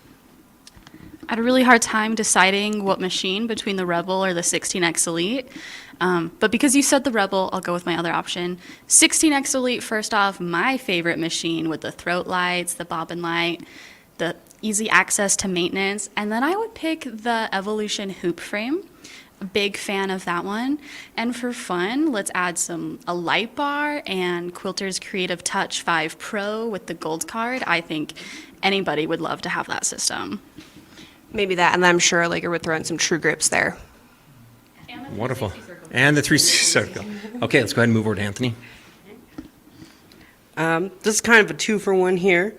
I had a really hard time deciding what machine between the Rebel or the 16X Elite. But because you said the Rebel, I'll go with my other option. 16X Elite, first off, my favorite machine with the throat lights, the bobbin light, the easy access to maintenance. And then I would pick the Evolution hoop frame. A big fan of that one. And for fun, let's add a light bar and Quilters Creative Touch 5 Pro with the gold card. I think anybody would love to have that system. Maybe that, and then I'm sure Laker would throw in some True Grips there. Wonderful. And the 360 circle. Okay, let's go ahead and move over to Anthony. This is kind of a 2-for-1 here.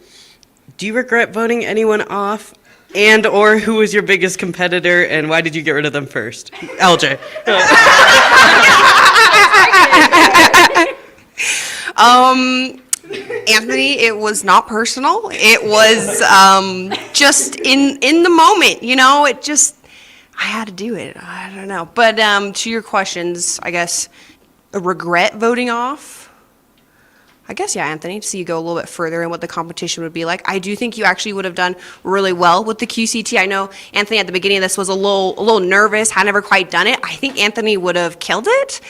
Do you regret voting anyone off? And or who was your biggest competitor and why did you get rid of them first? LJ. Anthony, it was not personal. It was just in the moment, you know, it just, I had to do it. I don't know. But to your questions, I guess, regret voting off? I guess, yeah, Anthony, so you go a little bit further in what the competition would be like. I do think you actually would have done really well with the QCT. I know Anthony at the beginning of this was a little nervous, had never quite done it. I think Anthony would have killed it,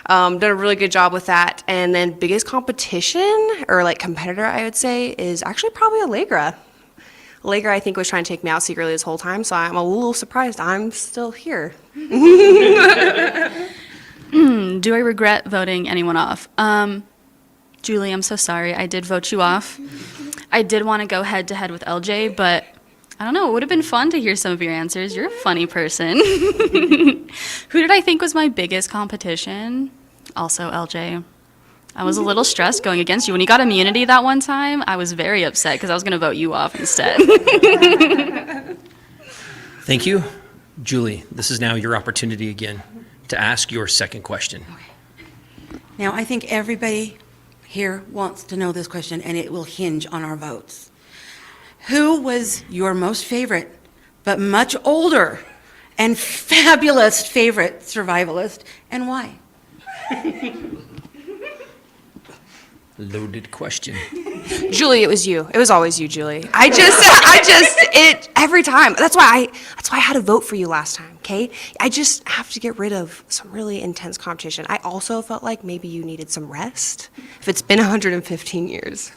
done a really good job with that. And then biggest competition, or like competitor, I would say, is actually probably Allegra. Allegra, I think, was trying to take me out secretly this whole time, so I'm a little surprised I'm still here. Do I regret voting anyone off? Julie, I'm so sorry. I did vote you off. I did want to go head to head with LJ, but I don't know. It would have been fun to hear some of your answers. You're a funny person. Who did I think was my biggest competition? Also LJ. I was a little stressed going against you. When you got immunity that one time, I was very upset because I was going to vote you off instead. Thank you. Julie, this is now your opportunity again to ask your second question. Now, I think everybody here wants to know this question, and it will hinge on our votes. Who was your most favorite, but much older and fabulous favorite survivalist, and why? Loaded question. Julie, it was you. It was always you, Julie. Every time. That's why I had to vote for you last time, okay? I just have to get rid of some really intense competition. I also felt like maybe you needed some rest. If it's been 115 years.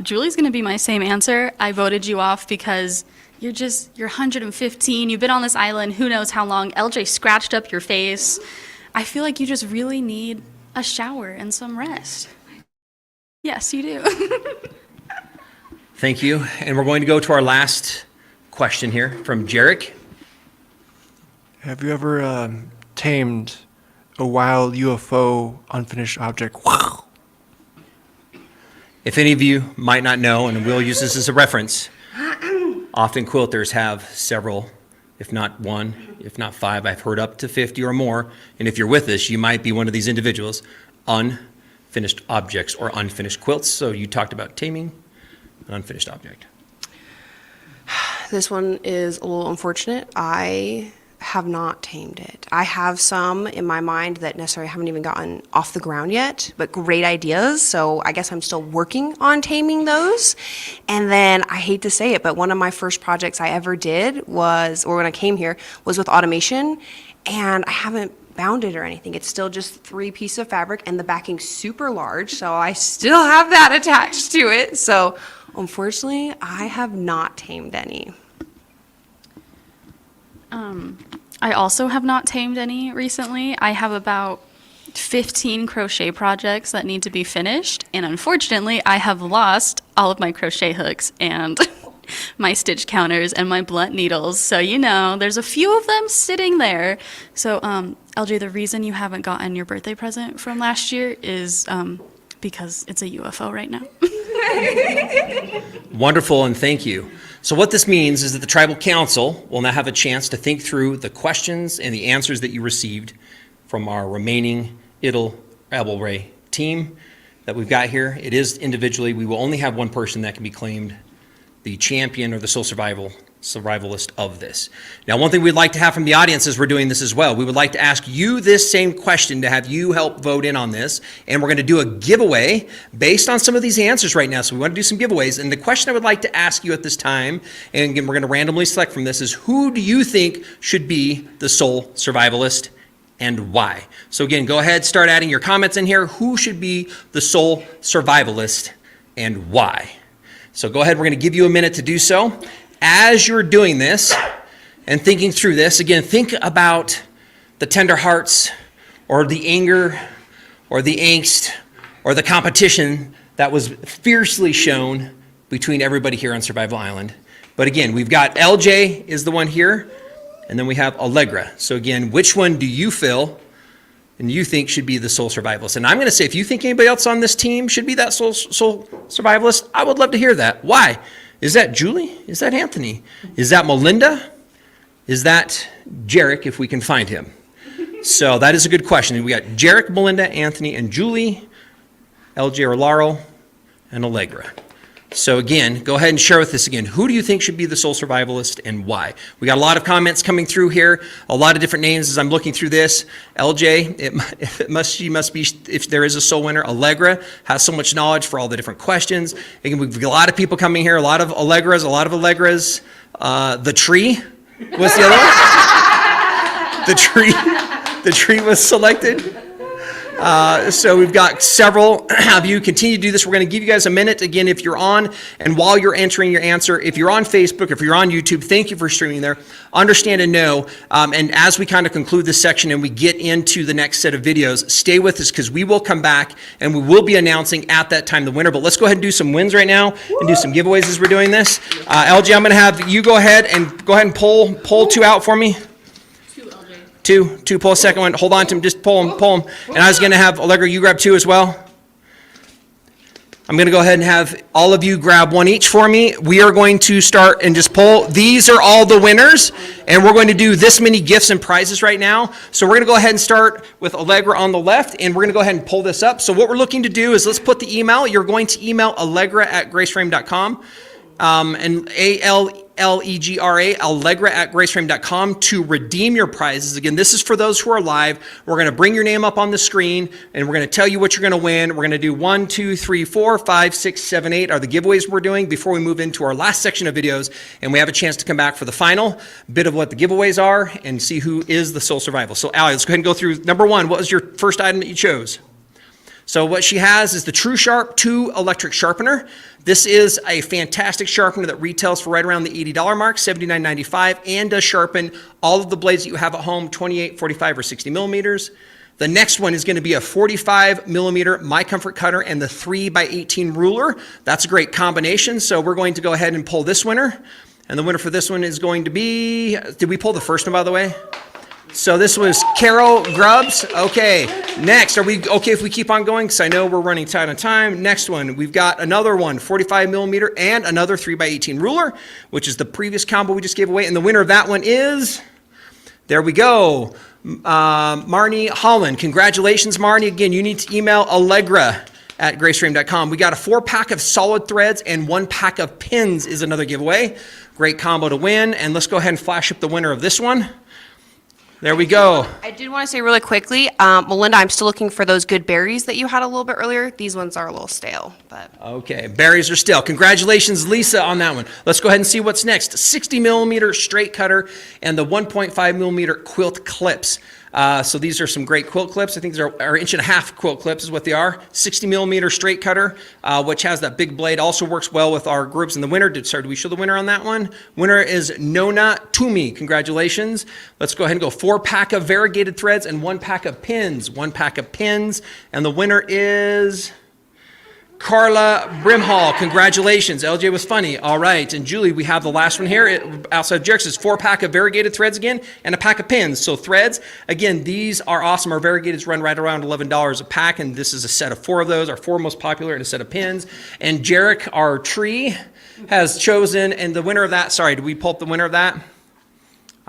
Julie's gonna be my same answer. I voted you off because you're 115. You've been on this island who knows how long. LJ scratched up your face. I feel like you just really need a shower and some rest. Yes, you do. Thank you. And we're going to go to our last question here from Jarek. Have you ever tamed a wild UFO unfinished object? If any of you might not know, and we'll use this as a reference, often quilters have several, if not one, if not five, I've heard up to 50 or more. And if you're with us, you might be one of these individuals, unfinished objects or unfinished quilts. So you talked about taming an unfinished object. This one is a little unfortunate. I have not tamed it. I have some in my mind that necessarily haven't even gotten off the ground yet, but great ideas. So I guess I'm still working on taming those. And then I hate to say it, but one of my first projects I ever did was, or when I came here, was with automation. And I haven't bound it or anything. It's still just 3 pieces of fabric and the backing's super large. So I still have that attached to it. So unfortunately, I have not tamed any. I also have not tamed any recently. I have about 15 crochet projects that need to be finished, and unfortunately, I have lost all of my crochet hooks and my stitch counters and my blunt needles. So, you know, there's a few of them sitting there. So, LJ, the reason you haven't gotten your birthday present from last year is because it's a UFO right now. Wonderful, and thank you. So what this means is that the Tribal Council will now have a chance to think through the questions and the answers that you received from our remaining Abel Ray team that we've got here. It is individually. We will only have one person that can be claimed the champion or the sole survivalist of this. Now, one thing we'd like to have from the audience as we're doing this as well, we would like to ask you this same question to have you help vote in on this. And we're going to do a giveaway based on some of these answers right now. So we want to do some giveaways. And the question I would like to ask you at this time, and again, we're going to randomly select from this, is who do you think should be the sole survivalist and why? So again, go ahead, start adding your comments in here. Who should be the sole survivalist and why? So go ahead, we're going to give you a minute to do so. As you're doing this and thinking through this, again, think about the tender hearts or the anger or the angst or the competition that was fiercely shown between everybody here on Survival Island. But again, we've got LJ is the one here, and then we have Allegra. So again, which one do you feel and you think should be the sole survivalist? And I'm going to say, if you think anybody else on this team should be that sole survivalist, I would love to hear that. Why? Is that Julie? Is that Anthony? Is that Melinda? Is that Jarek, if we can find him? So that is a good question. We got Jarek, Melinda, Anthony, and Julie, LJ or Laurel, and Allegra. So again, go ahead and share with us again. Who do you think should be the sole survivalist and why? We got a lot of comments coming through here, a lot of different names as I'm looking through this. LJ, she must be, if there is a sole winner. Allegra has so much knowledge for all the different questions. Again, we've got a lot of people coming here, a lot of Allegras. The tree was the other one. The tree was selected. So we've got several of you. Continue to do this. We're going to give you guys a minute. Again, if you're on, and while you're entering your answer, if you're on Facebook, if you're on YouTube, thank you for streaming there. Understand and know, and as we kind of conclude this section and we get into the next set of videos, stay with us because we will come back and we will be announcing at that time the winner. But let's go ahead and do some wins right now and do some giveaways as we're doing this. LG, I'm going to have you go ahead and pull two out for me. Two, pull a second one. Hold on to him, just pull him. And I was going to have Allegra, you grab two as well. I'm going to go ahead and have all of you grab one each for me. We are going to start and just pull. These are all the winners, and we're going to do this many gifts and prizes right now. So we're going to go ahead and start with Allegra on the left, and we're going to go ahead and pull this up. So what we're looking to do is let's put the email. You're going to email allegra@graceframe.com, and Allegra, allegra@graceframe.com to redeem your prizes. Again, this is for those who are live. We're going to bring your name up on the screen, and we're going to tell you what you're going to win. We're going to do 1, 2, 3, 4, 5, 6, 7, 8 are the giveaways we're doing before we move into our last section of videos, and we have a chance to come back for the final bit of what the giveaways are and see who is the sole survival. So, Allie, let's go ahead and go through number one. What was your first item that you chose? So what she has is the True Sharp 2 electric sharpener. This is a fantastic sharpener that retails for right around the $80 mark, $79.95, and does sharpen all of the blades that you have at home, 28, 45, or 60 millimeters. The next one is going to be a 45 millimeter My Comfort cutter and the 3x18 ruler. That's a great combination. So we're going to go ahead and pull this winner. And the winner for this one is going to be, did we pull the first one, by the way? So this was Carol Grubbs. Okay, next, are we okay if we keep on going? Because I know we're running tight on time. Next one, we've got another one, 45 millimeter and another 3x18 ruler, which is the previous combo we just gave away. And the winner of that one is, there we go, Marnie Holland. Congratulations, Marnie. Again, you need to email Allegra@graceframe.com. We got a 4-pack of solid threads and 1 pack of pins is another giveaway. Great combo to win. And let's go ahead and flash up the winner of this one. There we go. I did want to say really quickly, Melinda, I'm still looking for those good berries that you had a little bit earlier. These ones are a little stale, but. Okay, berries are stale. Congratulations, Lisa, on that one. Let's go ahead and see what's next. 60 millimeter straight cutter and the 1.5 millimeter quilt clips. So these are some great quilt clips. I think these are 1.5 inch quilt clips is what they are. 60 millimeter straight cutter, which has that big blade. Also works well with our groups. And the winner, did we show the winner on that one? Winner is Nona Toomey. Congratulations. Let's go ahead and go 4-pack of variegated threads and 1 pack of pins. 1 pack of pins. And the winner is Carla Brimhall. Congratulations. LJ was funny. All right. And Julie, we have the last one here. Outside of Jerks is 4-pack of variegated threads again and a pack of pins. So threads, again, these are awesome. Our variegateds run right around $11 a pack, and this is a set of 4 of those, our 4 most popular, and a set of pins. And Jarek, our tree, has chosen, and the winner of that, sorry, did we pull up the winner of that?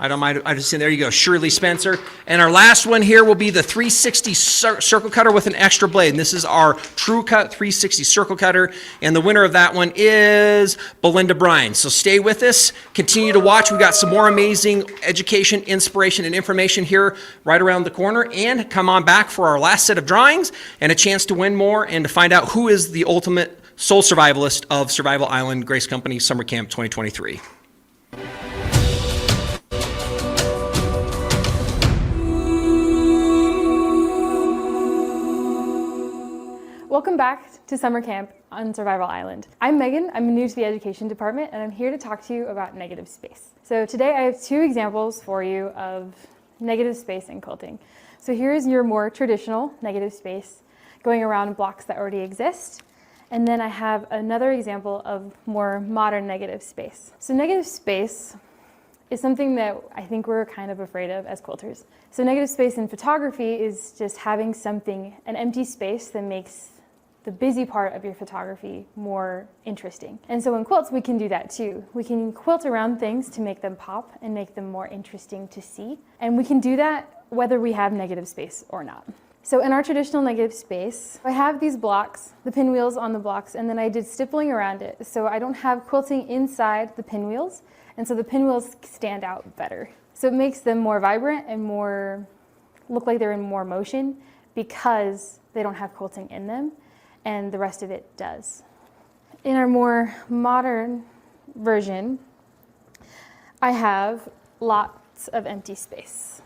I don't mind. I just see, there you go, Shirley Spencer. And our last one here will be the 360 circle cutter with an extra blade. And this is our True Cut 360 circle cutter. And the winner of that one is Belinda Bryan. So stay with us. Continue to watch. We've got some more amazing education, inspiration, and information here right around the corner. And come on back for our last set of drawings and a chance to win more and to find out who is the ultimate sole survivalist of Survival Island Grace Company Summer Camp 2023. Welcome back to summer camp on Survival Island. I'm Megan, I'm new to the education department, and I'm here to talk to you about negative space. So today I have 2 examples for you of negative space in quilting. So here's your more traditional negative space going around blocks that already exist. And then I have another example of more modern negative space. So negative space is something that I think we're kind of afraid of as quilters. So negative space in photography is just having something, an empty space that makes the busy part of your photography more interesting. And so in quilts, we can do that too. We can quilt around things to make them pop and make them more interesting to see. And we can do that whether we have negative space or not. So in our traditional negative space, I have these blocks, the pinwheels on the blocks, and then I did stippling around it. So I don't have quilting inside the pinwheels, and so the pinwheels stand out better. So it makes them more vibrant and more, look like they're in more motion because they don't have quilting in them, and the rest of it does. In our more modern version, I have lots of empty space.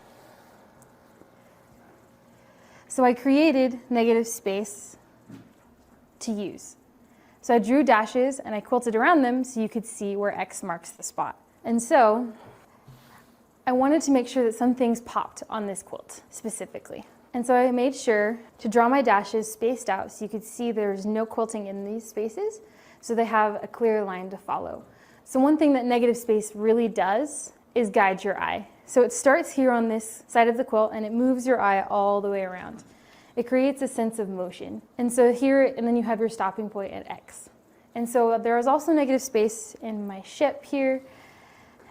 So I created negative space to use. So I drew dashes and I quilted around them so you could see where X marks the spot. And so I wanted to make sure that some things popped on this quilt specifically. And so I made sure to draw my dashes spaced out so you could see there's no quilting in these spaces, so they have a clear line to follow. So one thing that negative space really does is guide your eye. So it starts here on this side of the quilt and it moves your eye all the way around. It creates a sense of motion. And so here, and then you have your stopping point at X. And so there is also negative space in my ship here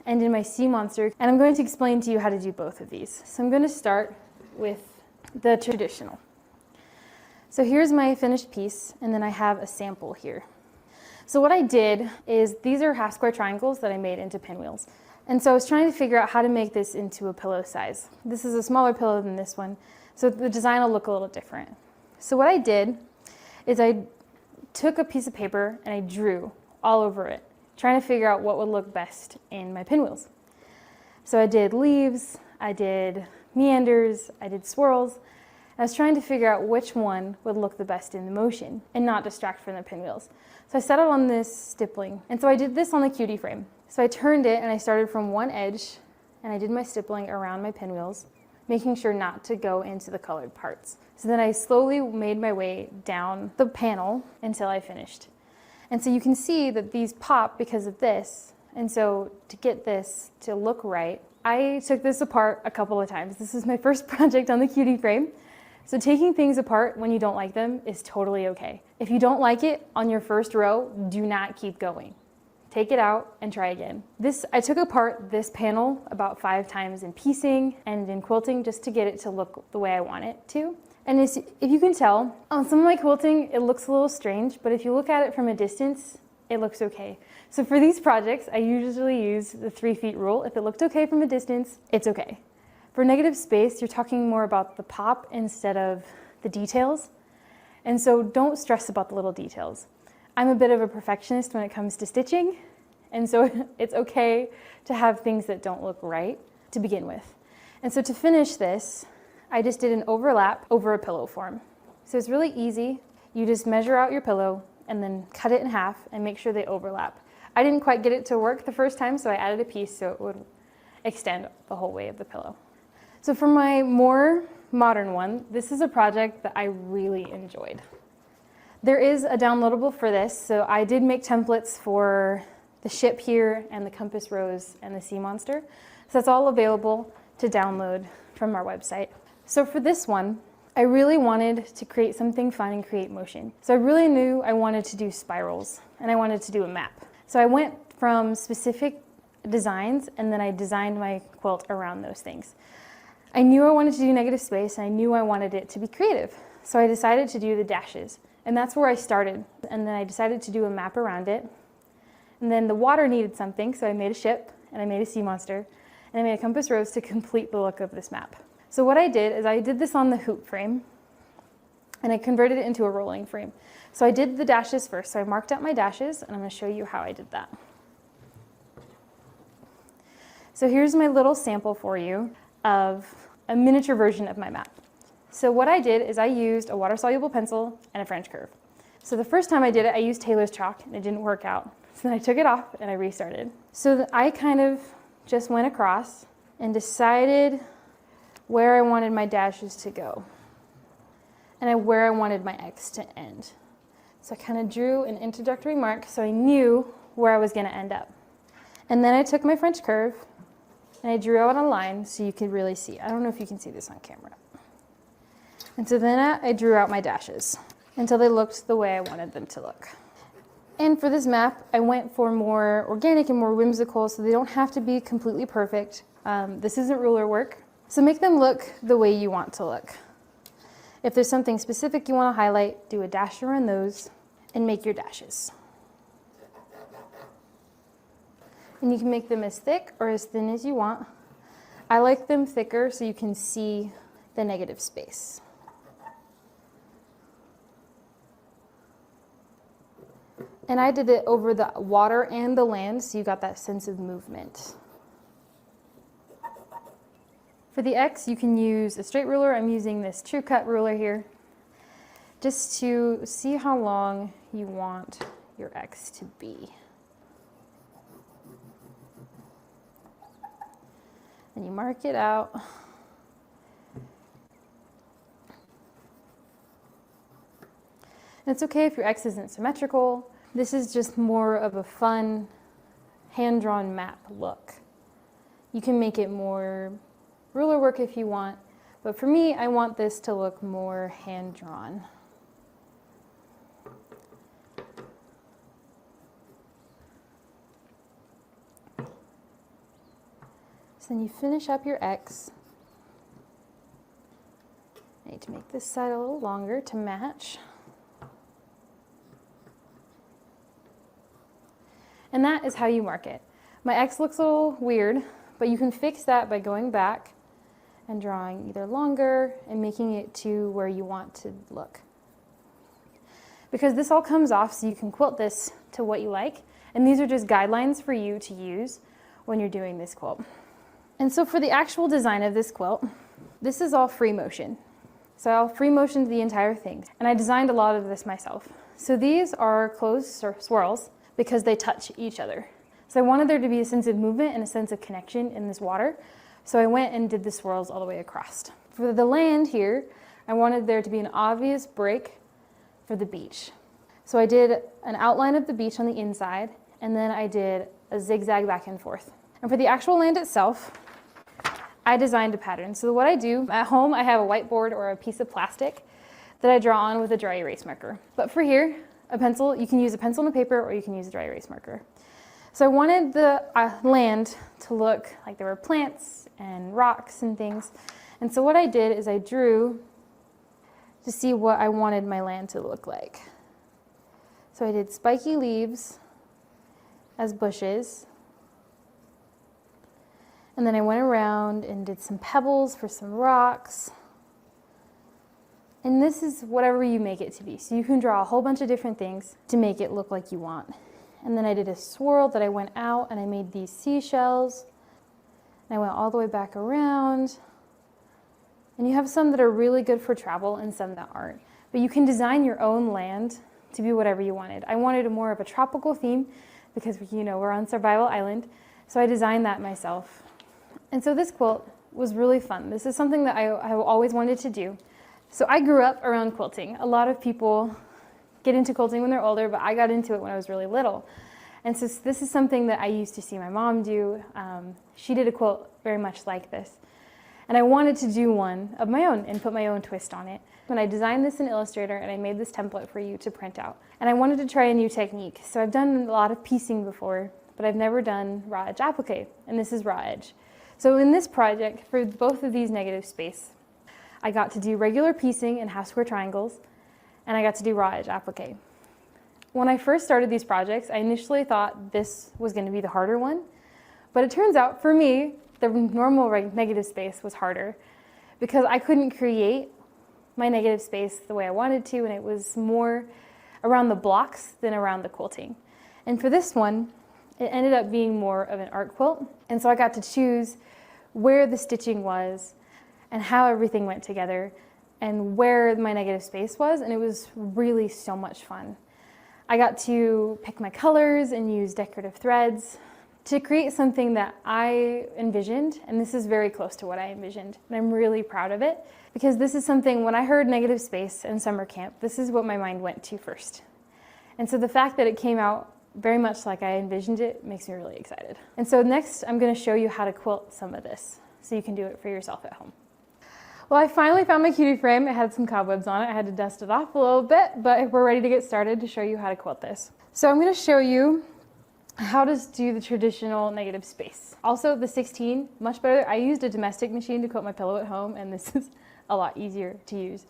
and in my sea monster. And I'm going to explain to you how to do both of these. So I'm going to start with the traditional. So here's my finished piece, and then I have a sample here. So what I did is, these are half square triangles that I made into pinwheels. And so I was trying to figure out how to make this into a pillow size. This is a smaller pillow than this one, so the design will look a little different. So what I did is I took a piece of paper and I drew all over it, trying to figure out what would look best in my pinwheels. So I did leaves, I did meanders, I did swirls. I was trying to figure out which one would look the best in the motion and not distract from the pinwheels. So I settled on this stippling. And so I did this on the cutie frame. So I turned it and I started from one edge and I did my stippling around my pinwheels, making sure not to go into the colored parts. So then I slowly made my way down the panel until I finished. And so you can see that these pop because of this. And so to get this to look right, I took this apart a couple of times. This is my first project on the cutie frame. So taking things apart when you don't like them is totally okay. If you don't like it on your first row, do not keep going. Take it out and try again. I took apart this panel about 5 times in piecing and in quilting just to get it to look the way I want it to. And if you can tell, on some of my quilting, it looks a little strange, but if you look at it from a distance, it looks okay. So for these projects, I usually use the 3 feet rule. If it looked okay from a distance, it's okay. For negative space, you're talking more about the pop instead of the details. And so don't stress about the little details. I'm a bit of a perfectionist when it comes to stitching, and so it's okay to have things that don't look right to begin with. And so to finish this, I just did an overlap over a pillow form. So it's really easy. You just measure out your pillow and then cut it in half and make sure they overlap. I didn't quite get it to work the first time, so I added a piece so it would extend the whole way of the pillow. So for my more modern one, this is a project that I really enjoyed. There is a downloadable for this, so I did make templates for the ship here and the compass rose and the sea monster. So that's all available to download from our website. So for this one, I really wanted to create something fun and create motion. So I really knew I wanted to do spirals and I wanted to do a map. So I went from specific designs and then I designed my quilt around those things. I knew I wanted to do negative space and I knew I wanted it to be creative. So I decided to do the dashes, and that's where I started. And then I decided to do a map around it. And then the water needed something, so I made a ship and I made a sea monster and I made a compass rose to complete the look of this map. So what I did is I did this on the hoop frame and I converted it into a rolling frame. So I did the dashes first. So I marked out my dashes and I'm going to show you how I did that. So here's my little sample for you of a miniature version of my map. So what I did is I used a water-soluble pencil and a French curve. So the first time I did it, I used Taylor's chalk and it didn't work out. So then I took it off and I restarted. So I kind of just went across and decided where I wanted my dashes to go and where I wanted my X to end. So I kind of drew an introductory mark so I knew where I was going to end up. And then I took my French curve and I drew out a line so you could really see. I don't know if you can see this on camera. And so then I drew out my dashes until they looked the way I wanted them to look. And for this map, I went for more organic and more whimsical, so they don't have to be completely perfect. This isn't ruler work, so make them look the way you want to look. If there's something specific you want to highlight, do a dash around those and make your dashes. And you can make them as thick or as thin as you want. I like them thicker so you can see the negative space. And I did it over the water and the land, so you got that sense of movement. For the X, you can use a straight ruler. I'm using this True Cut ruler here, just to see how long you want your X to be. And you mark it out. And it's okay if your X isn't symmetrical. This is just more of a fun, hand-drawn map look. You can make it more ruler work if you want, but for me, I want this to look more hand-drawn. So then you finish up your X. I need to make this side a little longer to match. And that is how you mark it. My X looks a little weird, but you can fix that by going back and drawing either longer and making it to where you want to look. Because this all comes off so you can quilt this to what you like. And these are just guidelines for you to use when you're doing this quilt. And so for the actual design of this quilt, this is all free motion. So I'll free motion the entire thing. And I designed a lot of this myself. So these are closed swirls because they touch each other. So I wanted there to be a sense of movement and a sense of connection in this water. So I went and did the swirls all the way across. For the land here, I wanted there to be an obvious break for the beach. So I did an outline of the beach on the inside, and then I did a zigzag back and forth. And for the actual land itself, I designed a pattern. So what I do, at home I have a whiteboard or a piece of plastic that I draw on with a dry erase marker. But for here, a pencil, you can use a pencil and a paper, or you can use a dry erase marker. So I wanted the land to look like there were plants and rocks and things. And so what I did is I drew to see what I wanted my land to look like. So I did spiky leaves as bushes. And then I went around and did some pebbles for some rocks. And this is whatever you make it to be. So you can draw a whole bunch of different things to make it look like you want. And then I did a swirl that I went out and I made these seashells. And I went all the way back around. And you have some that are really good for travel and some that aren't. But you can design your own land to be whatever you wanted. I wanted more of a tropical theme because, you know, we're on Survival Island. So I designed that myself. And so this quilt was really fun. This is something that I always wanted to do. So I grew up around quilting. A lot of people get into quilting when they're older, but I got into it when I was really little. And so this is something that I used to see my mom do. She did a quilt very much like this. And I wanted to do one of my own and put my own twist on it. When I designed this in Illustrator and I made this template for you to print out. And I wanted to try a new technique. So I've done a lot of piecing before, but I've never done raw edge applique, and this is raw edge. So in this project, for both of these negative space, I got to do regular piecing in half square triangles, and I got to do raw edge applique. When I first started these projects, I initially thought this was going to be the harder one, but it turns out for me, the normal negative space was harder because I couldn't create my negative space the way I wanted to, and it was more around the blocks than around the quilting. And for this one, it ended up being more of an art quilt, and so I got to choose where the stitching was and how everything went together and where my negative space was, and it was really so much fun. I got to pick my colors and use decorative threads to create something that I envisioned, and this is very close to what I envisioned, and I'm really proud of it because this is something, when I heard negative space and summer camp, this is what my mind went to first. And so the fact that it came out very much like I envisioned it. Makes me really excited. And so next I'm going to show you how to quilt some of this so you can do it for yourself at home. Well, I finally found my cutie frame. It had some cobwebs on it. I had to dust it off a little bit, but we're ready to get started to show you how to quilt this. So I'm going to show you how to do the traditional negative space. Also, the 16, much better. I used a domestic machine to quilt my pillow at home, and this is a lot easier to use.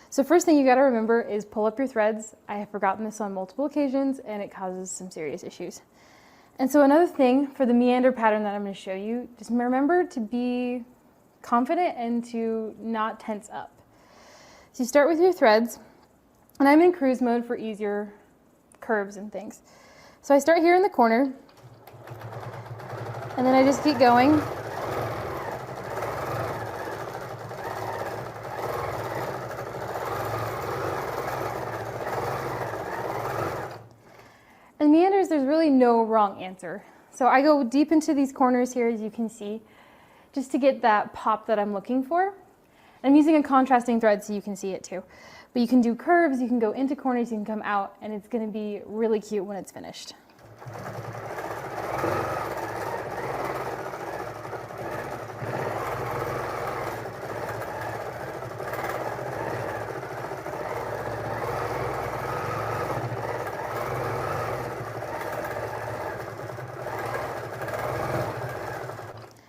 So first thing you got to remember is pull up your threads. I have forgotten this on multiple occasions, and it causes some serious issues. And so another thing for the meander pattern that I'm going to show you, just remember to be confident and to not tense up. So you start with your threads, and I'm in cruise mode for easier curves and things. So I start here in the corner, and then I just keep going. And meanders, there's really no wrong answer. So I go deep into these corners here, as you can see, just to get that pop that I'm looking for. I'm using a contrasting thread so you can see it too. But you can do curves, you can go into corners, you can come out, and it's going to be really cute when it's finished.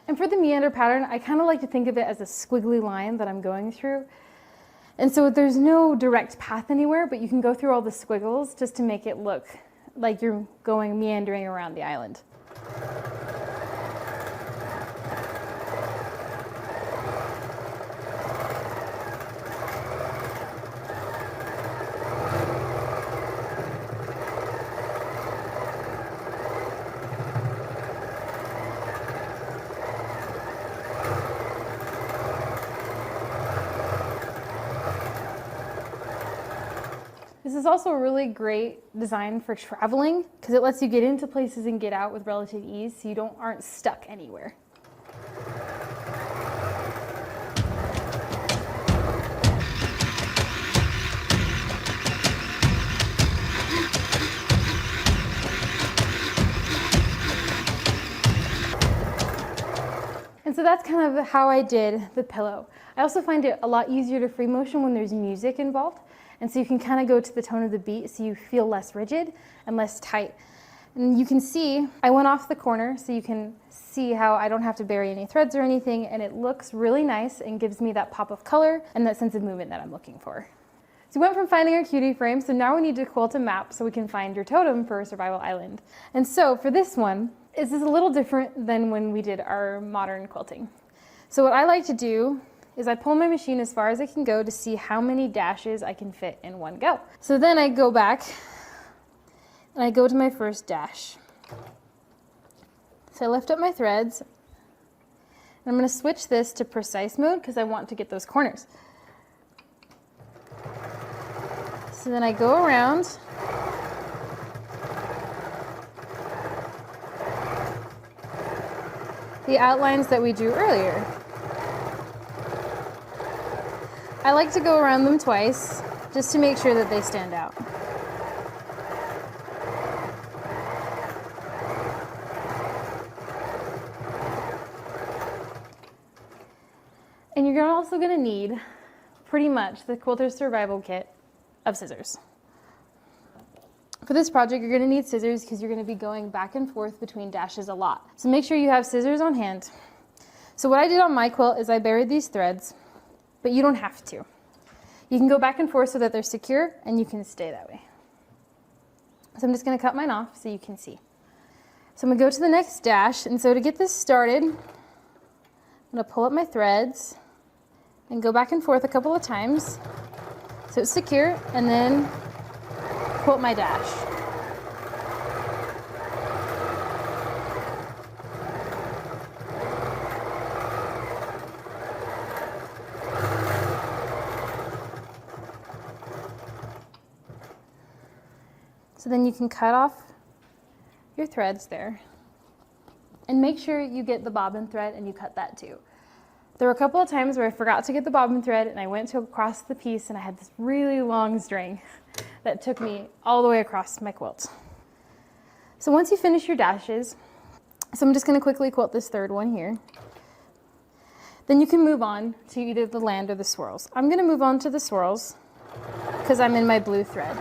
And for the meander pattern, I kind of like to think of it as a squiggly line that I'm going through. And so there's no direct path anywhere, but you can go through all the squiggles just to make it look like you're meandering around the island. This is also a really great design for traveling because it lets you get into places and get out with relative ease so you aren't stuck anywhere. And so that's kind of how I did the pillow. I also find it a lot easier to free motion when there's music involved. And so you can kind of go to the tone of the beat so you feel less rigid and less tight. And you can see, I went off the corner so you can see how I don't have to bury any threads or anything, and it looks really nice and gives me that pop of color and that sense of movement that I'm looking for. So we went from finding our cutie frame, so now we need to quilt a map so we can find your totem for Survival Island. And so for this one, this is a little different than when we did our modern quilting. So what I like to do is I pull my machine as far as I can go to see how many dashes I can fit in one go. So then I go back and I go to my first dash. So I lift up my threads and I'm going to switch this to precise mode because I want to get those corners. So then I go around the outlines that we drew earlier. I like to go around them twice just to make sure that they stand out. And you're also going to need pretty much the Quilters Survival Kit of scissors. For this project, you're going to need scissors because you're going to be going back and forth between dashes a lot. So make sure you have scissors on hand. So what I did on my quilt is I buried these threads, but you don't have to. You can go back and forth so that they're secure and you can stay that way. So I'm just going to cut mine off so you can see. So I'm going to go to the next dash, and so to get this started, I'm going to pull up my threads and go back and forth a couple of times so it's secure, and then quilt my dash. So then you can cut off your threads there. And make sure you get the bobbin thread and you cut that too. There were a couple of times where I forgot to get the bobbin thread and I went to across the piece and I had this really long string that took me all the way across my quilt. So once you finish your dashes, so I'm just going to quickly quilt this third one here. Then you can move on to either the land or the swirls. I'm going to move on to the swirls because I'm in my blue thread.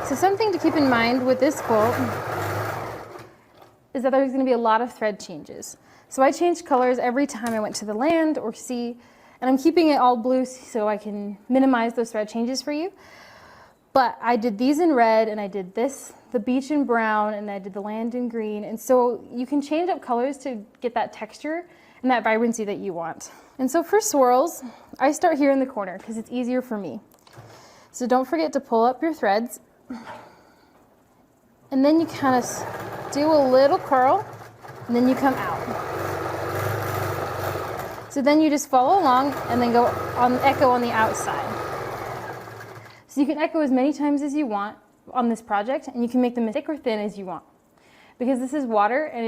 So something to keep in mind with this quilt is that there's going to be a lot of thread changes. So I changed colors every time I went to the land or sea, and I'm keeping it all blue so I can minimize those thread changes for you. But I did these in red, and I did this, the beach in brown, and I did the land in green. And so you can change up colors to get that texture and that vibrancy that you want. And so for swirls, I start here in the corner because it's easier for me. So don't forget to pull up your threads. And then you kind of do a little curl, and then you come out. So then you just follow along and then go on echo on the outside. So you can echo as many times as you want on this project, and you can make them as thick or thin as you want. Because this is water and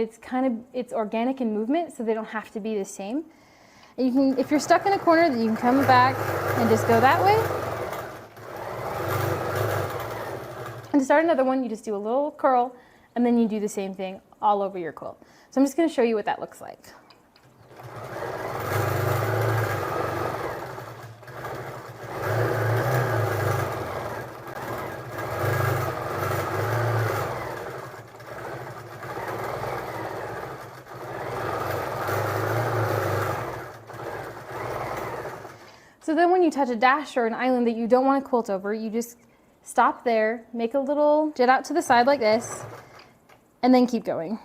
it's organic in movement, so they don't have to be the same. And you can, if you're stuck in a corner, then you can come back and just go that way. And to start another one, you just do a little curl, and then you do the same thing all over your quilt. So I'm just going to show you what that looks like. So then when you touch a dash or an island that you don't want to quilt over, you just stop there, make a little jet out to the side like this, and then keep going.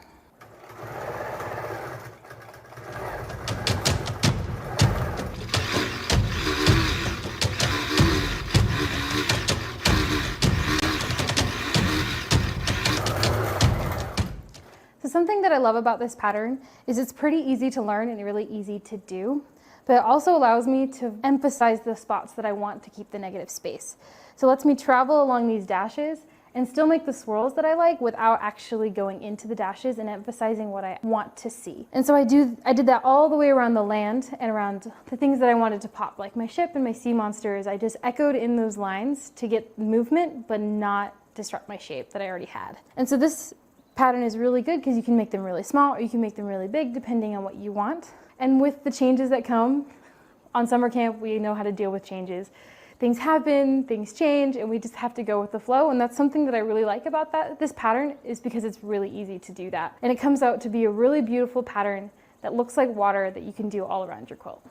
So something that I love about this pattern is it's pretty easy to learn and really easy to do. But it also allows me to emphasize the spots that I want to keep the negative space. So it lets me travel along these dashes and still make the swirls that I like without actually going into the dashes and emphasizing what I want to see. And so I did that all the way around the land and around the things that I wanted to pop, like my ship and my sea monsters. I just echoed in those lines to get movement, but not disrupt my shape that I already had. And so this pattern is really good because you can make them really small or you can make them really big depending on what you want. And with the changes that come on summer camp, we know how to deal with changes. Things happen, things change, and we just have to go with the flow. And that's something that I really like about this pattern is because it's really easy to do that. And it comes out to be a really beautiful pattern that looks like water that you can do all around your quilt.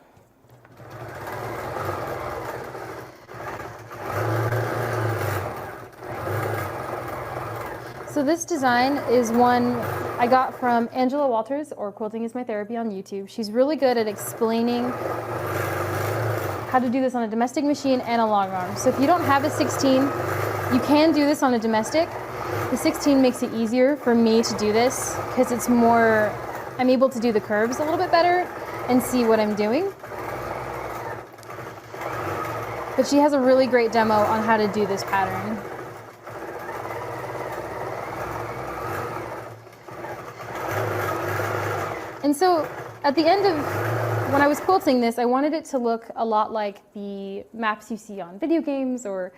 So this design is one I got from Angela Walters, or Quilting is My Therapy on YouTube. She's really good at explaining how to do this on a domestic machine and a long arm. So if you don't have a 16, you can do this on a domestic. The 16 makes it easier for me to do this because it's more, I'm able to do the curves a little bit better and see what I'm doing. But she has a really great demo on how to do this pattern. And so at the end of when I was quilting this, I wanted it to look a lot like the maps you see on video games or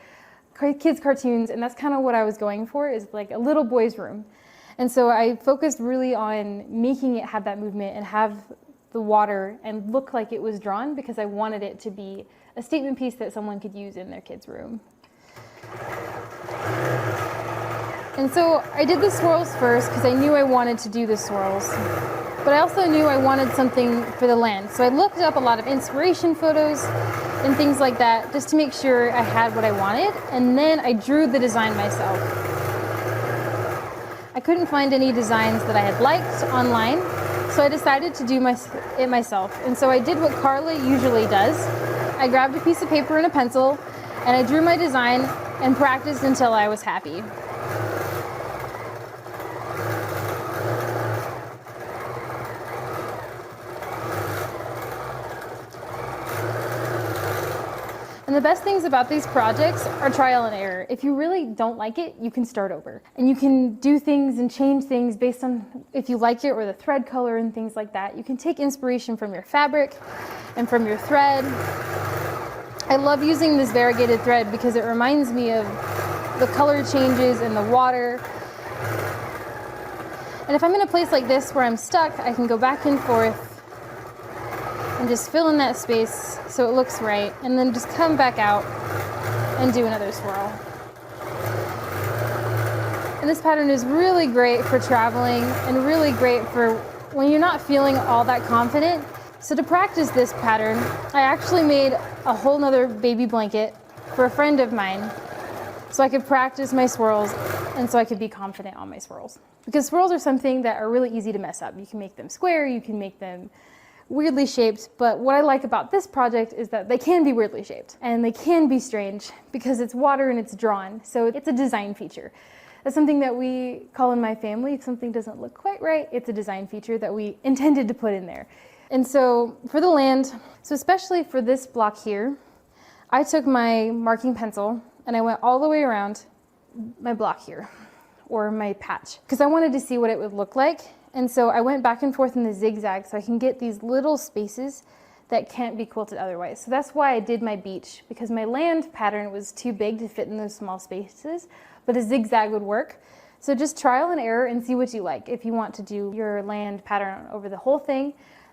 kids' cartoons, and that's kind of what I was going for, is like a little boy's room. And so I focused really on making it have that movement and have the water and look like it was drawn because I wanted it to be a statement piece that someone could use in their kid's room. And so I did the swirls first because I knew I wanted to do the swirls. But I also knew I wanted something for the land. So I looked up a lot of inspiration photos and things like that just to make sure I had what I wanted. And then I drew the design myself. I couldn't find any designs that I had liked online, so I decided to do it myself. And so I did what Carla usually does. I grabbed a piece of paper and a pencil, and I drew my design and practiced until I was happy. And the best things about these projects are trial and error. If you really don't like it, you can start over. And you can do things and change things based on if you like it or the thread color and things like that. You can take inspiration from your fabric and from your thread. I love using this variegated thread because it reminds me of the color changes in the water. And if I'm in a place like this where I'm stuck, I can go back and forth and just fill in that space so it looks right, and then just come back out and do another swirl. And this pattern is really great for traveling and really great for when you're not feeling all that confident. So to practice this pattern, I actually made a whole nother baby blanket for a friend of mine so I could practice my swirls and so I could be confident on my swirls. Because swirls are something that are really easy to mess up. You can make them square, you can make them weirdly shaped, but what I like about this project is that they can be weirdly shaped and they can be strange because it's water and it's drawn. So it's a design feature. That's something that we call in my family. If something doesn't look quite right, it's a design feature that we intended to put in there. And so for the land, so especially for this block here, I took my marking pencil and I went all the way around my block here, or my patch, because I wanted to see what it would look like. And so I went back and forth in the zigzag so I can get these little spaces that can't be quilted otherwise. So that's why I did my beach, because my land pattern was too big to fit in those small spaces, but a zigzag would work. So just trial and error and see what you like. If you want to do your land pattern over the whole thing,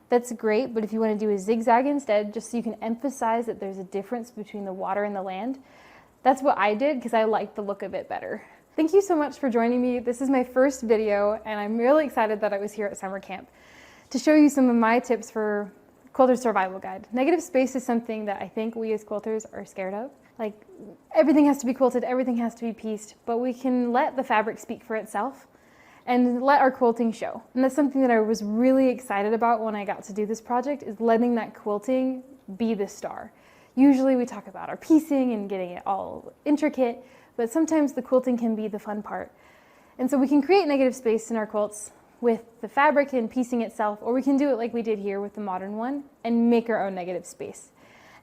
that's great, but if you want to do a zigzag instead, just so you can emphasize that there's a difference between the water and the land, that's what I did because I liked the look of it better. Thank you so much for joining me. This is my first video and I'm really excited that I was here at summer camp to show you some of my tips for Quilters Survival Guide. Negative space is something that I think we as quilters are scared of. Like, everything has to be quilted, everything has to be pieced, but we can let the fabric speak for itself and let our quilting show. And that's something that I was really excited about when I got to do this project, is letting that quilting be the star. Usually we talk about our piecing and getting it all intricate, but sometimes the quilting can be the fun part. And so we can create negative space in our quilts with the fabric and piecing itself, or we can do it like we did here with the modern one and make our own negative space.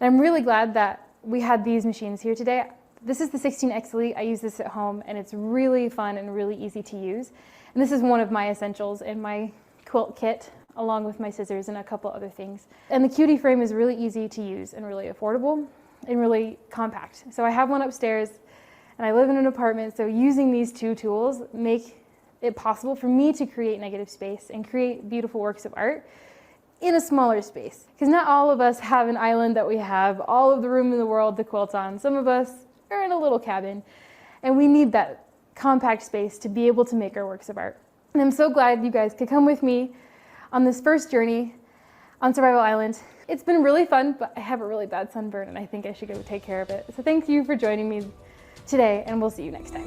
And I'm really glad that we had these machines here today. This is the 16X Elite. I use this at home and it's really fun and really easy to use. And this is one of my essentials in my quilt kit, along with my scissors and a couple other things. And the Cutie frame is really easy to use and really affordable and really compact. So I have one upstairs and I live in an apartment, so using these two tools make it possible for me to create negative space and create beautiful works of art in a smaller space. Because not all of us have an island that we have all of the room in the world to quilt on. Some of us are in a little cabin and we need that compact space to be able to make our works of art. And I'm so glad you guys could come with me on this first journey on Survival Island. It's been really fun, but I have a really bad sunburn and I think I should go take care of it. So thank you for joining me today and we'll see you next time.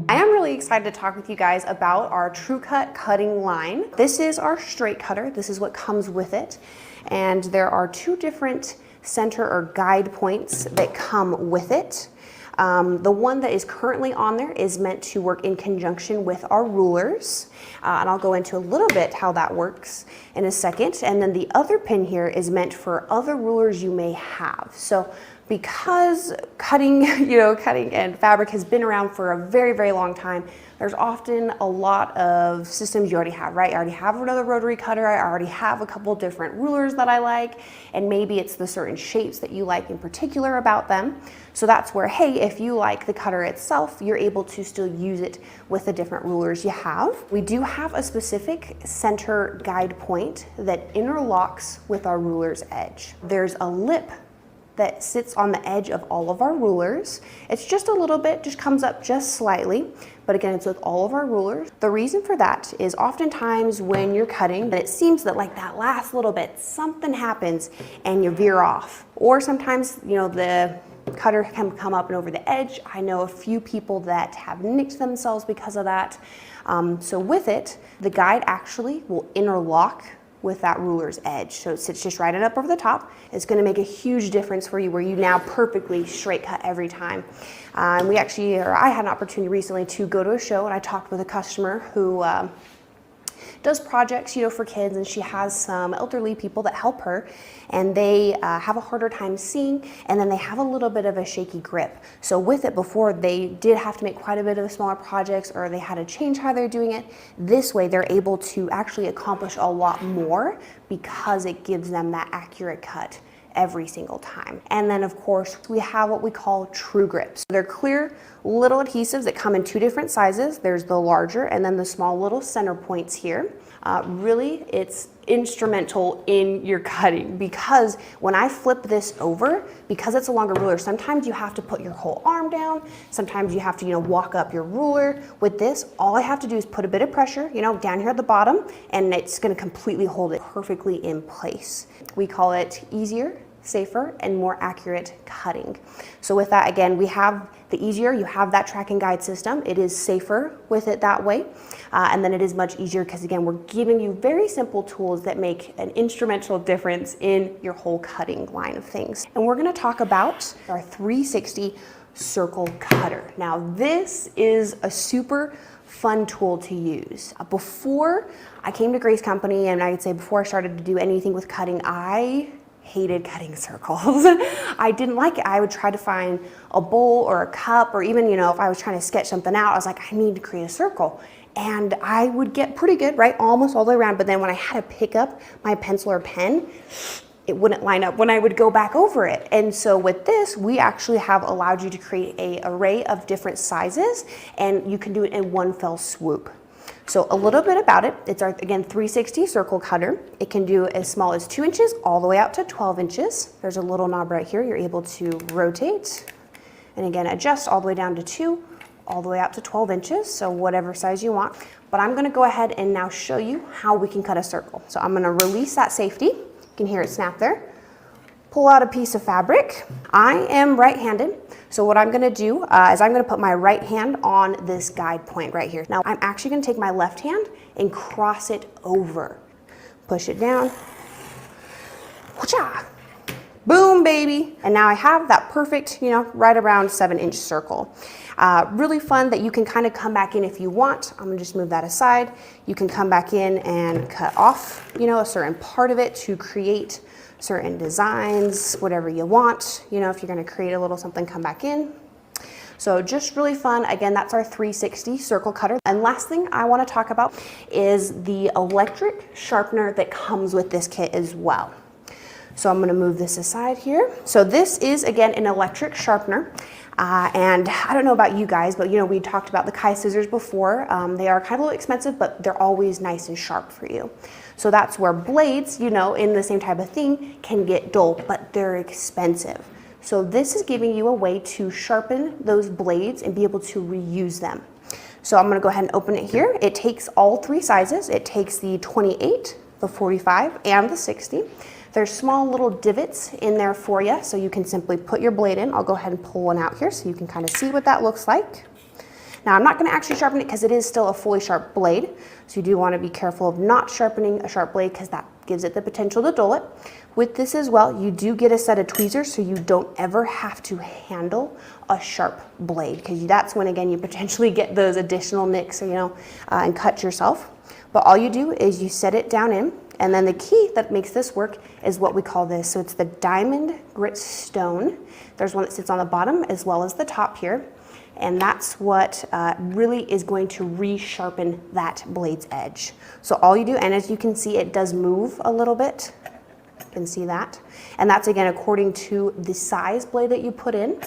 I am really excited to talk with you guys about our True Cut cutting line. This is our straight cutter. This is what comes with it. And there are two different center or guide points that come with it. The one that is currently on there is meant to work in conjunction with our rulers. And I'll go into a little bit how that works in a second. And then the other pin here is meant for other rulers you may have. So because cutting and fabric has been around for a very, very long time, there's often a lot of systems you already have, right? I already have another rotary cutter, I already have a couple different rulers that I like, and maybe it's the certain shapes that you like in particular about them. So that's where, hey, if you like the cutter itself, you're able to still use it with the different rulers you have. We do have a specific center guide point that interlocks with our ruler's edge. There's a lip that sits on the edge of all of our rulers. It's just a little bit, just comes up just slightly, but again, it's with all of our rulers. The reason for that is oftentimes when you're cutting, it seems that like that last little bit, something happens and you veer off. Or sometimes, the cutter can come up and over the edge. I know a few people that have nicked themselves because of that. So with it, the guide actually will interlock with that ruler's edge. So it sits just right up over the top. It's gonna make a huge difference for you where you now perfectly straight cut every time. I had an opportunity recently to go to a show and I talked with a customer who does projects, for kids, and she has some elderly people that help her, and they have a harder time seeing, and then they have a little bit of a shaky grip. So with it, before they did have to make quite a bit of smaller projects, or they had to change how they're doing it, this way they're able to actually accomplish a lot more because it gives them that accurate cut every single time. And then of course we have what we call true grips. They're clear little adhesives that come in two different sizes. There's the larger and then the small little center points here. Really, it's instrumental in your cutting because when I flip this over, because it's a longer ruler, sometimes you have to put your whole arm down. Sometimes you have to, walk up your ruler. With this, all I have to do is put a bit of pressure, down here at the bottom, and it's gonna completely hold it perfectly in place. We call it easier, safer, and more accurate cutting. So with that, again, we have the easier, you have that track and guide system. It is safer with it that way. And then it is much easier because again, we're giving you very simple tools that make an instrumental difference in your whole cutting line of things. And we're gonna talk about our 360 circle cutter. Now this is a super fun tool to use. Before I came to Grace Company, and I'd say before I started to do anything with cutting, I hated cutting circles. I didn't like it. I would try to find a bowl or a cup, or even, if I was trying to sketch something out, I was like, I need to create a circle. And I would get pretty good, right? Almost all the way around. But then when I had to pick up my pencil or pen, it wouldn't line up when I would go back over it. And so with this, we actually have allowed you to create an array of different sizes, and you can do it in one fell swoop. So a little bit about it. It's our, again, 360 circle cutter. It can do as small as 2 inches all the way out to 12 inches. There's a little knob right here. You're able to rotate and again, adjust all the way down to 2, all the way out to 12 inches. So whatever size you want. But I'm gonna go ahead and now show you how we can cut a circle. So I'm gonna release that safety. You can hear it snap there. Pull out a piece of fabric. I am right-handed. So what I'm gonna do is I'm gonna put my right hand on this guide point right here. Now I'm actually gonna take my left hand and cross it over. Push it down. Wha-cha! Boom, baby. And now I have that perfect, right around 7-inch circle. Really fun that you can kind of come back in if you want. I'm gonna just move that aside. You can come back in and cut off, a certain part of it to create certain designs, whatever you want. If you're gonna create a little something, come back in. So just really fun. Again, that's our 360 circle cutter. And last thing I wanna talk about is the electric sharpener that comes with this kit as well. So I'm gonna move this aside here. So this is, again, an electric sharpener. And I don't know about you guys, but we talked about the Kai scissors before. They are kind of a little expensive, but they're always nice and sharp for you. So that's where blades, in the same type of thing, can get dull, but they're expensive. So this is giving you a way to sharpen those blades and be able to reuse them. So I'm gonna go ahead and open it here. It takes all 3 sizes. It takes the 28, the 45, and the 60. There's small little divots in there for you, so you can simply put your blade in. I'll go ahead and pull one out here so you can kind of see what that looks like. Now I'm not gonna actually sharpen it because it is still a fully sharp blade, so you do wanna be careful of not sharpening a sharp blade because that gives it the potential to dull it. With this as well, you do get a set of tweezers so you don't ever have to handle a sharp blade because that's when, again, you potentially get those additional nicks or, and cut yourself. But all you do is you set it down in, and then the key that makes this work is what we call this. So it's the diamond grit stone. There's one that sits on the bottom as well as the top here. And that's what really is going to resharpen that blade's edge. So all you do, and as you can see, it does move a little bit. You can see that. And that's, again, according to the size blade that you put in.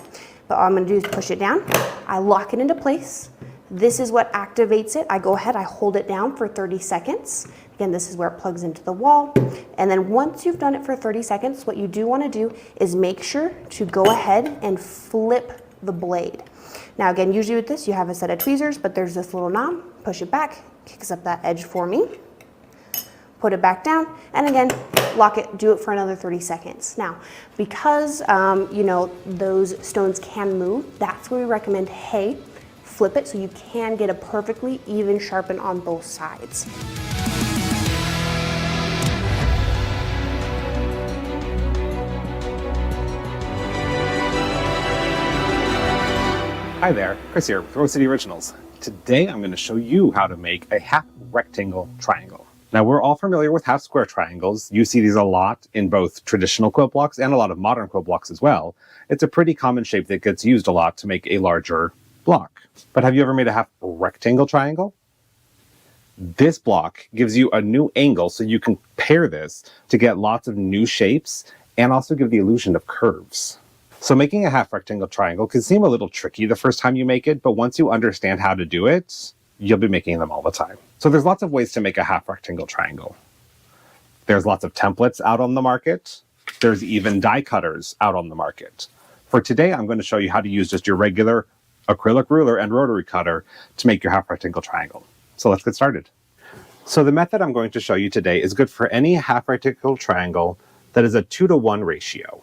But all I'm gonna do is push it down. I lock it into place. This is what activates it. I go ahead, I hold it down for 30 seconds. Again, this is where it plugs into the wall. And then once you've done it for 30 seconds, what you do wanna do is make sure to go ahead and flip the blade. Now again, usually with this, you have a set of tweezers, but there's this little knob, push it back, kicks up that edge for me. Put it back down, and again, lock it, do it for another 30 seconds. Now, because, those stones can move, that's where we recommend, hey, flip it so you can get a perfectly even sharpen on both sides. Hi there, Chris here with Rose City Originals. Today I'm going to show you how to make a half rectangle triangle. Now we're all familiar with half square triangles. You see these a lot in both traditional quilt blocks and a lot of modern quilt blocks as well. It's a pretty common shape that gets used a lot to make a larger block. But have you ever made a half rectangle triangle? This block gives you a new angle so you can pair this to get lots of new shapes and also give the illusion of curves. So making a half rectangle triangle can seem a little tricky the first time you make it, but once you understand how to do it, you'll be making them all the time. So there's lots of ways to make a half rectangle triangle. There's lots of templates out on the market. There's even die cutters out on the market. For today, I'm going to show you how to use just your regular acrylic ruler and rotary cutter to make your half rectangle triangle. So let's get started. So the method I'm going to show you today is good for any half rectangle triangle that is a 2-to-1 ratio,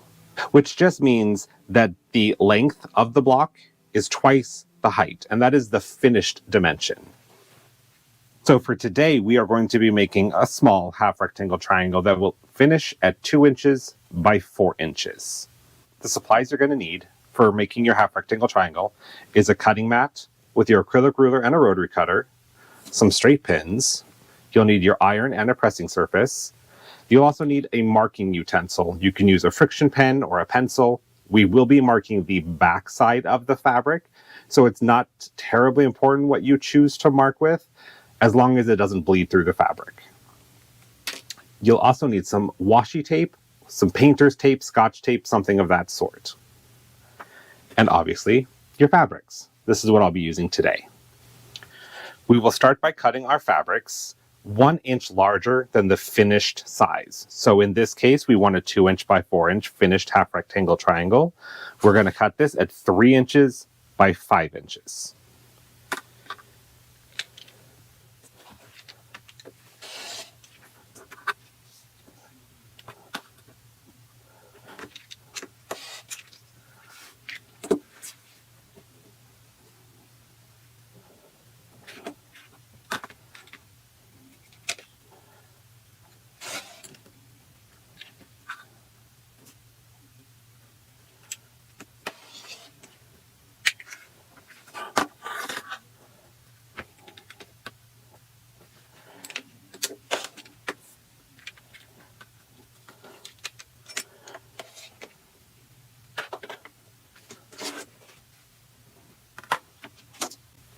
which just means that the length of the block is twice the height, and that is the finished dimension. So for today, we are going to be making a small half rectangle triangle that will finish at 2 inches by 4 inches. The supplies you're going to need for making your half rectangle triangle is a cutting mat with your acrylic ruler and a rotary cutter, some straight pins. You'll need your iron and a pressing surface. You'll also need a marking utensil. You can use a friction pen or a pencil. We will be marking the back side of the fabric, so it's not terribly important what you choose to mark with, as long as it doesn't bleed through the fabric. You'll also need some washi tape, some painter's tape, scotch tape, something of that sort. And obviously, your fabrics. This is what I'll be using today. We will start by cutting our fabrics 1 inch larger than the finished size. So in this case, we want a 2 inch by 4 inch finished half rectangle triangle. We're going to cut this at 3 inches by 5 inches.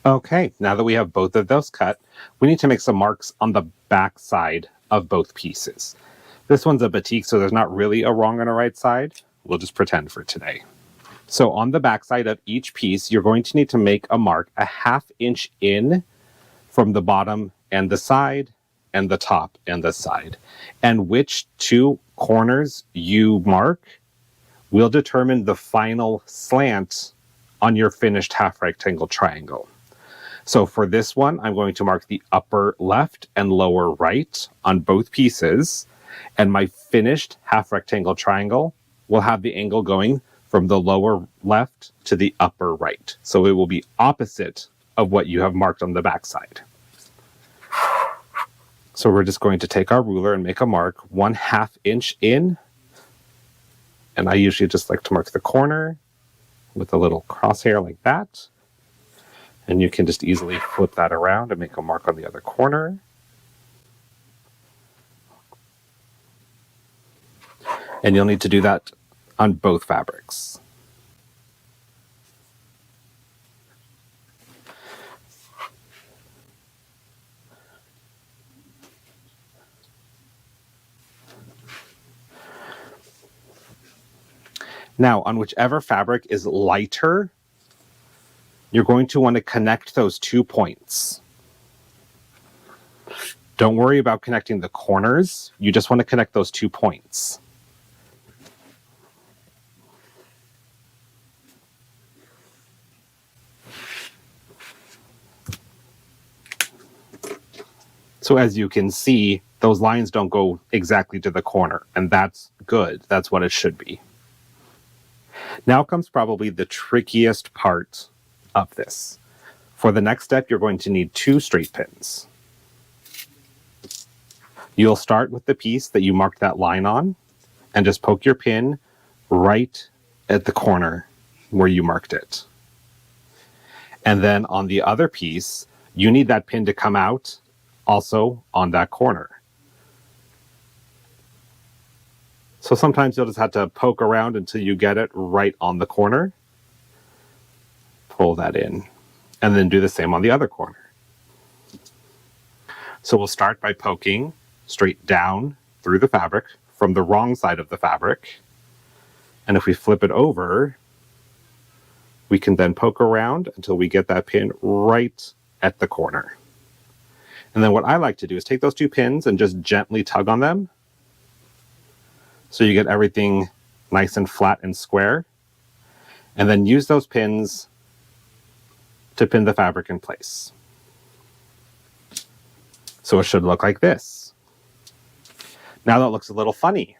Okay, now that we have both of those cut, we need to make some marks on the back side of both pieces. This one's a batik, so there's not really a wrong and a right side. We'll just pretend for today. So on the back side of each piece, you're going to need to make a mark a 1/2 inch in from the bottom and the side, and the top and the side. And which 2 corners you mark will determine the final slant on your finished half rectangle triangle. So for this one, I'm going to mark the upper left and lower right on both pieces, and my finished half rectangle triangle will have the angle going from the lower left to the upper right. So it will be opposite of what you have marked on the back side. So we're just going to take our ruler and make a mark 1/2 inch in, and I usually just like to mark the corner with a little crosshair like that. And you can just easily flip that around and make a mark on the other corner. And you'll need to do that on both fabrics. Now, on whichever fabric is lighter, you're going to want to connect those 2 points. Don't worry about connecting the corners. You just want to connect those 2 points. So as you can see, those lines don't go exactly to the corner, and that's good. That's what it should be. Now comes probably the trickiest part of this. For the next step, you're going to need 2 straight pins. You'll start with the piece that you marked that line on, and just poke your pin right at the corner where you marked it. And then on the other piece, you need that pin to come out also on that corner. So sometimes you'll just have to poke around until you get it right on the corner. Pull that in, and then do the same on the other corner. So we'll start by poking straight down through the fabric from the wrong side of the fabric, And if we flip it over, we can then poke around until we get that pin right at the corner. And then what I like to do is take those two pins and just gently tug on them, so you get everything nice and flat and square. And then use those pins to pin the fabric in place. So it should look like this. Now that looks a little funny.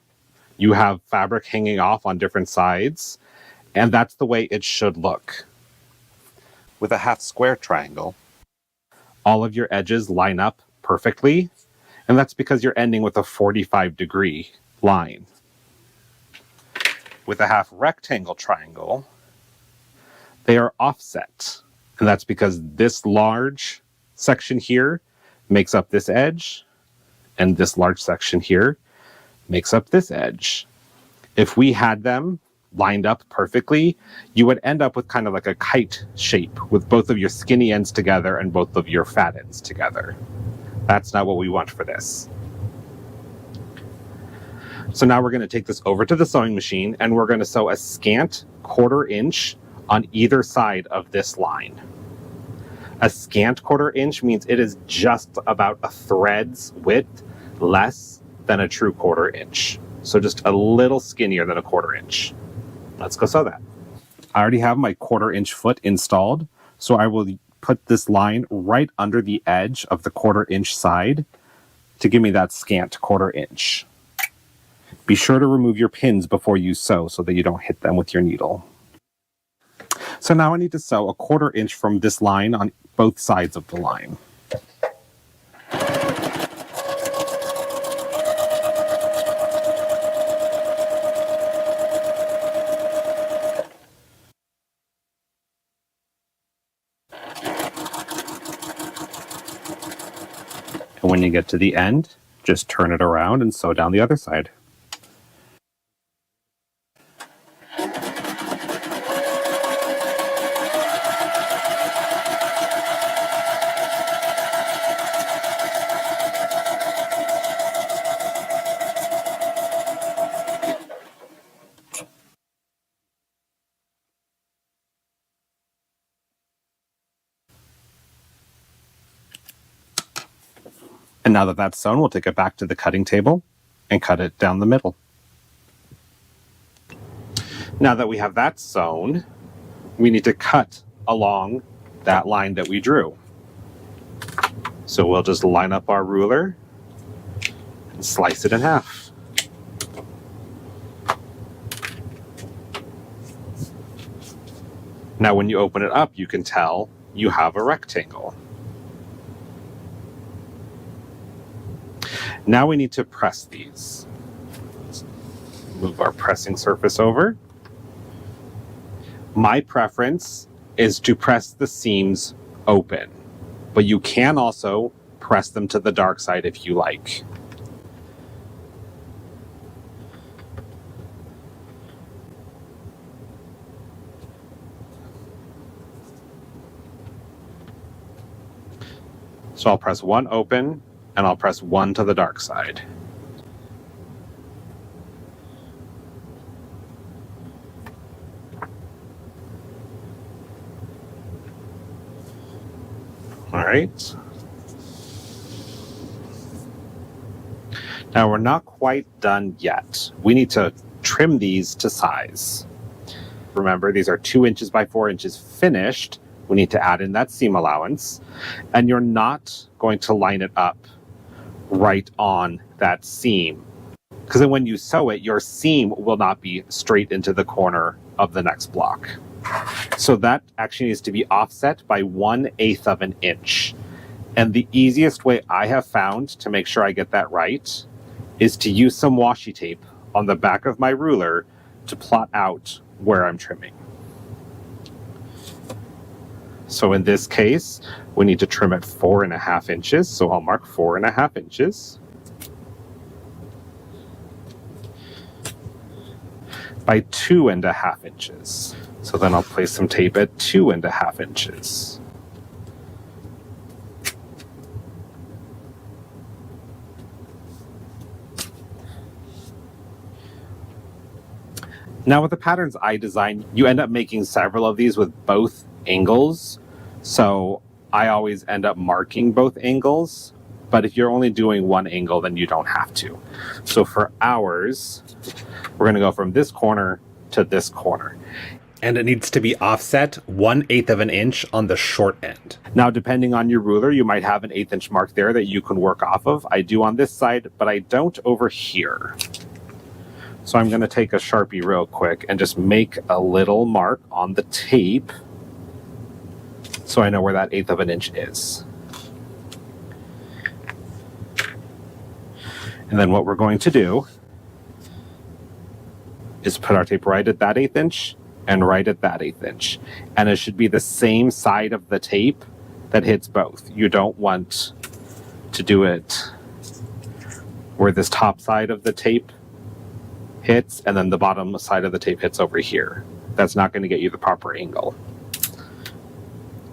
You have fabric hanging off on different sides, and that's the way it should look. With a half square triangle, all of your edges line up perfectly, and that's because you're ending with a 45-degree line. With a half rectangle triangle, they are offset, and that's because this large section here makes up this edge, and this large section here makes up this edge. If we had them lined up perfectly, you would end up with kind of like a kite shape with both of your skinny ends together and both of your fat ends together. That's not what we want for this. So now we're going to take this over to the sewing machine, and we're going to sew a scant 1/4 inch on either side of this line. A scant 1/4 inch means it is just about a thread's width less than a true 1/4 inch. So just a little skinnier than a 1/4 inch. Let's go sew that. I already have my 1/4 inch foot installed, so I will put this line right under the edge of the 1/4 inch side to give me that scant 1/4 inch. Be sure to remove your pins before you sew so that you don't hit them with your needle. So now I need to sew a 1/4 inch from this line on both sides of the line. And when you get to the end, just turn it around and sew down the other side. And now that that's sewn, we'll take it back to the cutting table and cut it down the middle. Now that we have that sewn, we need to cut along that line that we drew. So we'll just line up our ruler and slice it in half. Now when you open it up, you can tell you have a rectangle. Now we need to press these. Let's move our pressing surface over. My preference is to press the seams open, but you can also press them to the dark side if you like. So I'll press one open, and I'll press one to the dark side. All right. Now we're not quite done yet. We need to trim these to size. Remember, these are 2 inches by 4 inches finished. We need to add in that seam allowance, and you're not going to line it up right on that seam, because then when you sew it, your seam will not be straight into the corner of the next block. So that actually needs to be offset by 1/8 of an inch. And the easiest way I have found to make sure I get that right is to use some washi tape on the back of my ruler to plot out where I'm trimming. So in this case, we need to trim at 4.5 inches. So I'll mark 4.5 inches by 2.5 inches. So then I'll place some tape at 2.5 inches. Now with the patterns I design, you end up making several of these with both angles. So I always end up marking both angles, but if you're only doing one angle, then you don't have to. So for ours, we're gonna go from this corner to this corner. And it needs to be offset 1/8 of an inch on the short end. Now, depending on your ruler, you might have an 1/8 inch mark there that you can work off of. I do on this side, but I don't over here. So I'm gonna take a Sharpie real quick and just make a little mark on the tape so I know where that 1/8 of an inch is. And then what we're going to do is put our tape right at that 1/8 inch and right at that 1/8 inch. And it should be the same side of the tape that hits both. You don't want to do it where this top side of the tape hits and then the bottom side of the tape hits over here. That's not going to get you the proper angle.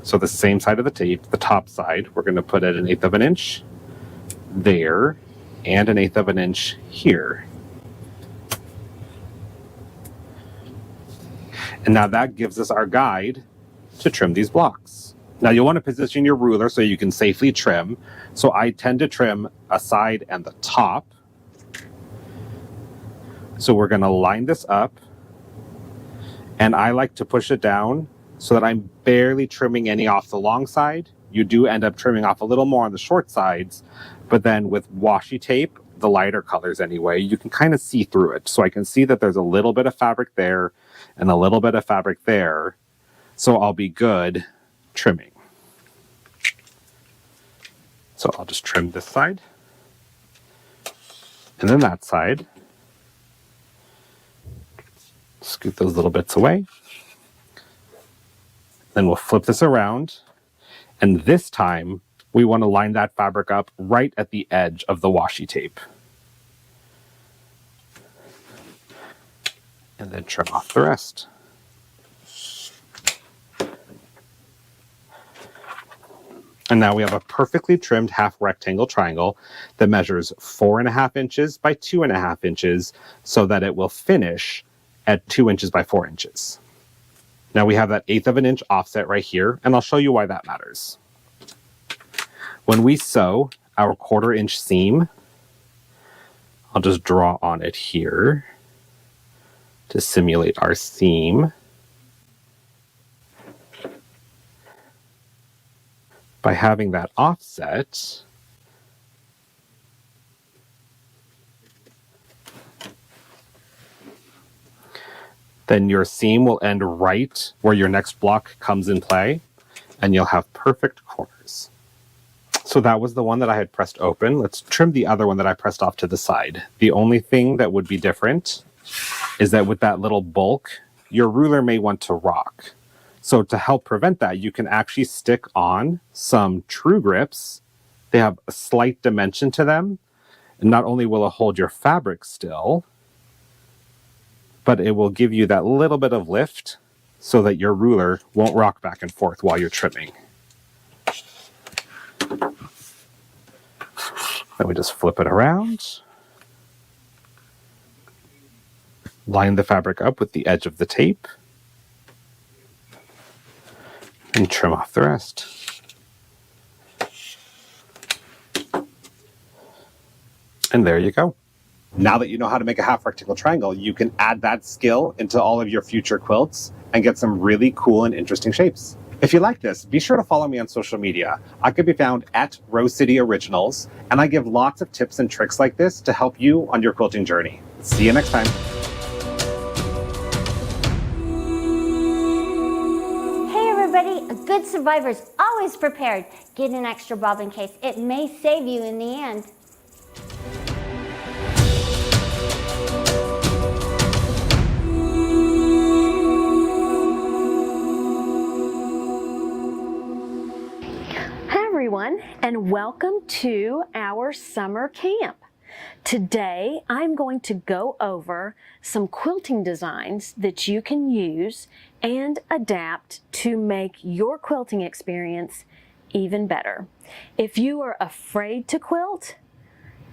So the same side of the tape, the top side, we're going to put at 1/8 of an inch there and 1/8 of an inch here. And now that gives us our guide to trim these blocks. Now you'll want to position your ruler so you can safely trim. So I tend to trim a side and the top. So we're going to line this up. And I like to push it down so that I'm barely trimming any off the long side. You do end up trimming off a little more on the short sides, but then with washi tape, the lighter colors anyway, you can kind of see through it. So I can see that there's a little bit of fabric there and a little bit of fabric there. So I'll be good trimming. So I'll just trim this side and then that side. Scoot those little bits away. Then we'll flip this around. And this time we want to line that fabric up right at the edge of the washi tape. And then trim off the rest. And now we have a perfectly trimmed half rectangle triangle that measures 4.5 inches by 2.5 inches so that it will finish at 2 inches by 4 inches. Now we have that 1/8 of an inch offset right here, and I'll show you why that matters. When we sew our 1/4 inch seam, I'll just draw on it here to simulate our seam. By having that offset, then your seam will end right where your next block comes in play, and you'll have perfect corners. So that was the one that I had pressed open. Let's trim the other one that I pressed off to the side. The only thing that would be different is that with that little bulk, your ruler may want to rock. So to help prevent that, you can actually stick on some true grips. They have a slight dimension to them. And not only will it hold your fabric still, but it will give you that little bit of lift so that your ruler won't rock back and forth while you're trimming. Then we just flip it around. Line the fabric up with the edge of the tape. And trim off the rest. And there you go. Now that you know how to make a half rectangle triangle, you can add that skill into all of your future quilts and get some really cool and interesting shapes. If you like this, be sure to follow me on social media. I can be found at Rose City Originals, and I give lots of tips and tricks like this to help you on your quilting journey. See you next time. A good survivor is always prepared. Get an extra bob in case. It may save you in the end. Hi everyone, and welcome to our summer camp. Today, I'm going to go over some quilting designs that you can use and adapt to make your quilting experience even better. If you are afraid to quilt,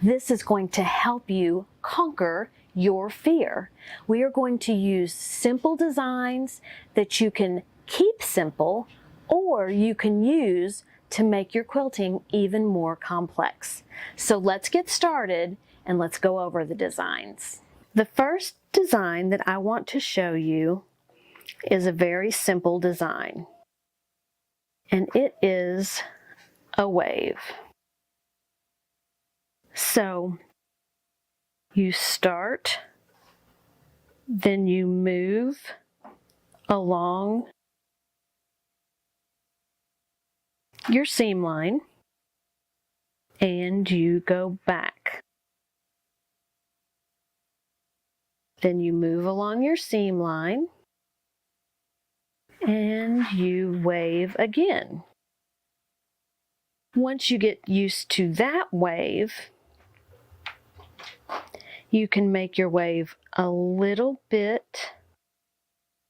this is going to help you conquer your fear. We are going to use simple designs that you can keep simple, or you can use to make your quilting even more complex. So let's get started and let's go over the designs. The first design that I want to show you is a very simple design, and it is a wave. So you start, then you move along your seam line, and you go back. Then you move along your seam line, and you wave again. Once you get used to that wave, you can make your wave a little bit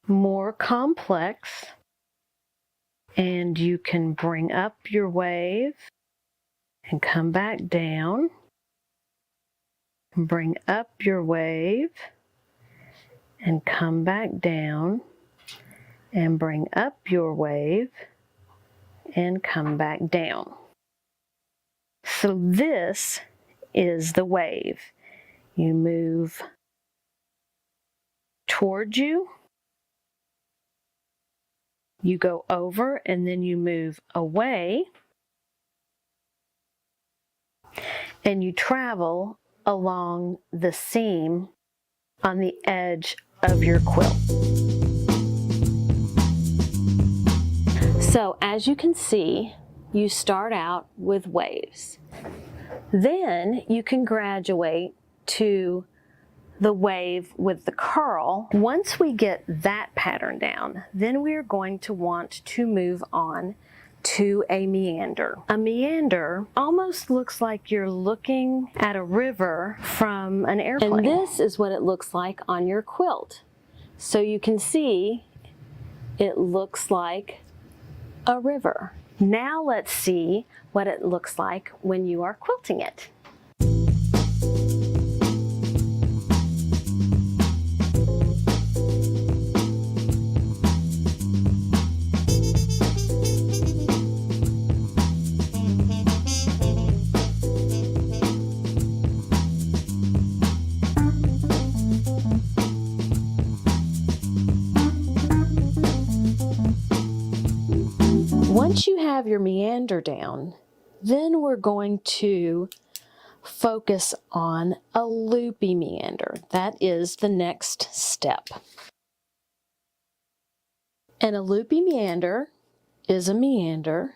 more complex, and you can bring up your wave and come back down. Bring up your wave and come back down, and bring up your wave and come back down. So this is the wave. You move toward you, you go over, and then you move away, and you travel along the seam on the edge of your quilt. So as you can see, you start out with waves. Then you can graduate to the wave with the curl. Once we get that pattern down, then we are going to want to move on to a meander. A meander almost looks like you're looking at a river from an airplane. And this is what it looks like on your quilt. So you can see it looks like a river. Now let's see what it looks like when you are quilting it. Once you have your meander down, then we're going to focus on a loopy meander. That is the next step. And a loopy meander is a meander,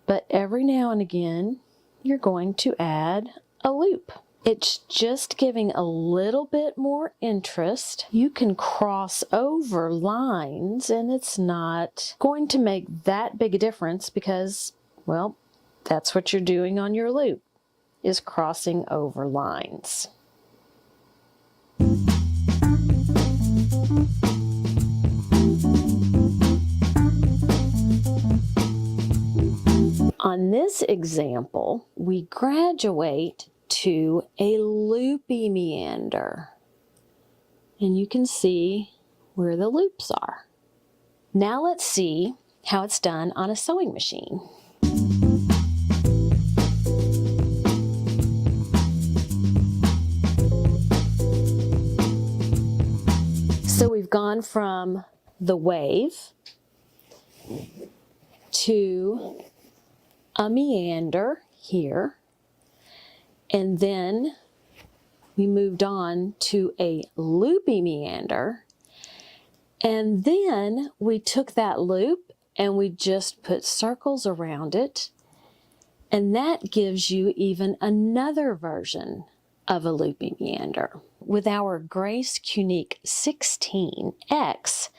but every now and again you're going to add a loop. It's just giving a little bit more interest. You can cross over lines and it's not going to make that big a difference because, well, that's what you're doing on your loop, is crossing over lines. On this example, we graduate to a loopy meander, and you can see where the loops are. Now let's see how it's done on a sewing machine. So we've gone from the wave to a meander here, and then we moved on to a loopy meander, and then we took that loop and we just put circles around it, and that gives you even another version of a loopy meander. With our Grace Cunique 16X,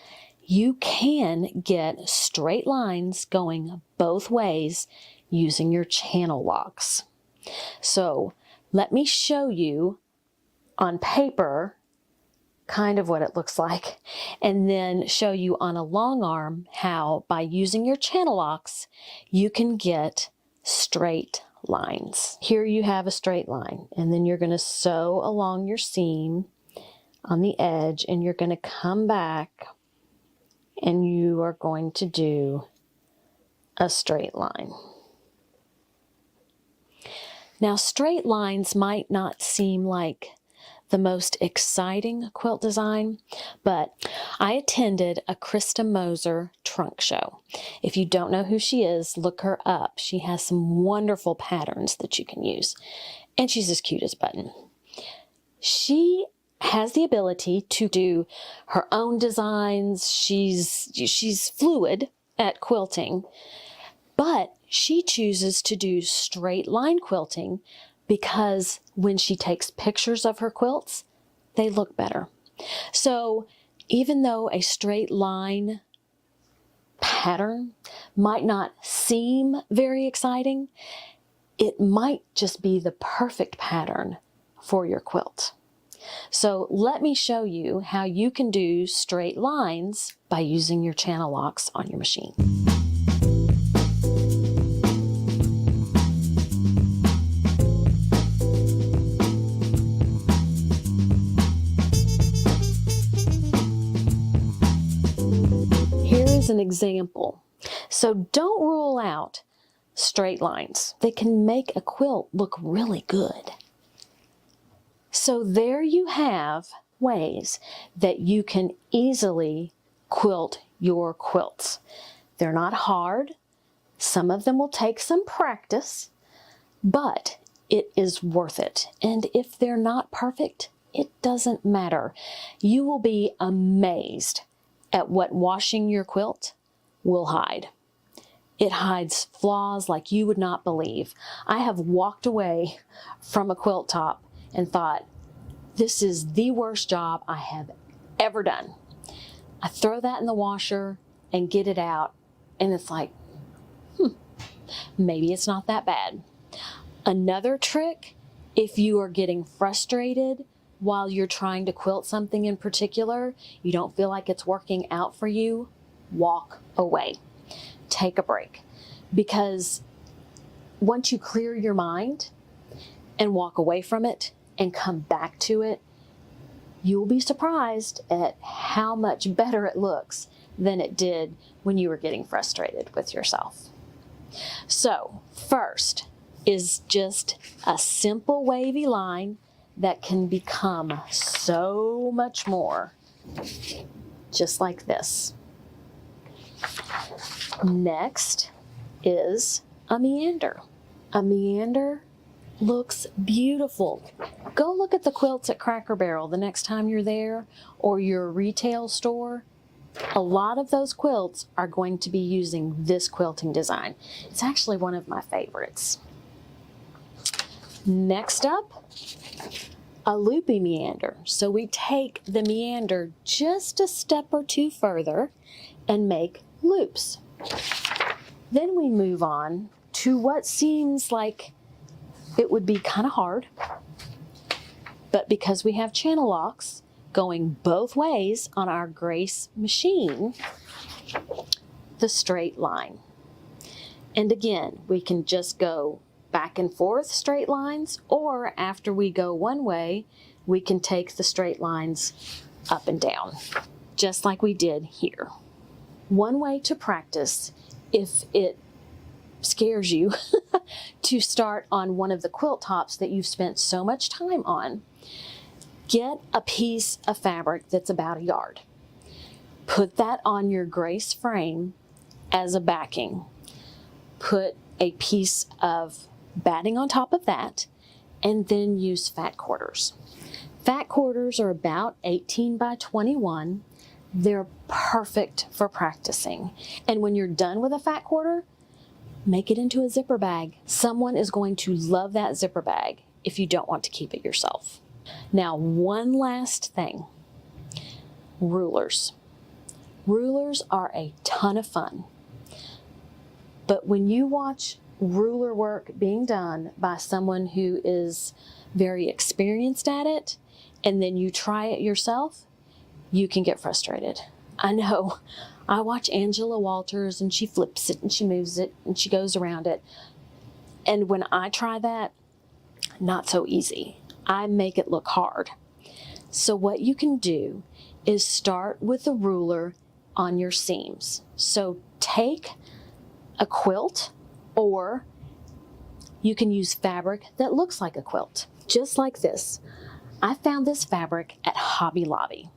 you can get straight lines going both ways using your channel locks. So let me show you on paper kind of what it looks like, and then show you on a long arm how, by using your channel locks, you can get straight lines. Here you have a straight line, and then you're going to sew along your seam on the edge, and you're going to come back and you are going to do a straight line. Now, straight lines might not seem like the most exciting quilt design, but I attended a Krista Moser trunk show. If you don't know who she is, look her up. She has some wonderful patterns that you can use, and she's as cute as a button. She has the ability to do her own designs. She's fluid at quilting, but she chooses to do straight line quilting because when she takes pictures of her quilts, they look better. So even though a straight line pattern might not seem very exciting, it might just be the perfect pattern for your quilt. So let me show you how you can do straight lines by using your channel locks on your machine. Here is an example. So don't rule out straight lines. They can make a quilt look really good. So there you have ways that you can easily quilt your quilts. They're not hard. Some of them will take some practice, but it is worth it. And if they're not perfect, it doesn't matter. You will be amazed at what washing your quilt will hide. It hides flaws like you would not believe. I have walked away from a quilt top and thought, this is the worst job I have ever done. I throw that in the washer and get it out, and it's like, maybe it's not that bad. Another trick, if you are getting frustrated while you're trying to quilt something in particular, you don't feel like it's working out for you, walk away. Take a break. Because once you clear your mind and walk away from it and come back to it, you will be surprised at how much better it looks than it did when you were getting frustrated with yourself. So, first is just a simple wavy line that can become so much more, just like this. Next is a meander. A meander looks beautiful. Go look at the quilts at Cracker Barrel the next time you're there, or your retail store. A lot of those quilts are going to be using this quilting design. It's actually one of my favorites. Next up, a loopy meander. So we take the meander just a step or two further and make loops. Then we move on to what seems like it would be kind of hard, but because we have channel locks going both ways on our Grace machine, the straight line. And again, we can just go back and forth straight lines, or after we go one way, we can take the straight lines up and down, just like we did here. One way to practice, if it scares you to start on one of the quilt tops that you've spent so much time on, get a piece of fabric that's about a yard. Put that on your Grace frame as a backing. Put a piece of batting on top of that, and then use fat quarters. Fat quarters are about 18 by 21. They're perfect for practicing. And when you're done with a fat quarter, make it into a zipper bag. Someone is going to love that zipper bag if you don't want to keep it yourself. Now, one last thing. Rulers. Rulers are a ton of fun. But when you watch ruler work being done by someone who is very experienced at it, and then you try it yourself, you can get frustrated. I know. I watch Angela Walters and she flips it and she moves it and she goes around it. And when I try that, not so easy. I make it look hard. So what you can do is start with a ruler on your seams. So take a quilt, or you can use fabric that looks like a quilt, just like this. I found this fabric at Hobby Lobby.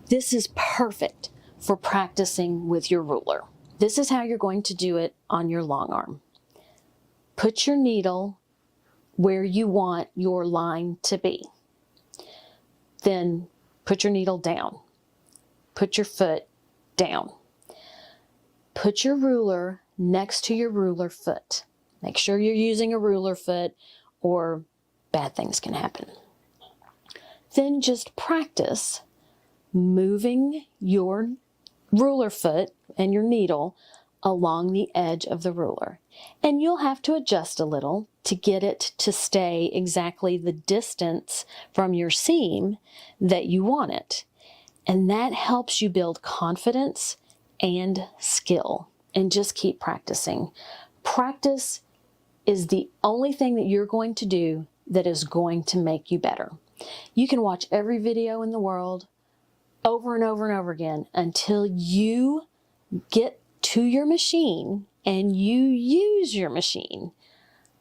This is perfect for practicing with your ruler. This is how you're going to do it on your long arm. Put your needle where you want your line to be. Then put your needle down. Put your foot down. Put your ruler next to your ruler foot. Make sure you're using a ruler foot or bad things can happen. Then just practice moving your ruler foot and your needle along the edge of the ruler. And you'll have to adjust a little to get it to stay exactly the distance from your seam that you want it. And that helps you build confidence and skill. And just keep practicing. Practice is the only thing that you're going to do that is going to make you better. You can watch every video in the world over and over and over again until you get to your machine and you use your machine.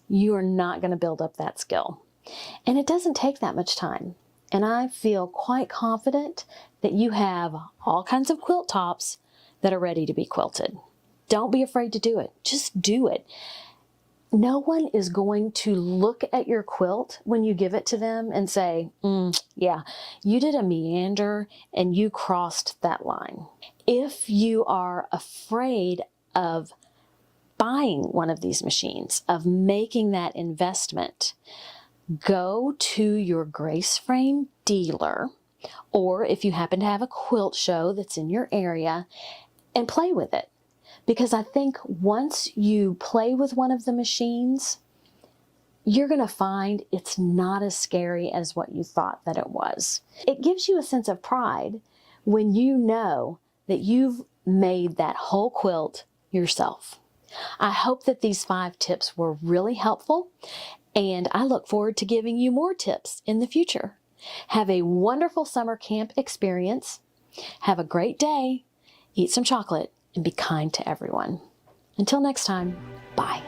You are not going to build up that skill. And it doesn't take that much time. And I feel quite confident that you have all kinds of quilt tops that are ready to be quilted. Don't be afraid to do it. Just do it. No one is going to look at your quilt when you give it to them and say, yeah, you did a meander and you crossed that line. If you are afraid of buying one of these machines, of making that investment, go to your Grace Frame dealer, or if you happen to have a quilt show that's in your area, and play with it. Because I think once you play with one of the machines, you're going to find it's not as scary as what you thought that it was. It gives you a sense of pride when you know that you've made that whole quilt yourself. I hope that these 5 tips were really helpful, and I look forward to giving you more tips in the future. Have a wonderful summer camp experience. Have a great day. Eat some chocolate and be kind to everyone. Until next time, bye.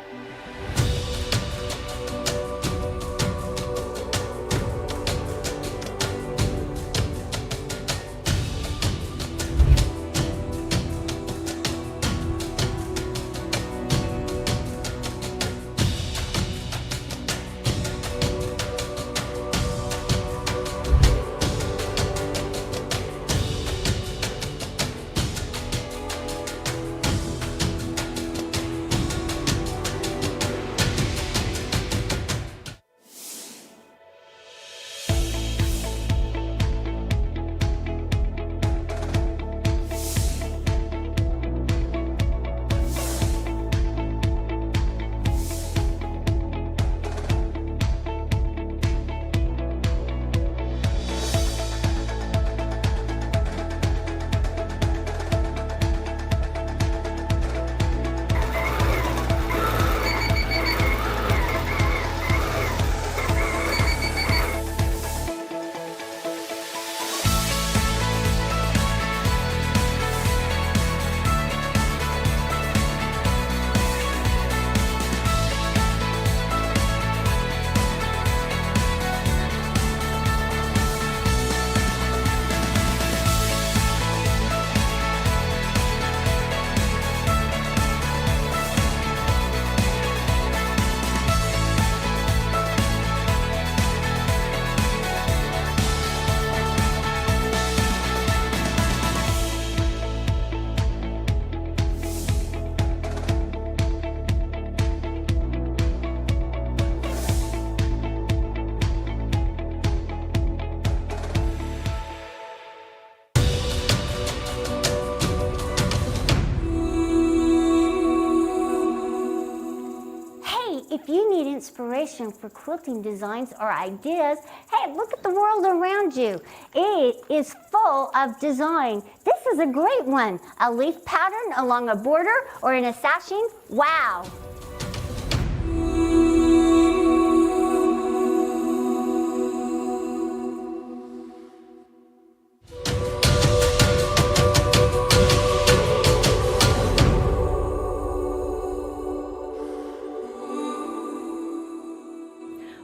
If you need inspiration for quilting designs or ideas, hey, look at the world around you. It is full of design. This is a great one. A leaf pattern along a border or in a sashing. Wow.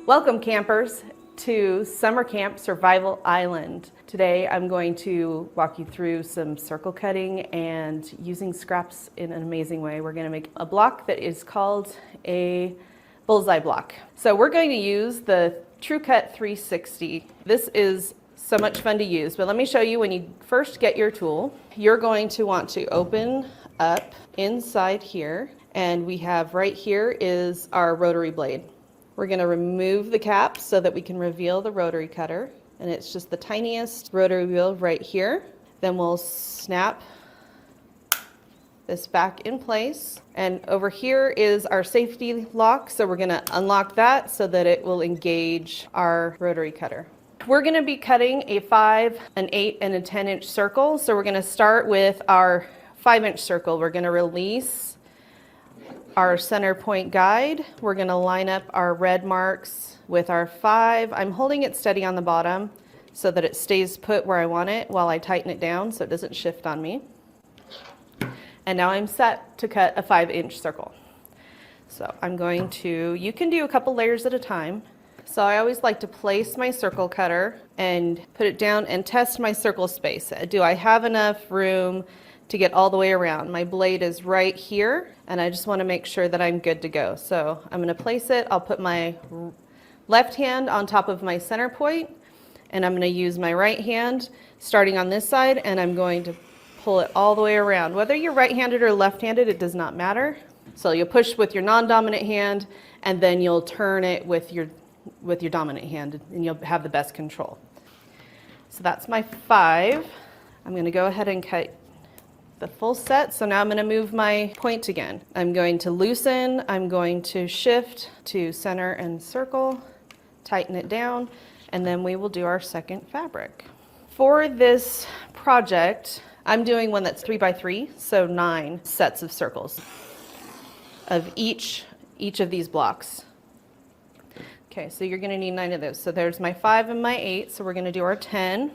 Welcome campers to Summer Camp Survival Island. Today I'm going to walk you through some circle cutting and using scraps in an amazing way. We're going to make a block that is called a bullseye block. So we're going to use the TrueCut 360. This is so much fun to use, but let me show you when you first get your tool. You're going to want to open up inside here, and we have right here is our rotary blade. We're going to remove the cap so that we can reveal the rotary cutter, and it's just the tiniest rotary wheel right here. Then we'll snap this back in place, and over here is our safety lock, so we're going to unlock that so that it will engage our rotary cutter. We're going to be cutting a 5, an 8, and a 10-inch circle, so we're going to start with our 5-inch circle. We're going to release our center point guide. We're going to line up our red marks with our 5. I'm holding it steady on the bottom so that it stays put where I want it while I tighten it down so it doesn't shift on me. And now I'm set to cut a 5-inch circle. So I'm going to, you can do a couple layers at a time. So I always like to place my circle cutter and put it down and test my circle space. Do I have enough room to get all the way around? My blade is right here, and I just want to make sure that I'm good to go. So I'm going to place it. I'll put my left hand on top of my center point, and I'm going to use my right hand starting on this side, and I'm going to pull it all the way around. Whether you're right-handed or left-handed, it does not matter. So you'll push with your non-dominant hand, and then you'll turn it with your dominant hand, and you'll have the best control. So that's my 5. I'm going to go ahead and cut the full set. So now I'm going to move my point again. I'm going to loosen, I'm going to shift to center and circle, tighten it down, and then we will do our second fabric. For this project, I'm doing one that's 3 by 3, so 9 sets of circles of each of these blocks. Okay, so you're going to need 9 of those. So there's my 5 and my 8, so we're going to do our 10.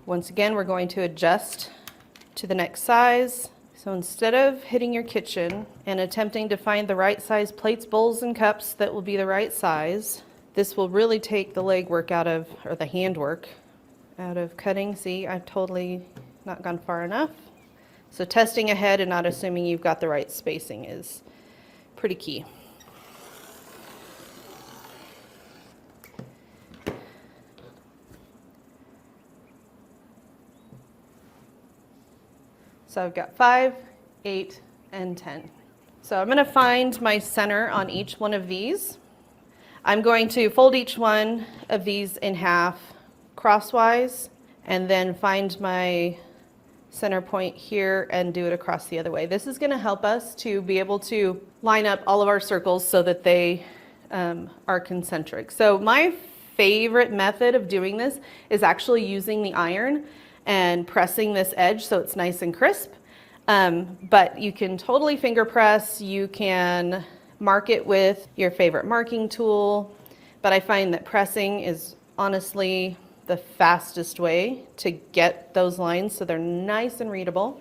Once again, we're going to adjust to the next size. So instead of hitting your kitchen and attempting to find the right size plates, bowls, and cups that will be the right size, this will really take the legwork out of, or the handwork out of cutting. See, I've totally not gone far enough. So testing ahead and not assuming you've got the right spacing is pretty key. So I've got 5, 8, and 10. So I'm going to find my center on each one of these. I'm going to fold each one of these in half crosswise and then find my center point here and do it across the other way. This is going to help us to be able to line up all of our circles so that they are concentric. So my favorite method of doing this is actually using the iron and pressing this edge so it's nice and crisp. But you can totally finger press, you can mark it with your favorite marking tool, but I find that pressing is honestly the fastest way to get those lines so they're nice and readable.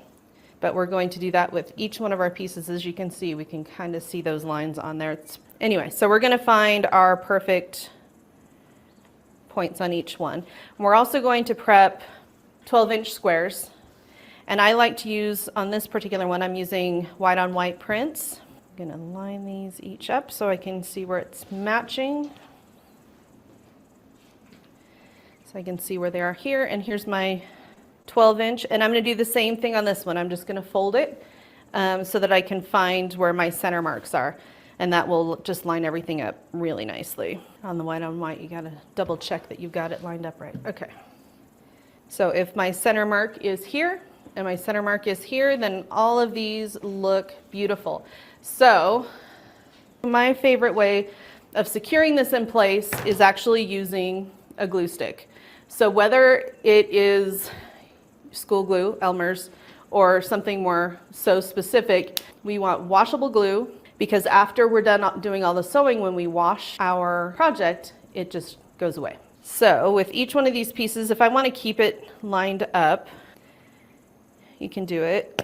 But we're going to do that with each one of our pieces. As you can see, we can kind of see those lines on there. Anyway, so we're going to find our perfect points on each one. We're also going to prep 12-inch squares, and I like to use, on this particular one, I'm using white on white prints. I'm going to line these each up so I can see where it's matching. So I can see where they are here, and here's my 12-inch, and I'm going to do the same thing on this one. I'm just going to fold it so that I can find where my center marks are, and that will just line everything up really nicely. On the white on white, you got to double check that you've got it lined up right. Okay. So if my center mark is here and my center mark is here, then all of these look beautiful. So my favorite way of securing this in place is actually using a glue stick. So whether it is school glue, Elmer's, or something more so specific, we want washable glue, because after we're done doing all the sewing, when we wash our project, it just goes away. So with each one of these pieces, if I want to keep it lined up, you can do it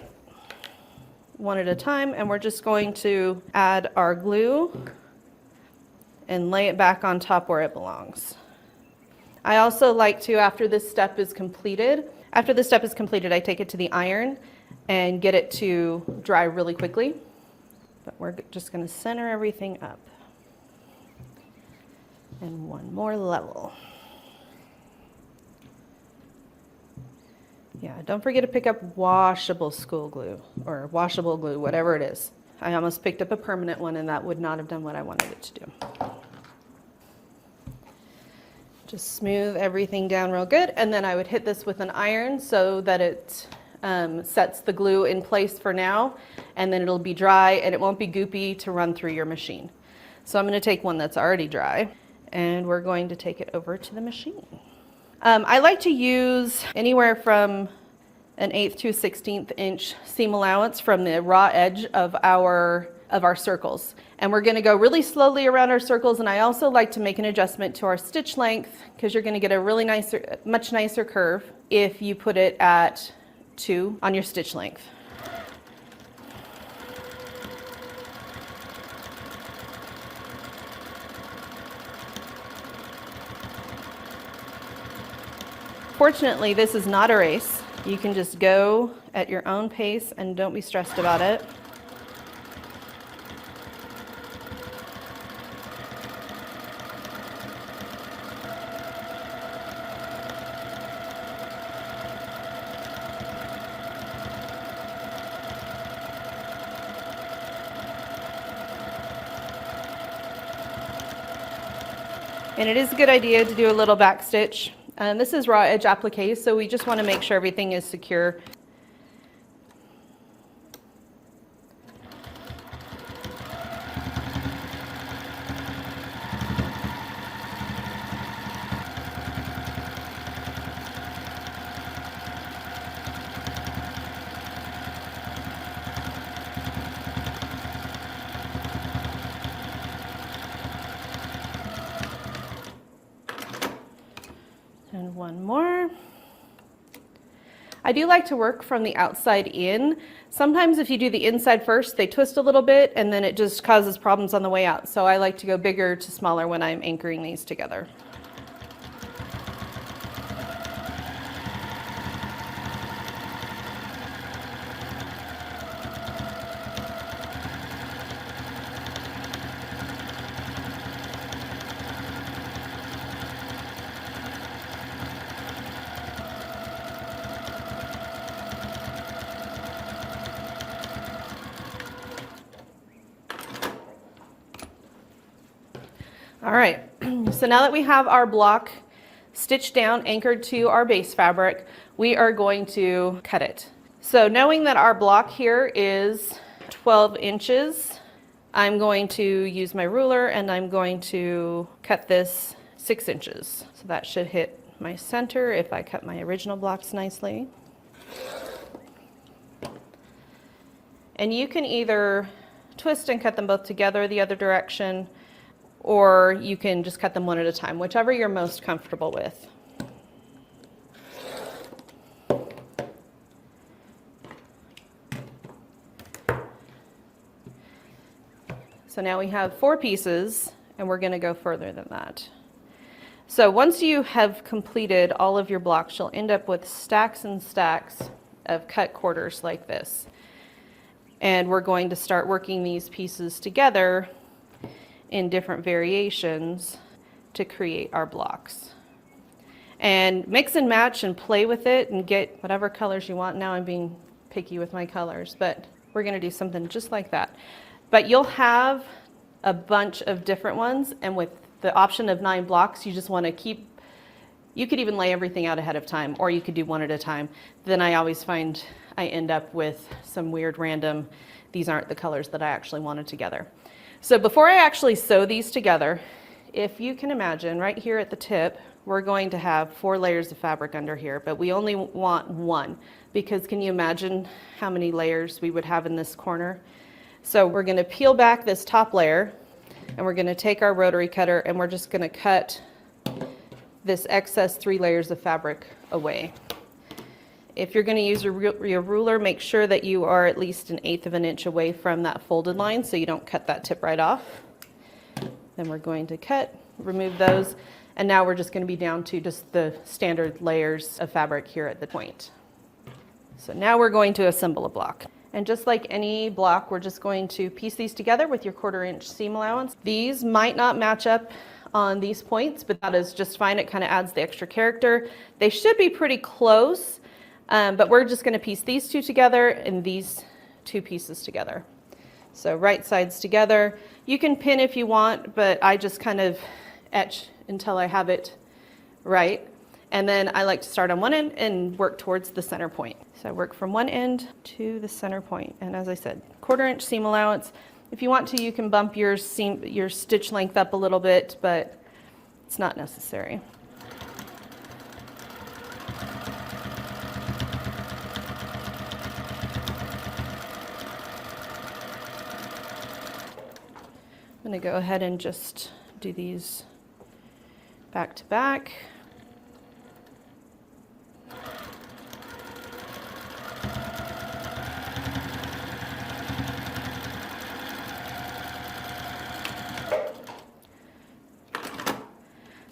one at a time, and we're just going to add our glue and lay it back on top where it belongs. I also like to, after this step is completed, I take it to the iron and get it to dry really quickly. But we're just going to center everything up. And one more level. Yeah, don't forget to pick up washable school glue or washable glue, whatever it is. I almost picked up a permanent one and that would not have done what I wanted it to do. Just smooth everything down real good, and then I would hit this with an iron so that it sets the glue in place for now, and then it'll be dry and it won't be goopy to run through your machine. So I'm going to take one that's already dry and we're going to take it over to the machine. I like to use anywhere from an 1/8 to 1/16 inch seam allowance from the raw edge of our circles. And we're going to go really slowly around our circles, and I also like to make an adjustment to our stitch length because you're going to get a really much nicer curve if you put it at 2 on your stitch length. Fortunately, this is not a race. You can just go at your own pace and don't be stressed about it. And it is a good idea to do a little back stitch. This is raw edge applique, so we just want to make sure everything is secure. And one more. I do like to work from the outside in. Sometimes if you do the inside first, they twist a little bit and then it just causes problems on the way out. So I like to go bigger to smaller when I'm anchoring these together. All right, so now that we have our block stitched down, anchored to our base fabric, we are going to cut it. So knowing that our block here is 12 inches, I'm going to use my ruler and I'm going to cut this 6 inches. So that should hit my center if I cut my original blocks nicely. And you can either twist and cut them both together the other direction, or you can just cut them one at a time, whichever you're most comfortable with. So now we have 4 pieces, and we're going to go further than that. So once you have completed all of your blocks, you'll end up with stacks and stacks of cut quarters like this. And we're going to start working these pieces together in different variations to create our blocks. And mix and match and play with it and get whatever colors you want. Now I'm being picky with my colors, but we're going to do something just like that. But you'll have a bunch of different ones, and with the option of 9 blocks, you just want to keep, you could even lay everything out ahead of time, or you could do one at a time. Then I always find I end up with some weird random, these aren't the colors that I actually wanted together. So before I actually sew these together, if you can imagine right here at the tip, we're going to have 4 layers of fabric under here, but we only want 1, because can you imagine how many layers we would have in this corner? So we're going to peel back this top layer, and we're going to take our rotary cutter and we're just going to cut this excess 3 layers of fabric away. If you're going to use your ruler, make sure that you are at least 1/8 of an inch away from that folded line so you don't cut that tip right off. Then we're going to cut, remove those, and now we're just going to be down to just the standard layers of fabric here at the point. So now we're going to assemble a block. And just like any block, we're just going to piece these together with your 1/4 inch seam allowance. These might not match up on these points, but that is just fine. It kind of adds the extra character. They should be pretty close, but we're just going to piece these two together and these two pieces together. So right sides together. You can pin if you want, but I just kind of etch until I have it right. And then I like to start on one end and work towards the center point. So I work from one end to the center point. And as I said, 1/4 inch seam allowance. If you want to, you can bump your stitch length up a little bit, but it's not necessary. I'm going to go ahead and just do these back to back.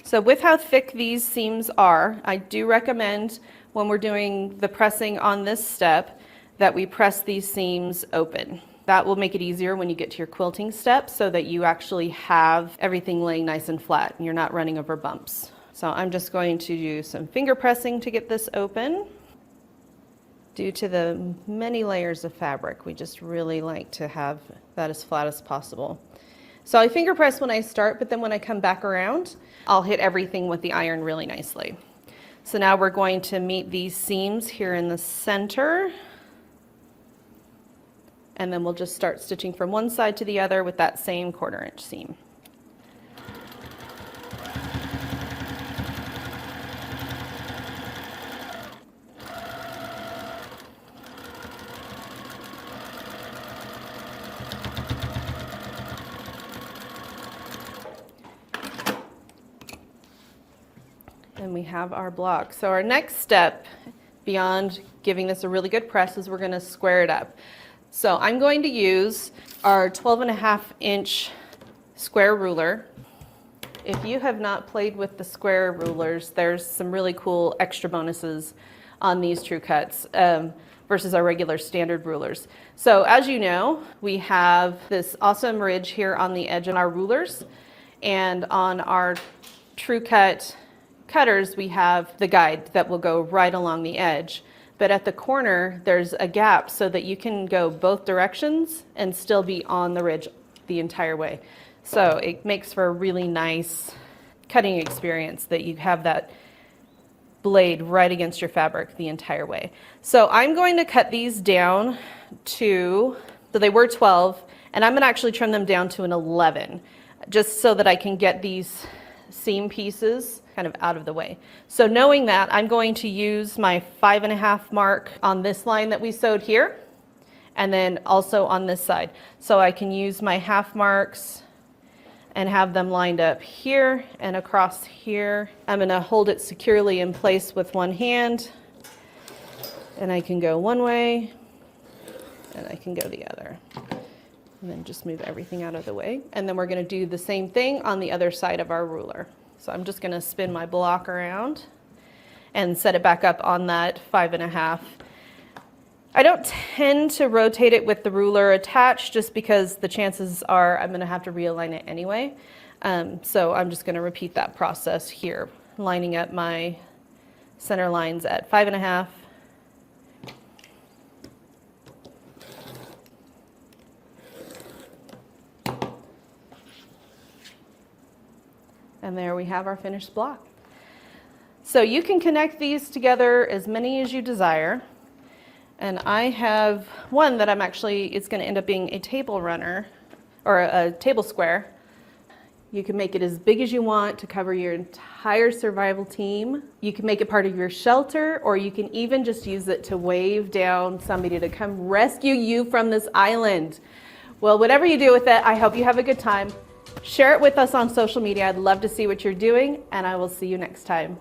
So with how thick these seams are, I do recommend when we're doing the pressing on this step that we press these seams open. That will make it easier when you get to your quilting step so that you actually have everything laying nice and flat and you're not running over bumps. So I'm just going to do some finger pressing to get this open. Due to the many layers of fabric, we just really like to have that as flat as possible. So I finger press when I start, but then when I come back around, I'll hit everything with the iron really nicely. So now we're going to meet these seams here in the center. And then we'll just start stitching from one side to the other with that same 1/4 inch seam. And we have our block. So our next step, beyond giving this a really good press, is we're going to square it up. So I'm going to use our 12.5 inch square ruler. If you have not played with the square rulers, there's some really cool extra bonuses on these True Cuts versus our regular standard rulers. So as you know, we have this awesome ridge here on the edge of our rulers, and on our True Cut cutters, we have the guide that will go right along the edge. But at the corner, there's a gap so that you can go both directions and still be on the ridge the entire way. So it makes for a really nice cutting experience that you have that blade right against your fabric the entire way. So I'm going to cut these down to, so they were 12, and I'm going to actually trim them down to an 11, just so that I can get these seam pieces kind of out of the way. So knowing that, I'm going to use my 5.5 mark on this line that we sewed here, and then also on this side. So I can use my half marks and have them lined up here and across here. I'm going to hold it securely in place with one hand, and I can go one way and I can go the other. And then just move everything out of the way. And then we're going to do the same thing on the other side of our ruler. So I'm just going to spin my block around and set it back up on that 5.5. I don't tend to rotate it with the ruler attached just because the chances are I'm going to have to realign it anyway. So I'm just going to repeat that process here, lining up my center lines at 5.5. And there we have our finished block. So you can connect these together as many as you desire. And I have one that it's going to end up being a table runner or a table square. You can make it as big as you want to cover your entire survival team. You can make it part of your shelter, or you can even just use it to wave down somebody to come rescue you from this island. Well, whatever you do with it, I hope you have a good time. Share it with us on social media. I'd love to see what you're doing, and I will see you next time.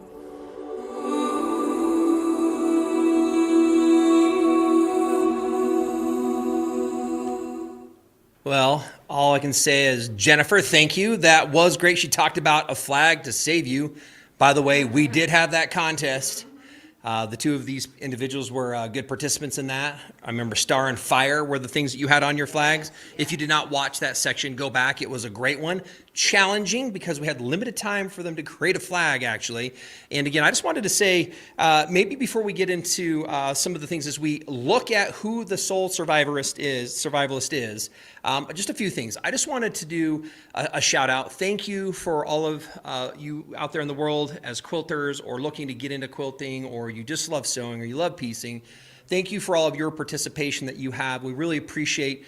Well, all I can say is, Jennifer, thank you. That was great. She talked about a flag to save you. By the way, we did have that contest. The two of these individuals were good participants in that. I remember Star and Fire were the things that you had on your flags. If you did not watch that section, go back. It was a great one. Challenging because we had limited time for them to create a flag, actually. And again, I just wanted to say, maybe before we get into some of the things as we look at who the sole survivalist is, just a few things. I just wanted to do a shout out. Thank you for all of you out there in the world as quilters or looking to get into quilting, or you just love sewing or you love piecing. Thank you for all of your participation that you have. We really appreciate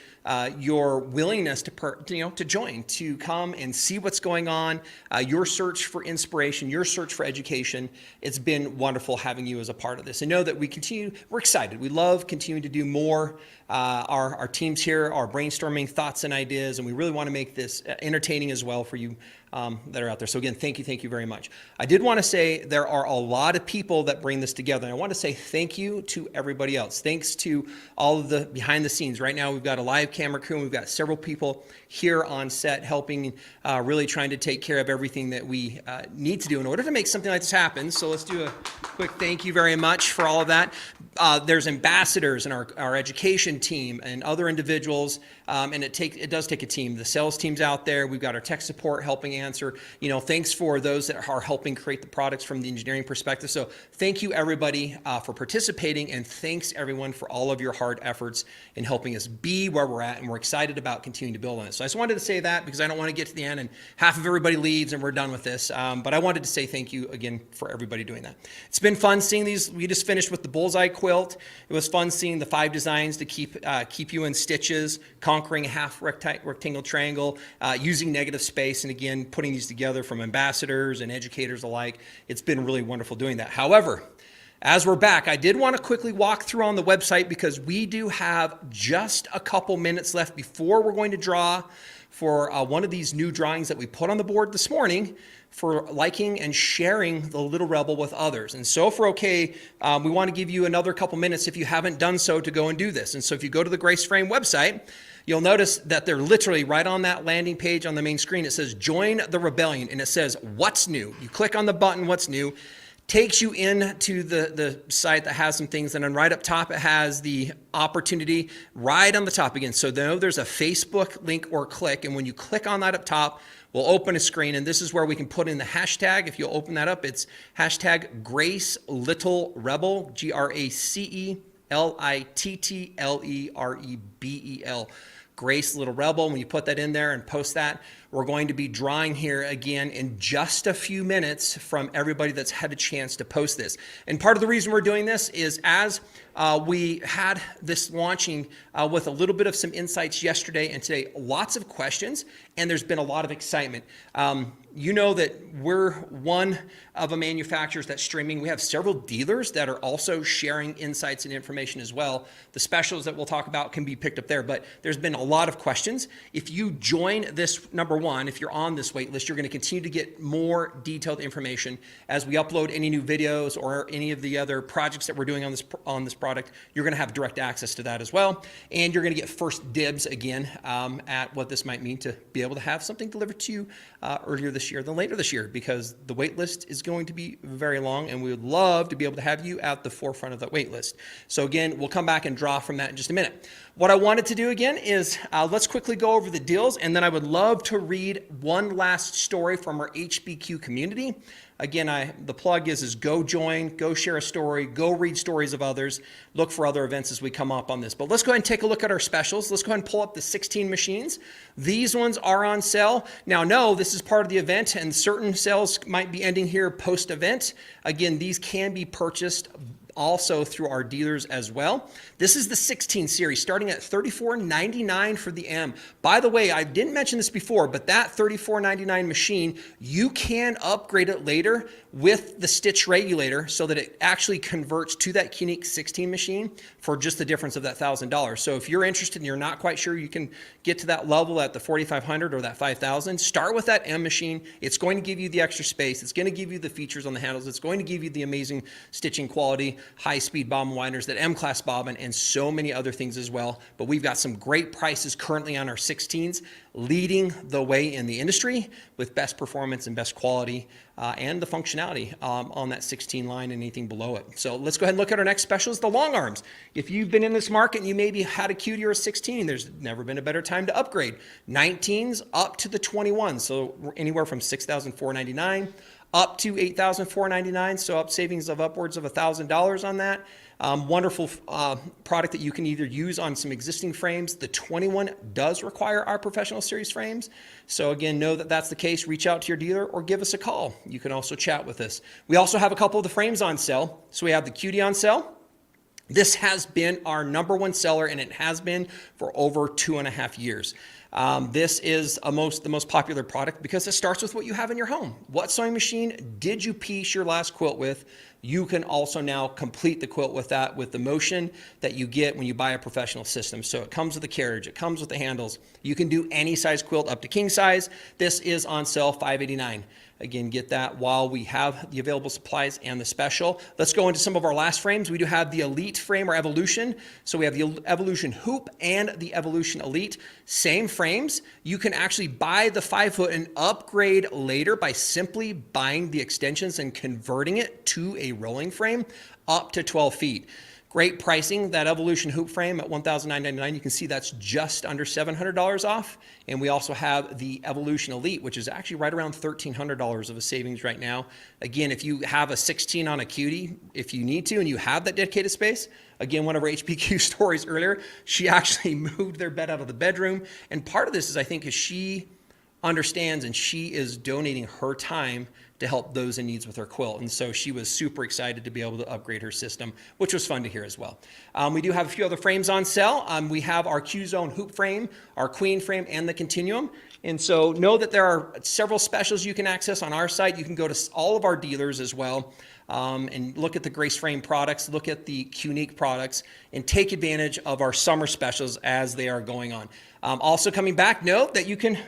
your willingness to join, to come and see what's going on, your search for inspiration, your search for education. It's been wonderful having you as a part of this. And know that we're excited. We love continuing to do more. Our teams here are brainstorming thoughts and ideas, and we really want to make this entertaining as well for you that are out there. So again, thank you very much. I did want to say there are a lot of people that bring this together, and I want to say thank you to everybody else. Thanks to all of the behind the scenes. Right now we've got a live camera crew, and we've got several people here on set helping, really trying to take care of everything that we need to do in order to make something like this happen. So let's do a quick thank you very much for all of that. There's ambassadors in our education team and other individuals, and it does take a team. The sales team's out there. We've got our tech support helping answer. Thanks for those that are helping create the products from the engineering perspective. So thank you everybody for participating, and thanks everyone for all of your hard efforts in helping us be where we're at, and we're excited about continuing to build on this. So I just wanted to say that because I don't want to get to the end and half of everybody leaves and we're done with this. But I wanted to say thank you again for everybody doing that. It's been fun seeing these. We just finished with the Bullseye quilt. It was fun seeing the 5 designs to keep you in stitches, conquering a half rectangle triangle, using negative space, and again, putting these together from ambassadors and educators alike. It's been really wonderful doing that. However, as we're back, I did want to quickly walk through on the website because we do have just a couple minutes left before we're going to draw for one of these new drawings that we put on the board this morning for liking and sharing the Little Rebel with others. And so if we're okay, we want to give you another couple minutes if you haven't done so to go and do this. And so if you go to the Grace Frame website, you'll notice that they're literally right on that landing page on the main screen. It says join the rebellion, and it says what's new. You click on the button what's new, takes you into the site that has some things, and then right up top it has the opportunity right on the top again. So there's a Facebook link or click, and when you click on that up top, we'll open a screen, and this is where we can put in the hashtag. If you'll open that up, it's hashtag Grace Little Rebel, GraceLittleRebel. Grace Little Rebel. When you put that in there and post that, we're going to be drawing here again in just a few minutes from everybody that's had a chance to post this. And part of the reason we're doing this is as we had this launching with a little bit of some insights yesterday and today, lots of questions, and there's been a lot of excitement. You know that we're one of the manufacturers that's streaming. We have several dealers that are also sharing insights and information as well. The specials that we'll talk about can be picked up there, but there's been a lot of questions. If you join this, number one, if you're on this wait list, you're going to continue to get more detailed information as we upload any new videos or any of the other projects that we're doing on this product. You're going to have direct access to that as well, and you're going to get first dibs again at what this might mean to be able to have something delivered to you earlier this year than later this year, because the wait list is going to be very long, and we would love to be able to have you at the forefront of that wait list. So again, we'll come back and draw from that in just a minute. What I wanted to do again is let's quickly go over the deals, and then I would love to read one last story from our HBQ community. Again, the plug is go join, go share a story, go read stories of others, look for other events as we come up on this. But let's go ahead and take a look at our specials. Let's go ahead and pull up the 16 machines. These ones are on sale. Now, no, this is part of the event, and certain sales might be ending here post-event. Again, these can be purchased also through our dealers as well. This is the 16 series starting at $34.99 for the M. By the way, I didn't mention this before, but that $34.99 machine, you can upgrade it later with the stitch regulator so that it actually converts to that unique 16 machine for just the difference of that $1,000. So if you're interested and you're not quite sure you can get to that level at the 4,500 or that 5,000, start with that M machine. It's going to give you the extra space. It's going to give you the features on the handles. It's going to give you the amazing stitching quality. high-speed bobbin winders, that M-class bobbin, and so many other things as well. But we've got some great prices currently on our 16s, leading the way in the industry with best performance and best quality and the functionality on that 16 line and anything below it. So let's go ahead and look at our next specials, the long arms. If you've been in this market and you maybe had a cutie or a 16, there's never been a better time to upgrade. 19s up to the 21s, so anywhere from $6,499 up to $8,499, so up savings of upwards of $1,000 on that. Wonderful product that you can either use on some existing frames. The 21 does require our professional series frames. So again, know that that's the case. Reach out to your dealer or give us a call. You can also chat with us. We also have a couple of the frames on sale. So we have the Cutie on sale. This has been our #1 seller, and it has been for over 2.5 years. This is the most popular product because it starts with what you have in your home. What sewing machine did you piece your last quilt with? You can also now complete the quilt with that, with the motion that you get when you buy a professional system. So it comes with the carriage, it comes with the handles. You can do any size quilt up to king size. This is on sale, $589. Again, get that while we have the available supplies and the special. Let's go into some of our last frames. We do have the Elite frame or Evolution. So we have the Evolution Hoop and the Evolution Elite. Same frames. You can actually buy the 5-foot and upgrade later by simply buying the extensions and converting it to a rolling frame up to 12 feet. Great pricing. That Evolution Hoop frame at $1,999. You can see that's just under $700 off. And we also have the Evolution Elite, which is actually right around $1,300 of a savings right now. Again, if you have a 16 on a cutie, if you need to, and you have that dedicated space, again, one of our HPQ stories earlier, she actually moved their bed out of the bedroom. And part of this is, I think, is she understands and she is donating her time to help those in needs with her quilt. And so she was super excited to be able to upgrade her system, which was fun to hear as well. We do have a few other frames on sale. We have our Q-Zone hoop frame, our Queen frame, and the Continuum. And so know that there are several specials you can access on our site. You can go to all of our dealers as well and look at the Grace Frame products, look at the Qnique products, and take advantage of our summer specials as they are going on. Also coming back, note that you can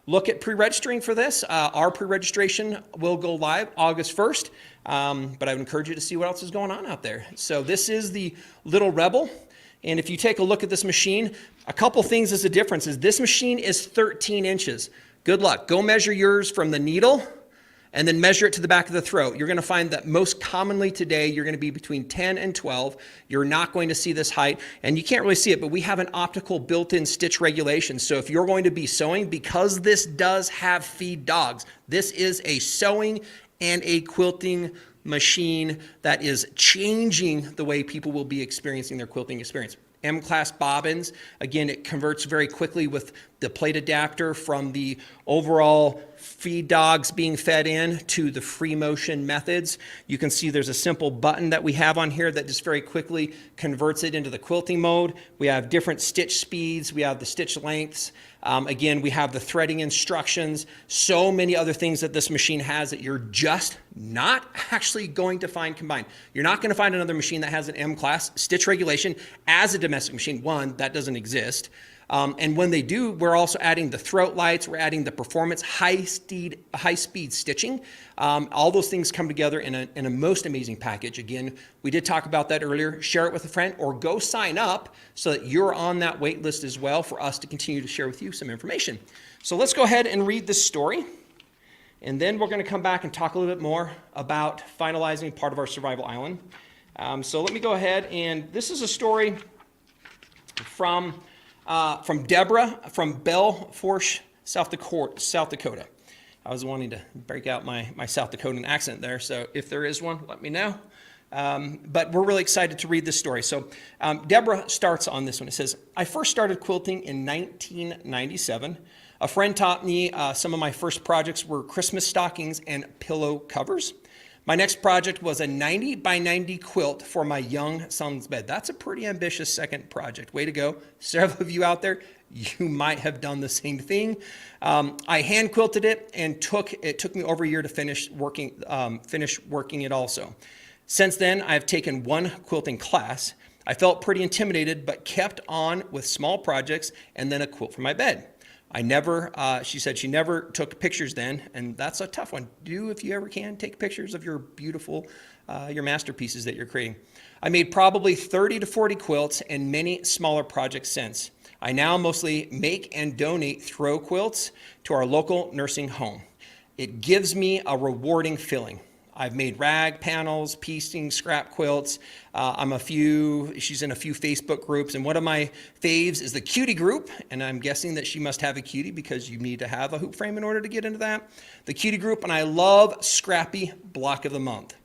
look at pre-registering for this. Our pre-registration will go live August 1st, but I would encourage you to see what else is going on out there. So this is the Little Rebel. And if you take a look at this machine, a couple things as a difference is this machine is 13 inches. Good luck. Go measure yours from the needle and then measure it to the back of the throat. You're going to find that most commonly today, you're going to be between 10 and 12. You're not going to see this height, and you can't really see it, but we have an optical built-in stitch regulation. So if you're going to be sewing, because this does have feed dogs, this is a sewing and a quilting machine that is changing the way people will be experiencing their quilting experience. M-class bobbins, again, it converts very quickly with the plate adapter from the overall feed dogs being fed in to the free motion methods. You can see there's a simple button that we have on here that just very quickly converts it into the quilting mode. We have different stitch speeds. We have the stitch lengths. Again, we have the threading instructions, so many other things that this machine has that you're just not actually going to find combined. You're not going to find another machine that has an M-class stitch regulation as a domestic machine. One, that doesn't exist. And when they do, we're also adding the throat lights, we're adding the performance high-speed stitching. All those things come together in a most amazing package. Again, we did talk about that earlier. Share it with a friend or go sign up so that you're on that wait list as well for us to continue to share with you some information. So let's go ahead and read this story. And then we're going to come back and talk a little bit more about finalizing part of our Survival Island. So let me go ahead, and this is a story from Deborah from Belfort, South Dakota. I was wanting to break out my South Dakotan accent there, so if there is one, let me know. But we're really excited to read this story. So Deborah starts on this one. It says, I first started quilting in 1997. A friend taught me some of my first projects were Christmas stockings and pillow covers. My next project was a 90 by 90 quilt for my young son's bed. That's a pretty ambitious second project. Way to go. Several of you out there, you might have done the same thing. I hand quilted it, and it took me over a year to finish working it also. Since then, I've taken one quilting class. I felt pretty intimidated, but kept on with small projects and then a quilt for my bed. She said she never took pictures then, and that's a tough one. Do, if you ever can, take pictures of your beautiful your masterpieces that you're creating. I made probably 30 to 40 quilts and many smaller projects since. I now mostly make and donate throw quilts to our local nursing home. It gives me a rewarding feeling. I've made rag panels, piecing, scrap quilts. She's in a few Facebook groups, and one of my faves is the cutie group, and I'm guessing that she must have a cutie because you need to have a hoop frame in order to get into that. The cutie group, and I love Scrappy Block of the Month.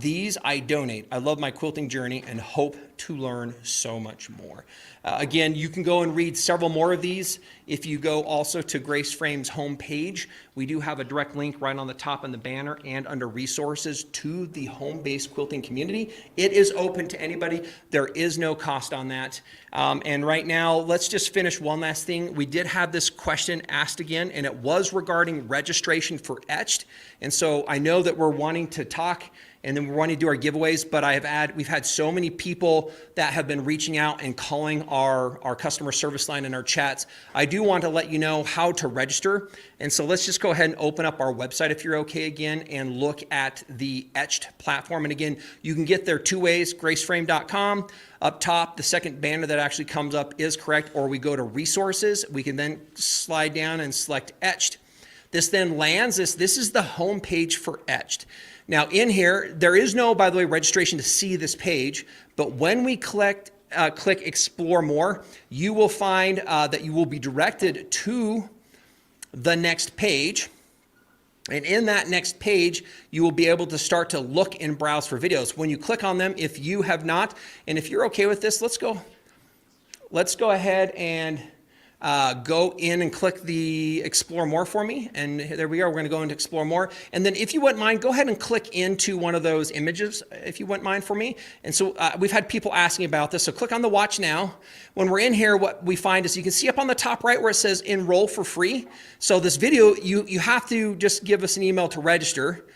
These I donate. I love my quilting journey and hope to learn so much more. Again, you can go and read several more of these. If you go also to Grace Frame's homepage, we do have a direct link right on the top in the banner and under resources to the home-based quilting community. It is open to anybody. There is no cost on that. And right now, let's just finish one last thing. We did have this question asked again, and it was regarding registration for Etched. And so I know that we're wanting to talk and then we're wanting to do our giveaways, but we've had so many people that have been reaching out and calling our customer service line in our chats. I do want to let you know how to register. And so let's just go ahead and open up our website if you're okay again and look at the Etched platform. And again, you can get there two ways, graceframe.com. Up top, the second banner that actually comes up is correct, or we go to resources. We can then slide down and select Etched. This then lands this. This is the home page for Etched. Now in here, there is no, by the way, registration to see this page, but when we click Explore More, you will find that you will be directed to the next page. And in that next page, you will be able to start to look and browse for videos. When you click on them, if you have not, and if you're okay with this, let's go ahead and go in and click the Explore More for me. And there we are. We're going to go into Explore More. And then if you wouldn't mind, go ahead and click into one of those images, if you wouldn't mind for me. And so we've had people asking about this. So click on the Watch Now. When we're in here, what we find is you can see up on the top right where it says Enroll for free. So this video, you have to just give us an email to register.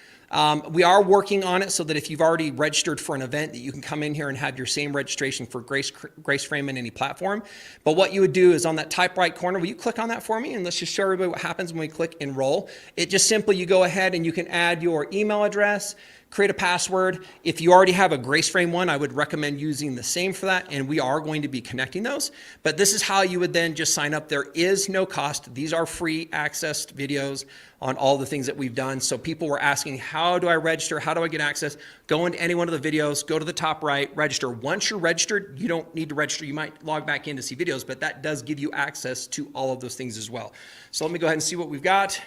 We are working on it so that if you've already registered for an event, that you can come in here and have your same registration for Grace Frame in any platform. But what you would do is on that top right corner, will you click on that for me? And let's just show everybody what happens when we click Enroll. It just simply, you go ahead and you can add your email address, create a password. If you already have a Grace Frame one, I would recommend using the same for that, and we are going to be connecting those. But this is how you would then just sign up. There is no cost. These are free accessed videos on all the things that we've done. So people were asking, how do I register? How do I get access? Go into any one of the videos, go to the top right, register. Once you're registered, you don't need to register. You might log back in to see videos, but that does give you access to all of those things as well. So let me go ahead and see what we've got.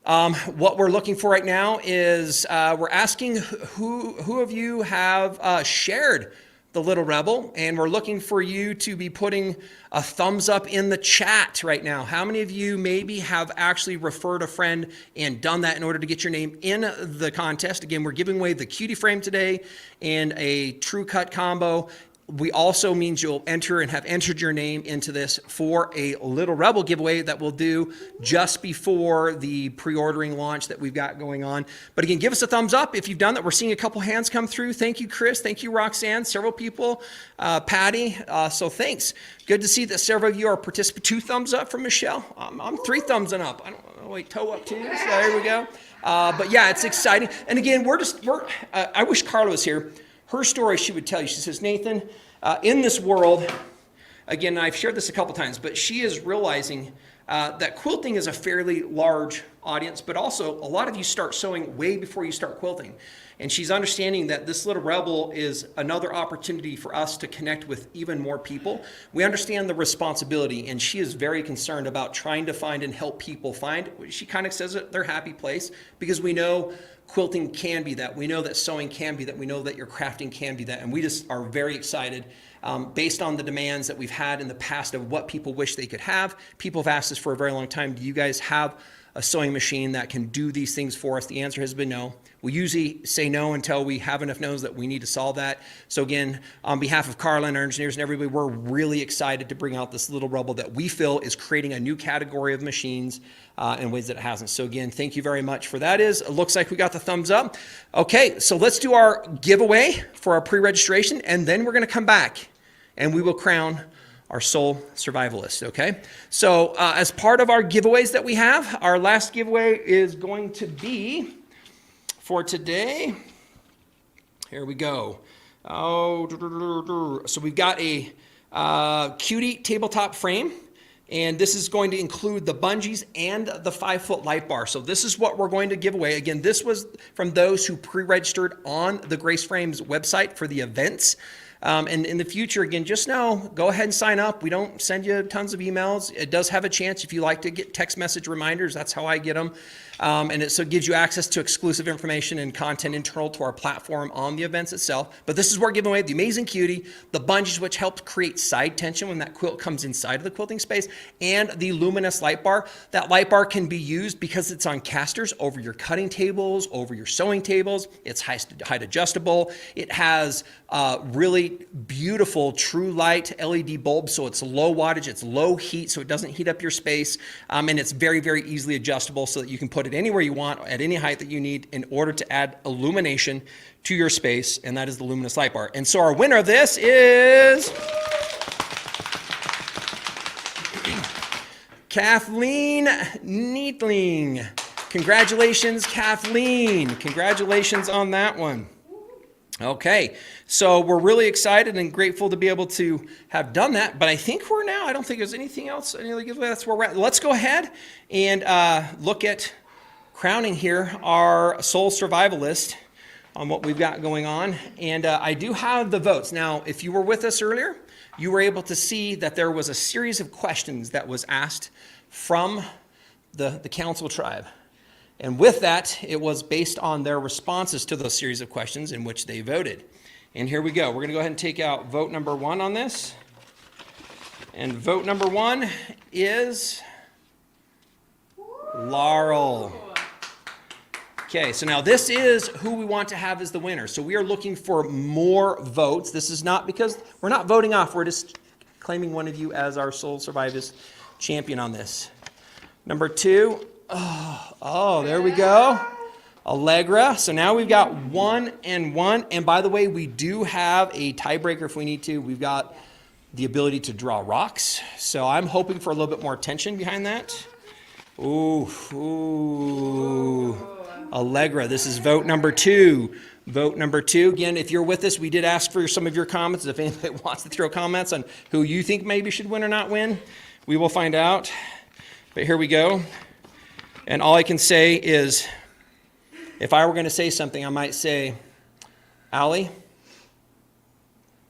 What we're looking for right now is we're asking who of you have shared the Little Rebel, and we're looking for you to be putting a thumbs up in the chat right now. How many of you maybe have actually referred a friend and done that in order to get your name in the contest? Again, we're giving away the cutie frame today and a true cut combo. We also means you'll enter and have entered your name into this for a Little Rebel giveaway that we'll do just before the pre-ordering launch that we've got going on. But again, give us a thumbs up if you've done that. We're seeing a couple hands come through. Thank you, Chris. Thank you, Roxanne. Several people. Patty. So thanks. Good to see that several of you are participating. 2 thumbs up from Michelle. I'm 3 thumbs up. I don't know. Wait, toe up too. So there we go. But yeah, it's exciting. And again, I wish Carla was here. Her story she would tell you. She says, Nathan, in this world, again, I've shared this a couple times, but she is realizing that quilting is a fairly large audience, but also a lot of you start sewing way before you start quilting. And she's understanding that this Little Rebel is another opportunity for us to connect with even more people. We understand the responsibility, and she is very concerned about trying to find and help people find, she kind of says it, their happy place, because we know quilting can be that. We know that sewing can be that. We know that your crafting can be that. And we just are very excited based on the demands that we've had in the past of what people wish they could have. People have asked us for a very long time, do you guys have a sewing machine that can do these things for us? The answer has been no. We usually say no until we have enough no's that we need to solve that. So again, on behalf of Carla and our engineers and everybody, we're really excited to bring out this Little Rebel that we feel is creating a new category of machines in ways that it hasn't. So again, thank you very much for that. It looks like we got the thumbs up. Okay, so let's do our giveaway for our pre-registration, and then we're gonna come back and we will crown our sole survivalist, okay? So as part of our giveaways that we have, our last giveaway is going to be for today. Here we go. So we've got a cutie tabletop frame, and this is going to include the bungees and the 5-foot light bar. So this is what we're going to give away. Again, this was from those who pre-registered on the Grace Frames website for the events. And in the future, again, just know, go ahead and sign up. We don't send you tons of emails. It does have a chance if you like to get text message reminders. That's how I get them. And so it gives you access to exclusive information and content internal to our platform on the events itself. But this is where we're giving away the amazing cutie, the bungees, which help create side tension when that quilt comes inside of the quilting space, and the luminous light bar. That light bar can be used because it's on casters over your cutting tables, over your sewing tables. It's height adjustable. It has really beautiful true light LED bulbs, so it's low wattage, it's low heat, so it doesn't heat up your space, and it's very, very easily adjustable so that you can put it anywhere you want at any height that you need in order to add illumination to your space, and that is the luminous light bar. And so our winner of this is Kathleen Neatling. Congratulations, Kathleen. Congratulations on that one. Okay, so we're really excited and grateful to be able to have done that, but I think we're now, I don't think there's anything else, any other giveaway. That's where we're at. Let's go ahead and look at crowning here our Soul Survivalist on what we've got going on. And I do have the votes. Now, if you were with us earlier, you were able to see that there was a series of questions that was asked from the council tribe. And with that, it was based on their responses to those series of questions in which they voted. And here we go. We're going to go ahead and take out vote number 1 on this. And vote number 1 is Laurel. Okay, so now this is who we want to have as the winner. So we are looking for more votes. This is not because we're not voting off. We're just claiming one of you as our Soul Survivalist champion on this. Number 2. Oh, there we go. Allegra. So now we've got 1 and 1. And by the way, we do have a tiebreaker if we need to. We've got the ability to draw rocks. So I'm hoping for a little bit more tension behind that. Ooh. Allegra, this is vote number 2. Vote number 2. Again, if you're with us, we did ask for some of your comments. If anybody wants to throw comments on who you think maybe should win or not win, we will find out. But here we go. And all I can say is, if I were going to say something, I might say, Allie,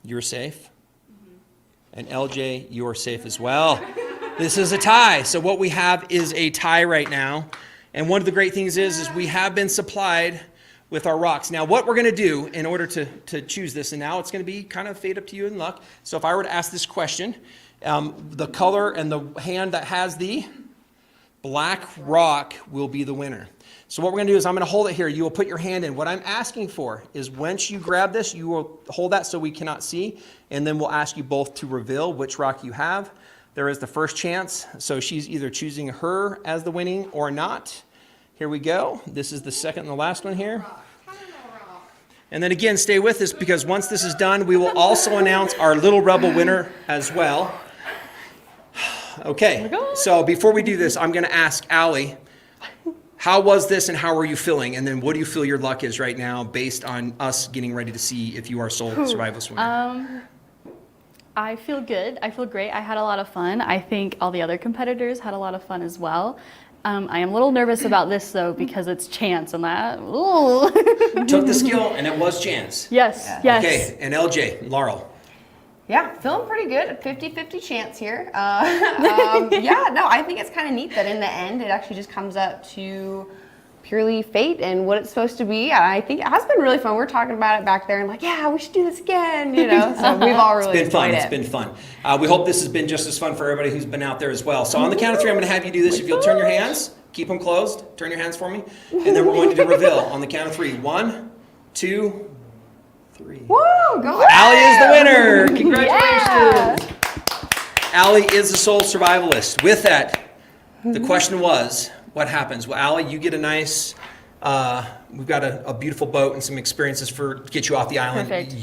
you're safe. And LJ, you're safe as well. This is a tie. So what we have is a tie right now. And one of the great things is we have been supplied with our rocks. Now, what we're going to do in order to choose this, and now it's going to be kind of fate up to you and luck. So if I were to ask this question, the color and the hand that has the black rock will be the winner. So what we're going to do is I'm going to hold it here. You will put your hand in. What I'm asking for is once you grab this, you will hold that so we cannot see, and then we'll ask you both to reveal which rock you have. There is the first chance, so she's either choosing her as the winning or not. Here we go. This is the second and the last one here. And then again, stay with us because once this is done, we will also announce our Little Rebel winner as well. Okay, so before we do this, I'm going to ask Allie, how was this and how are you feeling? And then what do you feel your luck is right now based on us getting ready to see if you are Soul Survivalist winner? I feel good. I feel great. I had a lot of fun. I think all the other competitors had a lot of fun as well. I am a little nervous about this though because it's chance and that. Ooh. Took the skill and it was chance. Yes, yes. Okay, and LJ, Laurel. Yeah, feeling pretty good. 50-50 chance here. Yeah, no, I think it's kind of neat that in the end it actually just comes up to purely fate and what it's supposed to be. I think it has been really fun. We're talking about it back there and like, yeah, we should do this again, you know. So we've all really enjoyed it. It's been fun. We hope this has been just as fun for everybody who's been out there as well. So on the count of 3, I'm going to have you do this. If you'll turn your hands, keep them closed. Turn your hands for me. And then we're going to do reveal on the count of 3. 1, 2, 3. Woo! Go Allie is the winner. Congratulations. Yeah. Allie is the Soul Survivalist. With that, the question was, what happens? Well, Allie, you get a nice we've got a beautiful boat and some experiences to get you off the island. Perfect.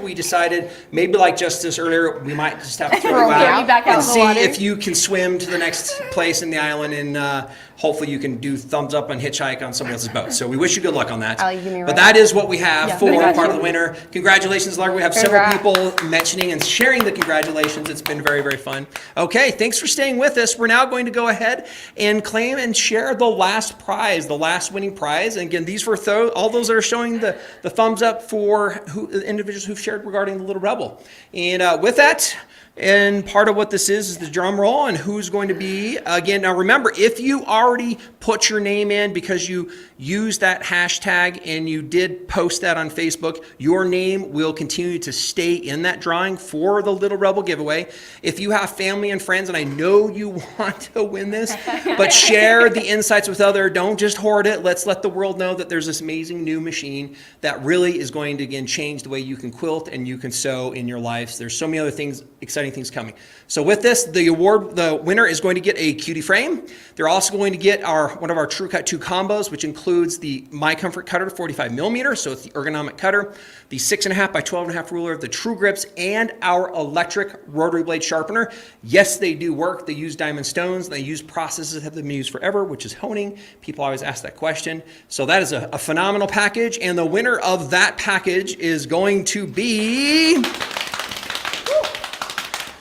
We decided, maybe like Justice earlier, we might just have to throw you Throw out you back out and in the see water. if you can swim to the next place in the island, and hopefully you can do thumbs up and hitchhike on somebody else's boat. So we wish you good luck on that. Allie, give me a But right. that is what we have Yeah. for Congrats. part of the winter. Congratulations, Larry. We have several Congrats. people mentioning and sharing the congratulations. It's been very, very fun. Okay, thanks for staying with us. We're now going to go ahead and claim and share the last prize, the last winning prize. And again, these were all those that are showing the thumbs up for the individuals who've shared regarding the Little Rebel. And with that, and part of what this is the drum roll and who's going to be, again, now remember, if you already put your name in because you used that hashtag and you did post that on Facebook, your name will continue to stay in that drawing for the Little Rebel giveaway. If you have family and friends, and I know you want to win this, but share the insights with others. Don't just hoard it. Let's let the world know that there's this amazing new machine that really is going to, again, change the way you can quilt and you can sew in your lives. There's so many other things, exciting things coming. So with this, the winner is going to get a cutie frame. They're also going to get one of our True Cut 2 combos, which includes the My Comfort cutter, 45 millimeter, so it's the ergonomic cutter, the 6.5 by 12.5 ruler, the True Grips, and our electric rotary blade sharpener. Yes, they do work. They use diamond stones. They use processes that have been used forever, which is honing. People always ask that question. So that is a phenomenal package, and the winner of that package is going to be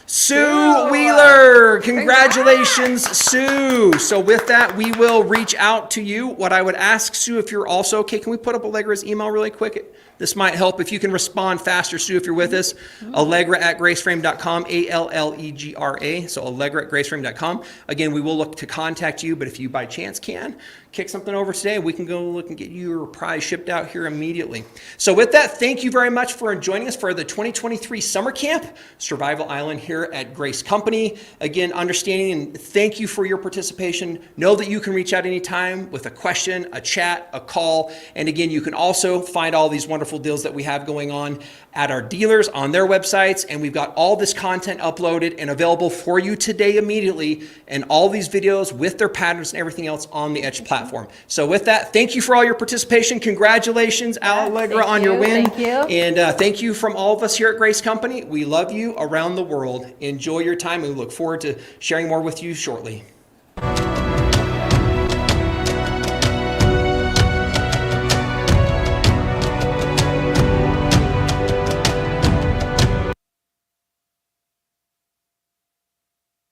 Sue Wheeler. Congratulations, Sue. So with that, we will reach out to you. What I would ask, Sue, if you're also okay, can we put up Allegra's email really quick? This might help if you can respond faster, Sue, if you're with us. Allegra@graceframe.com, Allegra. So Allegra@graceframe.com. Again, we will look to contact you, but if you by chance can kick something over today, we can go look and get your prize shipped out here immediately. So with that, thank you very much for joining us for the 2023 Summer Camp, Survival Island here at Grace Company. Again, understanding and thank you for your participation. Know that you can reach out anytime with a question, a chat, a call. And again, you can also find all these wonderful deals that we have going on at our dealers on their websites. And we've got all this content uploaded and available for you today immediately, and all these videos with their patterns and everything else on the Etched platform. So with that, thank you for all your participation. Congratulations, Allegra, on your win. Thank you. And thank you from all of us here at Grace Company. We love you around the world. Enjoy your time, and we look forward to sharing more with you shortly.